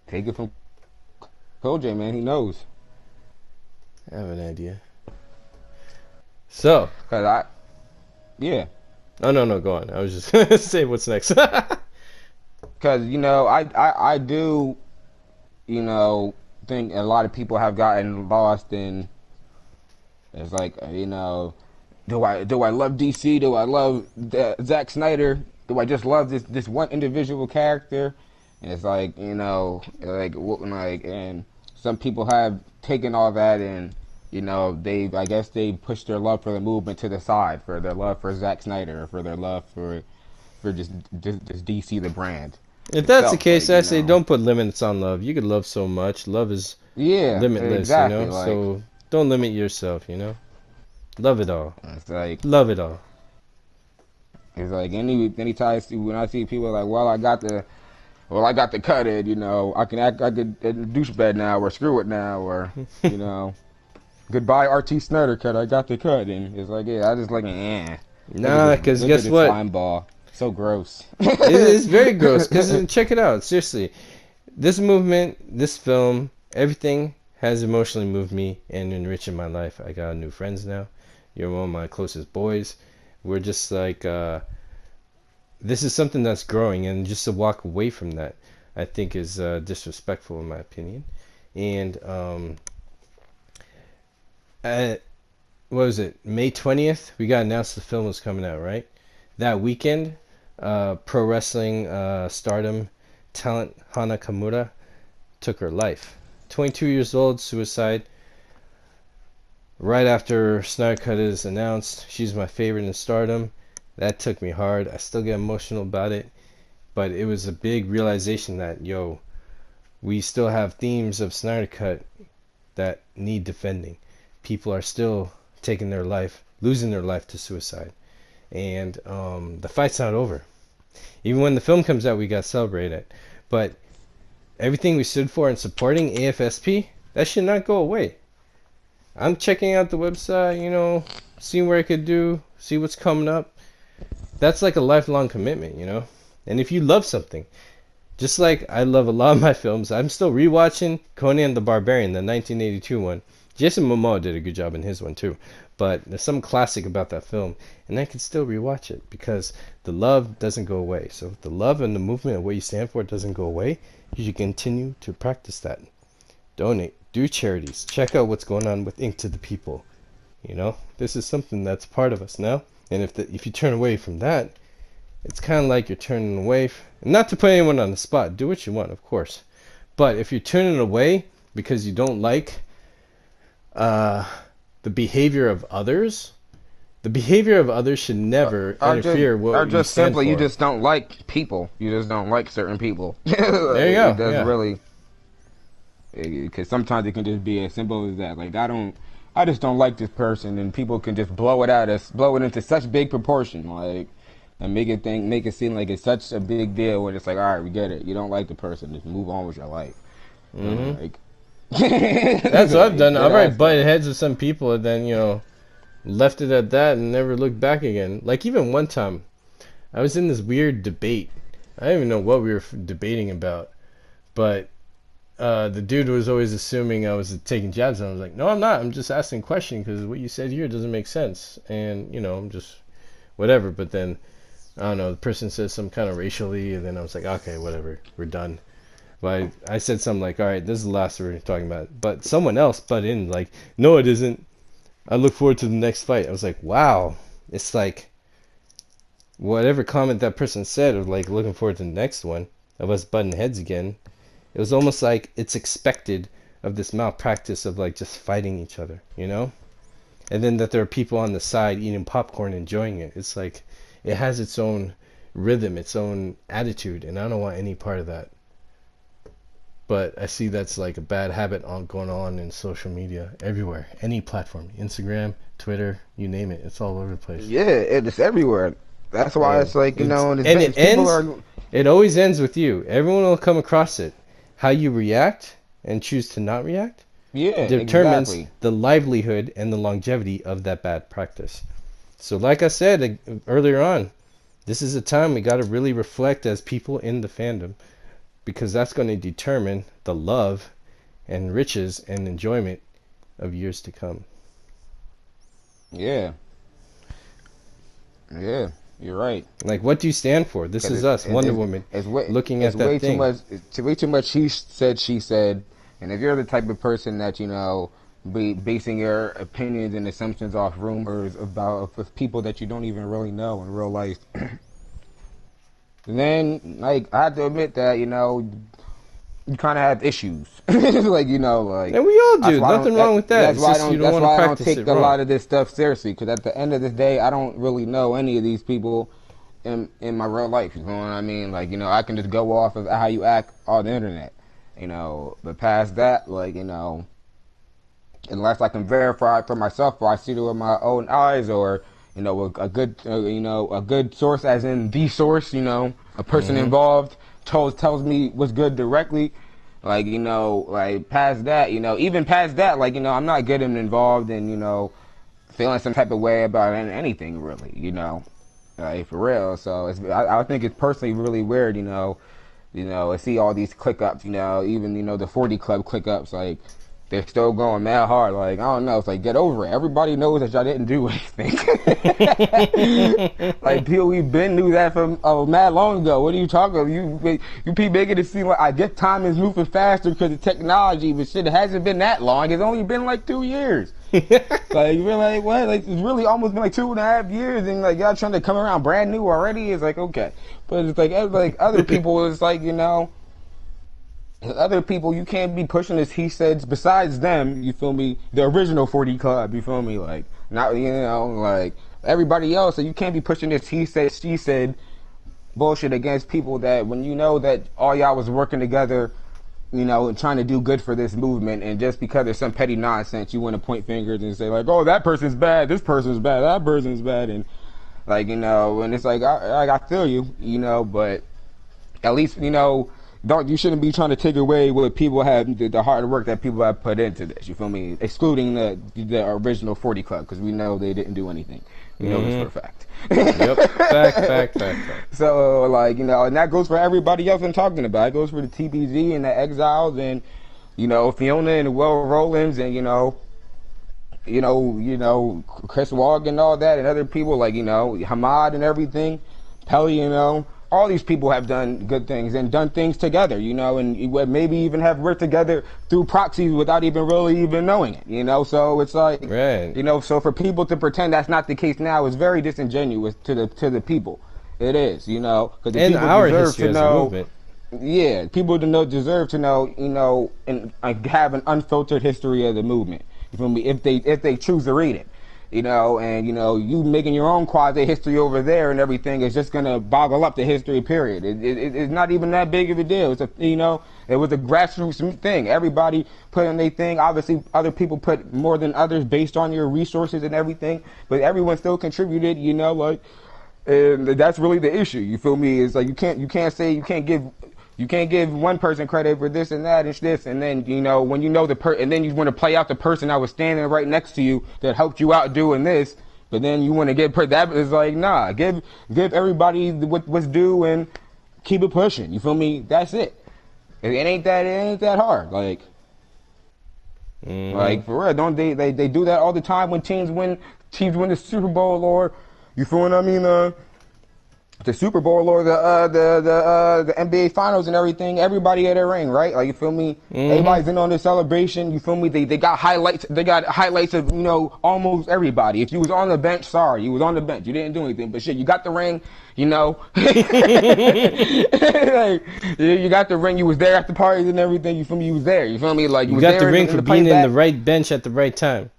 Take it from Kojay, man. He knows. I have an idea. So. Cause yeah. Oh no, go on. I was just gonna say what's next. Cause I do think a lot of people have gotten lost in. It's like do I love DC? Do I love Zack Snyder? Do I just love this one individual character? And it's and some people have taken all that and I guess they pushed their love for the movement to the side, for their love for Zack Snyder, or for their love for just DC the brand If that's the itself. case, I say don't put limits on love. You could love so much. Love is Yeah, limitless, exactly. So don't limit yourself. Love it all. It's like Love it all. it's like anytime when I see people like, I got the cut it, I could douchebag now, or screw it now, or goodbye RT Snyder cut, I got the cut, and it's like, yeah, I just like, Nah, because guess what? Slime ball, so gross. It is very gross. Because check it out, seriously. This movement, this film, everything has emotionally moved me and enriched my life. I got new friends now. You're one of my closest boys. We're just like, this is something that's growing, and just to walk away from that, I think is disrespectful in my opinion. And what was it? May 20th, we got announced the film was coming out, right? That weekend, pro wrestling stardom talent Hana Kamura took her life. 22 years old, suicide. Right after Snyder Cut is announced, she's my favorite in stardom. That took me hard. I still get emotional about it. But it was a big realization that, we still have themes of Snyder Cut that need defending. People are still losing their life to suicide. And the fight's not over. Even when the film comes out, we got to celebrate it. But everything we stood for and supporting AFSP, that should not go away. I'm checking out the website, seeing where I could do, see what's coming up. That's like a lifelong commitment, And if you love something, just like I love a lot of my films, I'm still rewatching Conan the Barbarian, the 1982 one. Jason Momoa did a good job in his one too. But there's some classic about that film, and I can still rewatch it because the love doesn't go away. So if the love and the movement of what you stand for doesn't go away, you should continue to practice that. Donate do charities, check out what's going on with Ink to the People. You know, this is something that's part of us now. And if you turn away from that, it's kind of like you're turning away. Not to put anyone on the spot, do what you want, of course. But if you're turning away because you don't like the behavior of others, the behavior of others should never interfere with what you stand simply for. You just don't like people. You just don't like certain people. There you go. It does really, because sometimes it can just be as simple as that. Like I just don't like this person, and people can just blow it into such big proportion, like, and make it seem like it's such a big deal when it's like, all right, we get it. You don't like the person, just move on with your life. Mm-hmm. Like, that's what I've done. I've already butted heads with some people, and then left it at that and never looked back again. Like even one time, I was in this weird debate. I don't even know what we were debating about, but the dude was always assuming I was taking jabs, and I was like, no, I'm not. I'm just asking a question because what you said here doesn't make sense, and I'm just whatever. But then I don't know. The person says some kind of racially, and then I was like, okay, whatever, we're done. But I said something like, all right, this is the last we're talking about. But someone else butt in like, no, it isn't. I look forward to the next fight. I was like, wow. It's like whatever comment that person said of like looking forward to the next one of us butting heads again. It was almost like it's expected of this malpractice of like just fighting each other, And then that there are people on the side eating popcorn, enjoying it. It's like it has its own rhythm, its own attitude, and I don't want any part of that. But I see that's like a bad habit going on in social media everywhere, any platform, Instagram, Twitter, you name it, it's all over the place. Yeah, it's everywhere. That's why it's like it ends. It always ends with you. Everyone will come across it. How you react and choose to not react, determines the livelihood and the longevity of that bad practice. So, like I said earlier on, this is a time we got to really reflect as people in the fandom. Because that's going to determine the love and riches and enjoyment of years to come. Yeah, you're right. Like, what do you stand for? This is us, Wonder Woman, looking at that thing. It's way too much she said. And if you're the type of person that, be basing your opinions and assumptions off rumors with people that you don't even really know in real life, then, like, I have to admit that, you kind of have issues. like, And we all do. Nothing wrong with that. That's why I don't take a lot of this stuff seriously. Because at the end of the day, I don't really know any of these people in my real life. You know what I mean? Like, I can just go off of how you act on the internet. But past that, like, unless I can verify it for myself or I see it with my own eyes or... a good source, as in the source. A person involved tells me what's good directly. Like like past that, even past that, like I'm not getting involved in feeling some type of way about anything really. Like for real. So I think it's personally really weird. I see all these click ups. Even the 40 Club click ups like. They're still going mad hard. Like, I don't know. It's like, get over it. Everybody knows that y'all didn't do anything. Like, people, we've been knew that from mad long ago. What are you talking about? You be making it seem like, I get time is moving faster because of technology, but shit, it hasn't been that long. It's only been like 2 years. Like, you're like, what? Like, it's really almost been like 2.5 years, and like, y'all trying to come around brand new already? It's like, okay. But it's like other people, it's like, other people, you can't be pushing this he said besides them, you feel me, the original 40 Club, you feel me, like, not, like, everybody else, so you can't be pushing this he said, she said bullshit against people that, when that all y'all was working together, and trying to do good for this movement, and just because there's some petty nonsense, you want to point fingers and say, like, oh, that person's bad, this person's bad, that person's bad, and, like, and it's like, I feel you, but at least, you shouldn't be trying to take away what people have, the hard work that people have put into this. You feel me? Excluding the original 40 Club, because we know they didn't do anything. We know this for a fact. Yep. Fact. So, like, and that goes for everybody else I'm talking about. It goes for the TBZ and the Exiles and, Fiona and the Will Rollins and, Chris Wog and all that and other people like, Hamad and everything. Pelly, all these people have done good things and done things together, you know, and maybe even have worked together through proxies without even really even knowing it, you know. So it's like, Right. you know, so for people to pretend that's not the case now is very disingenuous to the people. It is, you know, because the And people our deserve history to as a know. movement. Yeah, people to know deserve to know, you know, and have an unfiltered history of the movement. You feel me? If they choose to read it, you know, and you know, you making your own quasi history over there and everything is just gonna boggle up the history. Period. It's not even that big of a deal. It's a, you know, it was a grassroots thing. Everybody put in their thing. Obviously, other people put more than others based on your resources and everything, but everyone still contributed. You know, like. And that's really the issue. You feel me? It's like you can't give one person credit for this and that and this, and then you know when you know and then you want to play out the person that was standing right next to you that helped you out doing this, but then you want to get put that is like nah, give everybody what's due and keep it pushing. You feel me? That's it. It ain't that hard. Like for real, don't they do that all the time when teams win the Super Bowl or you feel what I mean? The Super Bowl or the NBA Finals and everything. Everybody at a ring, right? Like you feel me? Everybody's in on the celebration. You feel me? They got highlights. They got highlights of you know almost everybody. If you was on the bench, sorry, you was on the bench. You didn't do anything, but shit, you got the ring. You know, like, you got the ring. You was there at the parties and everything. You feel me? You was there. You feel me? Like You was got there the ring in for the being in playback. the right bench at the right time.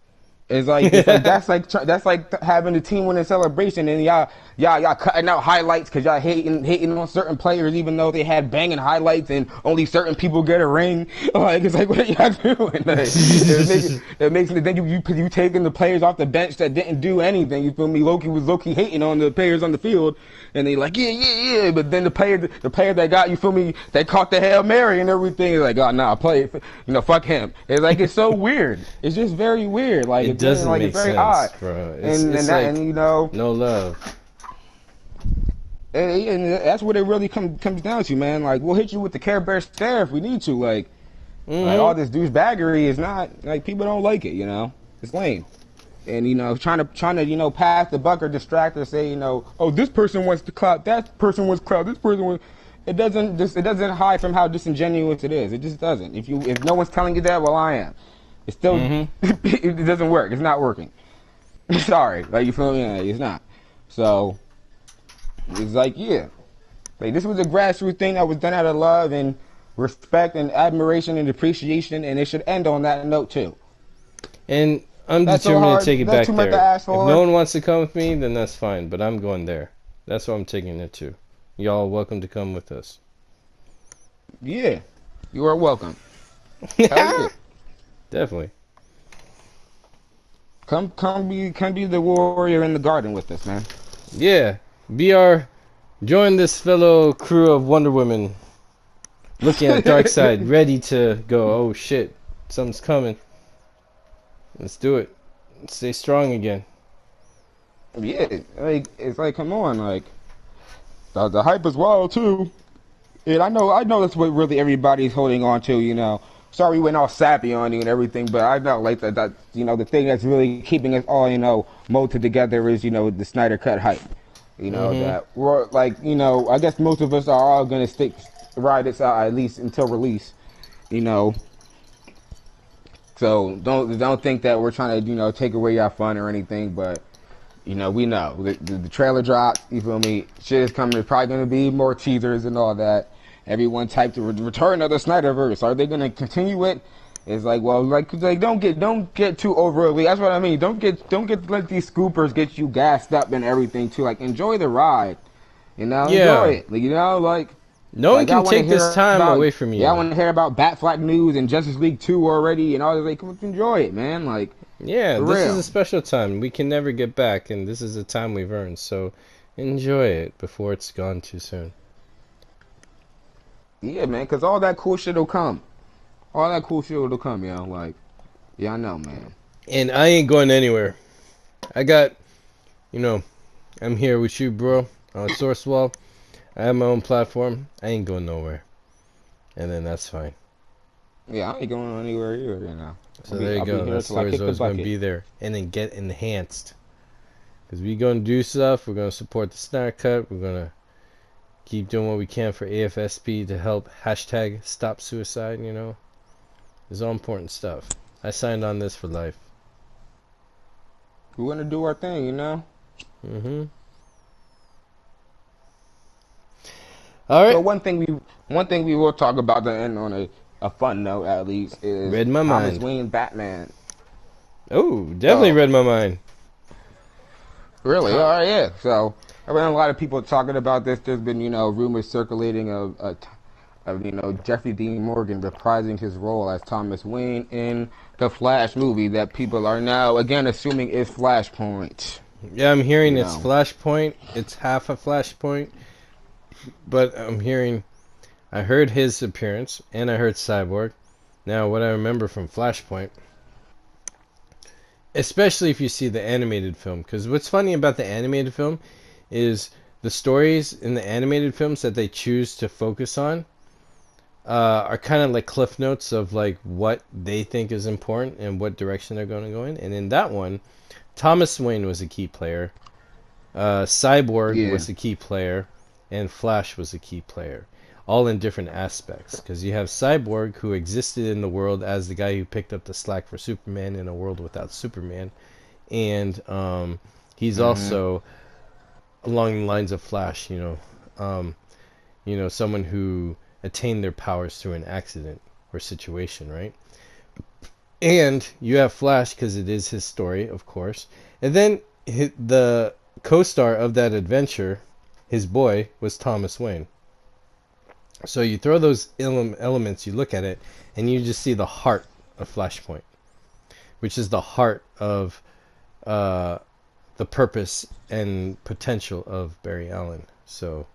It's like that's like having the team win a celebration and y'all cutting out highlights because y'all hating on certain players even though they had banging highlights and only certain people get a ring. Like it's like what are y'all doing? Like, it makes me then you taking the players off the bench that didn't do anything. You feel me? Loki was hating on the players on the field and they like yeah. But then the player that got you feel me? They caught the Hail Mary and everything. It's like oh nah, play you know fuck him. It's like it's so weird. It's just very weird. Like It doesn't like make it's very sense, odd, bro. and you know, no love. and that's what it really comes down to, man. Like we'll hit you with the Care Bear stare if we need to. Like all this douchebaggery is not like people don't like it. You know, it's lame, and you know, trying to you know pass the buck or distract or say you know, oh this person wants to clout, that person wants clout, this person wants. It doesn't hide from how disingenuous it is. It just doesn't. If no one's telling you that, well I am. It still it doesn't work. It's not working. Sorry, like you feel me? It's not. So it's like yeah, like this was a grassroots thing that was done out of love and respect and admiration and appreciation, and it should end on that note too. And I'm That's so determined hard. to take it That's back too much there. to ask If for. no one wants to come with me, then that's fine. But I'm going there. That's where I'm taking it to. Y'all are welcome to come with us. Yeah, you are welcome. Yeah. Definitely. Come be the warrior in the garden with us, man. Yeah. Join this fellow crew of Wonder Women. Looking at dark side, ready to go. Oh shit, something's coming. Let's do it. Stay strong again. Yeah, like it's like come on, like the hype is wild too. And I know that's what really everybody's holding on to, you know. Sorry we went all sappy on you and everything, but I know like that you know the thing that's really keeping us all you know molded together is you know the Snyder cut hype. You know that we're like you know I guess most of us are all gonna ride this out at least until release. You know. So don't think that we're trying to you know take away your fun or anything, but you know we know the trailer dropped. You feel me? Shit is coming. There's probably gonna be more teasers and all that. Everyone typed the return of the Snyderverse. Are they gonna continue it? It's like well like don't get too overly. That's what I mean. Don't let these scoopers get you gassed up and everything too. Like enjoy the ride. You know enjoy it. Like, you know like. No one can take this time away from you. Yeah, I want to hear about Batfleck news and Justice League 2 already and all that. Like, come enjoy it, man. Like, yeah, this is a special time. We can never get back, and this is a time we've earned. So, enjoy it before it's gone too soon. Yeah, man, because all that cool shit will come. All that cool shit will come, yo. Like, yeah, I know, man. And I ain't going anywhere. I got, you know, I'm here with you, bro, on Sourcewell. I have my own platform. I ain't going nowhere. And then that's fine. Yeah, I ain't going anywhere either, you know. So there you go. That story's always going to be there. And then get enhanced. Because we going to do stuff. We're going to support the Snyder Cut. We're going to keep doing what we can for AFSP to help hashtag stop suicide, It's all important stuff. I signed on this for life. We want to do our thing, Mm-hmm. All right. So one thing we will talk about to end on a fun note at least is Read my Thomas mind. Wayne Batman. Oh, definitely So read my mind. really, Tom. all right, yeah. So I've been a lot of people talking about this. There's been rumors circulating of Jeffrey Dean Morgan reprising his role as Thomas Wayne in the Flash movie that people are now again assuming is Flashpoint. Yeah, I'm hearing You it's know, Flashpoint. It's half a Flashpoint, but I heard his appearance and I heard Cyborg. Now, what I remember from Flashpoint, especially if you see the animated film, because what's funny about the animated film is the stories in the animated films that they choose to focus on are kind of like cliff notes of like what they think is important and what direction they're going to go in. And in that one, Thomas Wayne was a key player, Cyborg yeah. was a key player, and Flash was a key player, all in different aspects. Because you have Cyborg, who existed in the world as the guy who picked up the slack for Superman in a world without Superman, and he's Mhm. also along the lines of Flash, someone who attained their powers through an accident or situation, right? And you have Flash because it is his story, of course. And then the co-star of that adventure, his boy, was Thomas Wayne. So you throw those elements, you look at it, and you just see the heart of Flashpoint, which is the heart of uh, the purpose and potential of Barry Allen. So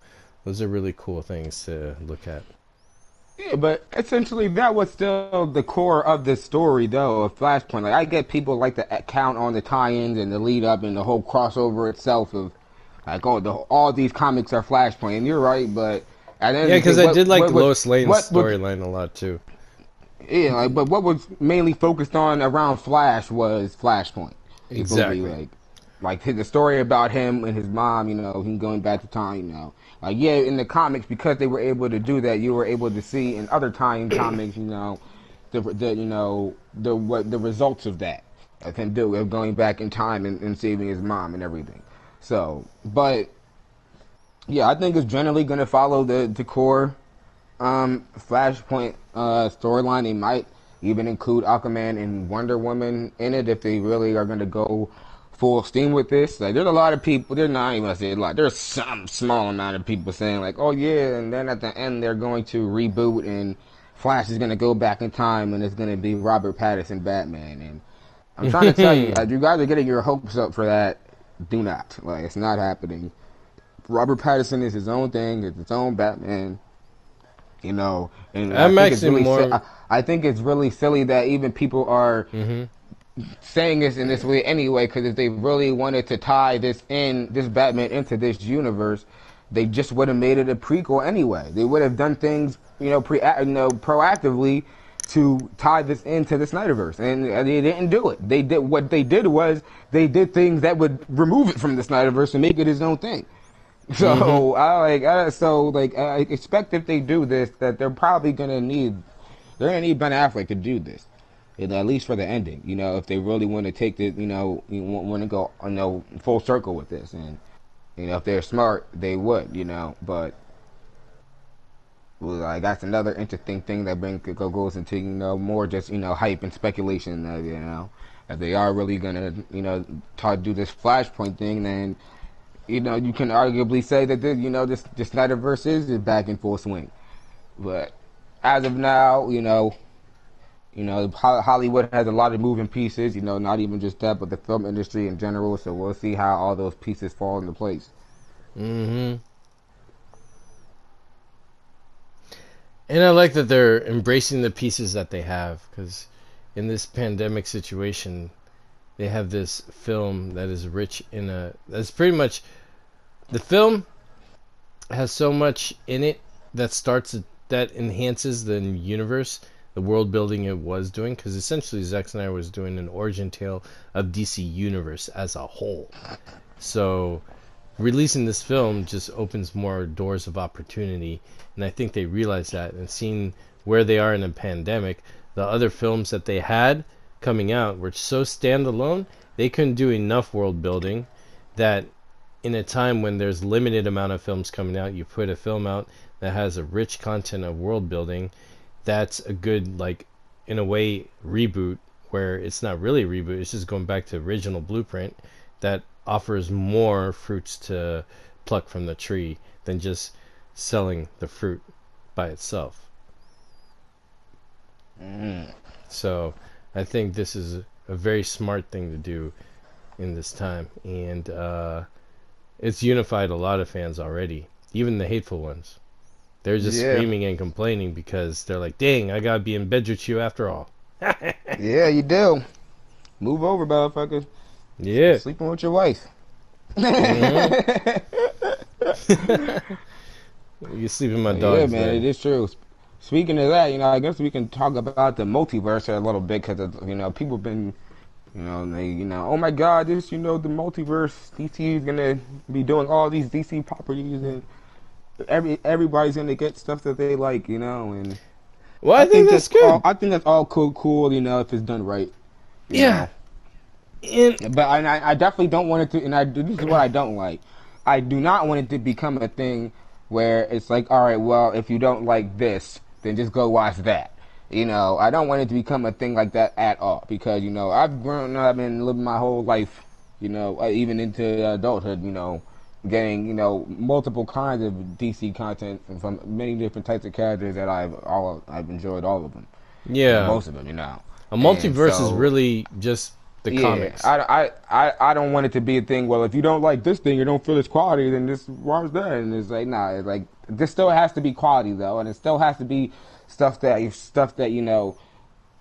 those are really cool things to look at. Yeah, but essentially that was still the core of the story, though, of Flashpoint. Like I get people like to count on the tie-ins and the lead up and the whole crossover itself of like, oh, all these comics are Flashpoint, and you're right, but at the end Yeah, of the day, because I did like Lois Lane's what was storyline a lot too. yeah, like, but what was mainly focused on around Flash was Flashpoint. Supposedly, Exactly. like the story about him and his mom, him going back to time, Like, yeah, in the comics, because they were able to do that, you were able to see in other time comics, the results of that. Of him of going back in time and saving his mom and everything. So, but yeah, I think it's generally going to follow the core Flashpoint storyline. They might even include Aquaman and Wonder Woman in it if they really are going to go full steam with this. Like, there's a lot of people. There's not even gonna say a lot. There's some small amount of people saying like, "Oh yeah," and then at the end they're going to reboot and Flash is going to go back in time and it's going to be Robert Pattinson Batman. And I'm trying to tell you, you guys are getting your hopes up for that. Do not. Like, it's not happening. Robert Pattinson is his own thing. It's its own Batman. And I I'm think it's actually really more. I think it's really silly that even people are Hmm. saying this in this way anyway, because if they really wanted to tie this Batman into this universe, they just would have made it a prequel anyway. They would have done things proactively to tie this into the Snyderverse, and they didn't do it. What they did was they did things that would remove it from the Snyderverse and make it his own thing. Hmm. So I expect if they do this that they're gonna need Ben Affleck to do this, at least for the ending. If they really want to take this, you want to go full circle with this, and if they're smart, they would. But well, like that's another interesting thing that goes into more just hype and speculation. If they are really gonna try to do this Flashpoint thing, then you can arguably say that this Snyderverse is back in full swing. But as of now, Hollywood has a lot of moving pieces. Not even just that, but the film industry in general. So we'll see how all those pieces fall into place. Hmm. And I like that they're embracing the pieces that they have, because in this pandemic situation, they have this film that is rich in that's pretty much the film has so much in it that enhances the universe, the world building it was doing, because essentially Zack Snyder was doing an origin tale of DC Universe as a whole. So releasing this film just opens more doors of opportunity, and I think they realize that. And seeing where they are in a pandemic, the other films that they had coming out were so standalone, they couldn't do enough world building that in a time when there's limited amount of films coming out, you put a film out that has a rich content of world building. That's a good, like, in a way, reboot, where it's not really a reboot, it's just going back to original blueprint that offers more fruits to pluck from the tree than just selling the fruit by itself. So I think this is a very smart thing to do in this time, and it's unified a lot of fans already, even the hateful ones. They're just Yeah, screaming and complaining because they're like, dang, I gotta be in bed with you after all. yeah, you do. Move over, motherfucker. Yeah. Sleeping with your wife. Mm-hmm. You sleep in my Yeah, dog's man, it bed. is true. Speaking of that, I guess we can talk about the multiverse a little bit because people have been, oh my God, this, the multiverse. DC is gonna be doing all these DC properties, and everybody's gonna get stuff that they like, and Well, I I think think that's that's all. good. I think that's all cool, if it's done right, you Yeah. know. And But I definitely don't want it to, this is what I don't like. I do not want it to become a thing where it's like, all right, well, if you don't like this, then just go watch that. I don't want it to become a thing like that at all because, I've grown up and lived my whole life, even into adulthood, getting, multiple kinds of DC content from many different types of characters that I've enjoyed all of them, yeah, most of them, a And multiverse is so really just the yeah, comics. I don't want it to be a thing. Well, if you don't like this thing, you don't feel its quality, then just watch that. And it's like, nah, it's like this still has to be quality though, and it still has to be stuff that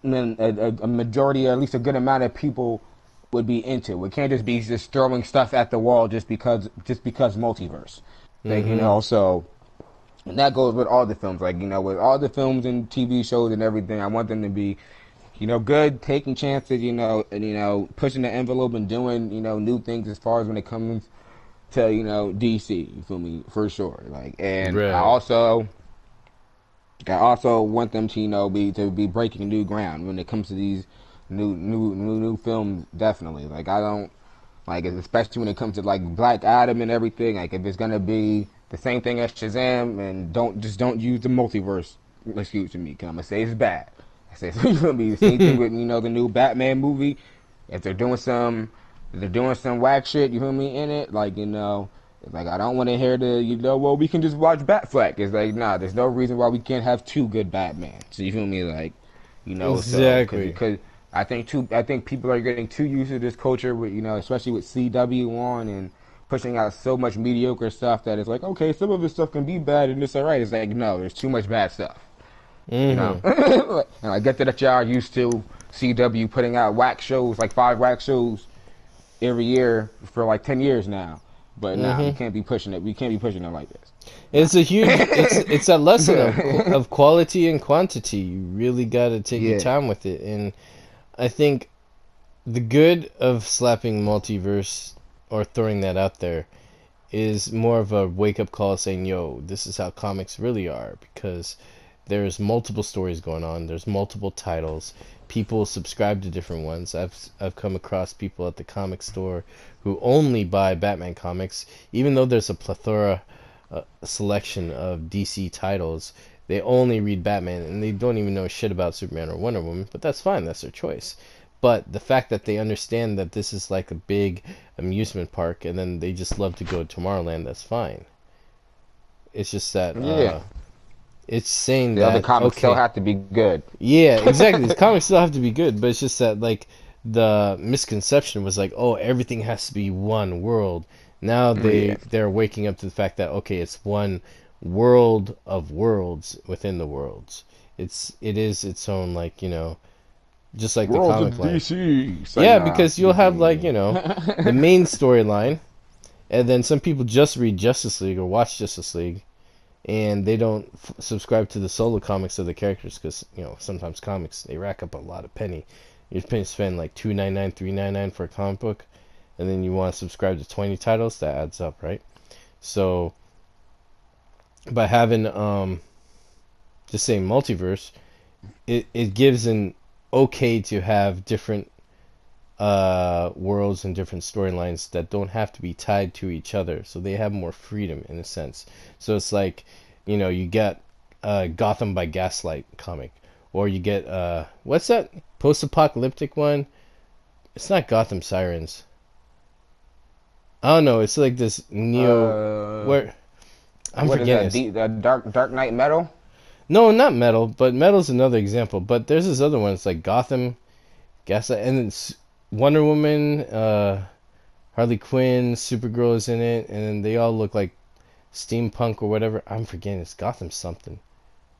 a majority, or at least a good amount of people would be into. It can't just be just throwing stuff at the wall just because multiverse. Like Mm-hmm. so. And that goes with all the films, like with all the films and TV shows and everything. I want them to be good, taking chances, and pushing the envelope and doing, new things as far as when it comes to, DC. You feel me? For sure. Like, and Right. I also want them to, be breaking new ground when it comes to these new films. Definitely. Like, I don't like, especially when it comes to like Black Adam and everything. Like, if it's gonna be the same thing as Shazam, and don't use the multiverse excuse me, cause I'm gonna say it's bad. I say it's gonna be the same thing with the new Batman movie. If they're doing some whack shit, you feel me, in it, like it's like I don't want to hear well, we can just watch Batfleck. It's like, nah, there's no reason why we can't have two good Batman. So you feel me, like, so Exactly. because I think people are getting too used to this culture with especially with CW on and pushing out so much mediocre stuff that it's like, okay, some of this stuff can be bad and it's alright. It's like, no, there's too much bad stuff. Mm-hmm. And I get that y'all used to CW putting out whack shows, like 5 whack shows every year for like 10 years now. But nah, we Mm-hmm. can't be pushing it. We can't be pushing it like this. It's a huge. It's a lesson Nah. of quality and quantity. You really got to take your Yeah. time with it, and I think the good of slapping multiverse or throwing that out there is more of a wake up call saying, yo, this is how comics really are, because there's multiple stories going on, there's multiple titles, people subscribe to different ones. I've come across people at the comic store who only buy Batman comics, even though there's a plethora selection of DC titles. They only read Batman and they don't even know shit about Superman or Wonder Woman, but that's fine, that's their choice. But the fact that they understand that this is like a big amusement park and then they just love to go to Tomorrowland, that's fine. It's just that Yeah. it's saying The other that, comics still okay, have to be good. yeah, exactly. These comics still have to be good, but it's just that, like, the misconception was like, oh, everything has to be one world. Now Yeah. they're waking up to the fact that, okay, it's one world of worlds within the worlds. It is its own, like, just like the Worlds comic of line. DC. It's like, Yeah, nah. because you'll have, like, the main storyline, and then some people just read Justice League or watch Justice League, and they don't subscribe to the solo comics of the characters because sometimes comics, they rack up a lot of penny. You spend like $2.99, $3.99 for a comic book, and then you want to subscribe to 20 titles. That adds up, right? So by having just saying multiverse, it gives an okay to have different worlds and different storylines that don't have to be tied to each other, so they have more freedom in a sense. So it's like, you get Gotham by Gaslight comic, or you get what's that post-apocalyptic one? It's not Gotham Sirens. I don't know. It's like this neo Uh, where I'm what is forgetting that? this. Dark Knight Metal? No, not Metal, but Metal's another example. But there's this other one. It's like Gotham Gaslight, and it's Wonder Woman, Harley Quinn, Supergirl is in it, and then they all look like steampunk or whatever. I'm forgetting. It's Gotham something.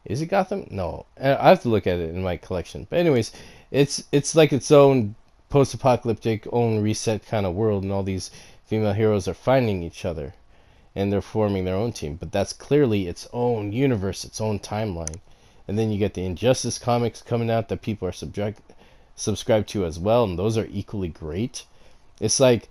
Is it Gotham? No, I have to look at it in my collection. But anyways, it's like its own post-apocalyptic, own reset kind of world, and all these female heroes are finding each other, and they're forming their own team. But that's clearly its own universe, its own timeline. And then you get the Injustice comics coming out that people are subscribed to as well, and those are equally great. It's like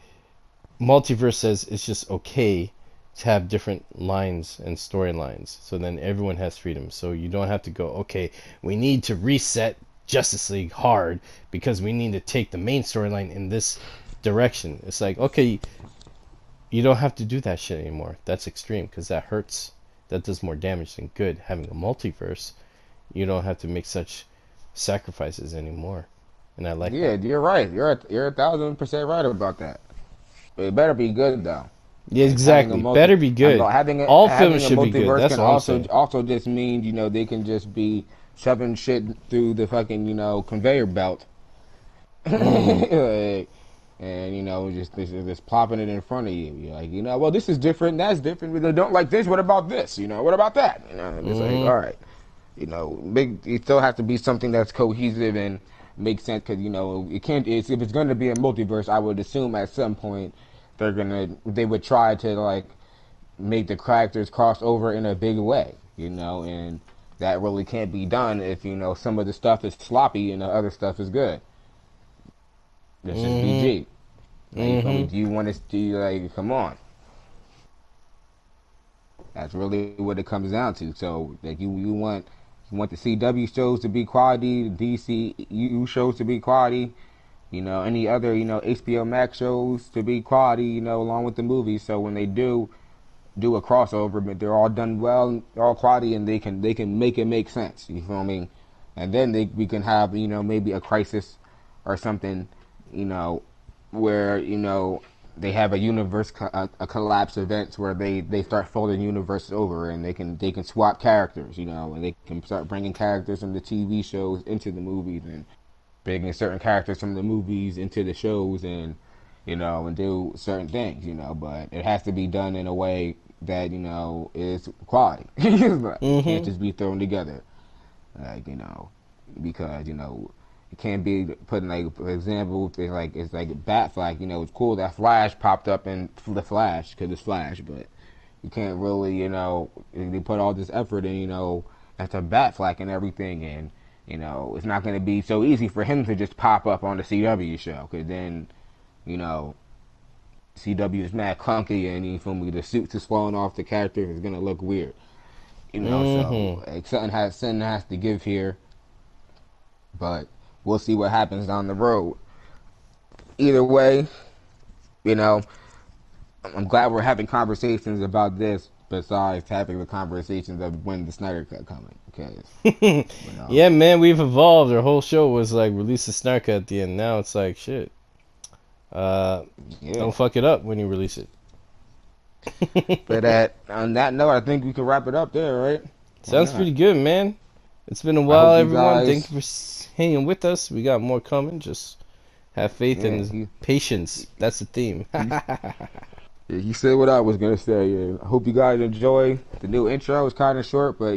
multiverse says it's just okay to have different lines and storylines, so then everyone has freedom, so you don't have to go, okay, we need to reset Justice League hard because we need to take the main storyline in this direction. It's like, okay, you don't have to do that shit anymore. That's extreme because that hurts. That does more damage than good. Having a multiverse, you don't have to make such sacrifices anymore, and I like Yeah, that. you're right. You're 1,000% right about that. But it better be good though. Yeah, Like having a exactly. Better be good. All films having a should be good. multiverse That's can what I'm saying. also just mean they can just be shoving shit through the fucking conveyor belt, Mm. like, and just plopping it in front of you. You're like, well, this is different. That's different. We don't like this. What about this? What about that? It's like, Mm-hmm. all right. It still has to be something that's cohesive and makes sense because it can't. If it's going to be a multiverse, I would assume at some point they would try to like make the characters cross over in a big way, and that really can't be done if some of the stuff is sloppy and the other stuff is good. Let's just be Mm-hmm. G. Like, you feel me? Mm-hmm. Do you want to? Do you like? Come on. That's really what it comes down to. So, like, you want the CW shows to be quality, the DCU shows to be quality, any other HBO Max shows to be quality, along with the movies. So when they do a crossover, but they're all done well, they're all quality, and they can make it make sense. You feel me? And then we can have maybe a crisis or something, you know, where they have a a collapse events where they start folding universes over, and they can swap characters, and they can start bringing characters from the TV shows into the movies, and bringing certain characters from the movies into the shows, and do certain things, but it has to be done in a way that is quality. It can't Mm-hmm. just be thrown together, like because it can't be putting, like, for example, it's like Batfleck. It's cool that Flash popped up in the Flash because it's Flash, but you can't really they put all this effort in after Batfleck and everything, and it's not going to be so easy for him to just pop up on the CW show, because then you know CW is mad clunky, and you feel me, the suits is falling off the character, is going to look weird. So Mm-hmm. like, something has to give here, but we'll see what happens down the road. Either way, you know, I'm glad we're having conversations about this besides having the conversations of when the Snyder Cut coming, because you know, Yeah, man, we've evolved. Our whole show was like release the snark at the end. Now it's like shit. Uh, yeah. don't fuck it up when you release it. But on that note, I think we can wrap it up there, right? Why Sounds not? pretty good, man. It's been a I while, hope you everyone. guys, Thank you for hanging with us. We got more coming. Just have faith yeah, and patience. That's the theme. he, he said what I was gonna say. Yeah. I hope you guys enjoy the new intro. It's kind of short, but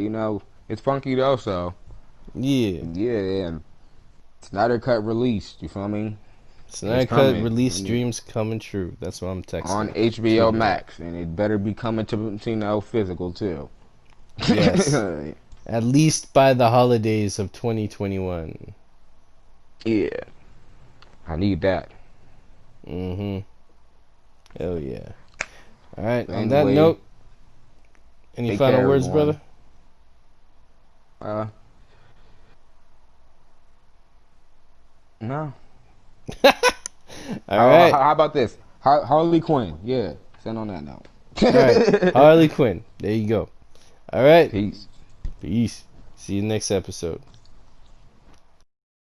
it's funky though. So Yeah. yeah, and Snyder Cut released. You feel me? It's Snyder Cut coming release dreams coming true. That's what I'm on texting. HBO Tweeting out. Max, and it better be coming to physical too. Yes. At least by the holidays of 2021. Yeah, I need that. Mm-hmm. Hell yeah. Alright, But on that anyway, note, Any Take final care, words, everyone. brother? Uh, no. All right. How about this? Harley Quinn. Yeah. Send on that note. All right. Harley Quinn. There you go. All right. Peace. Peace. See you next episode.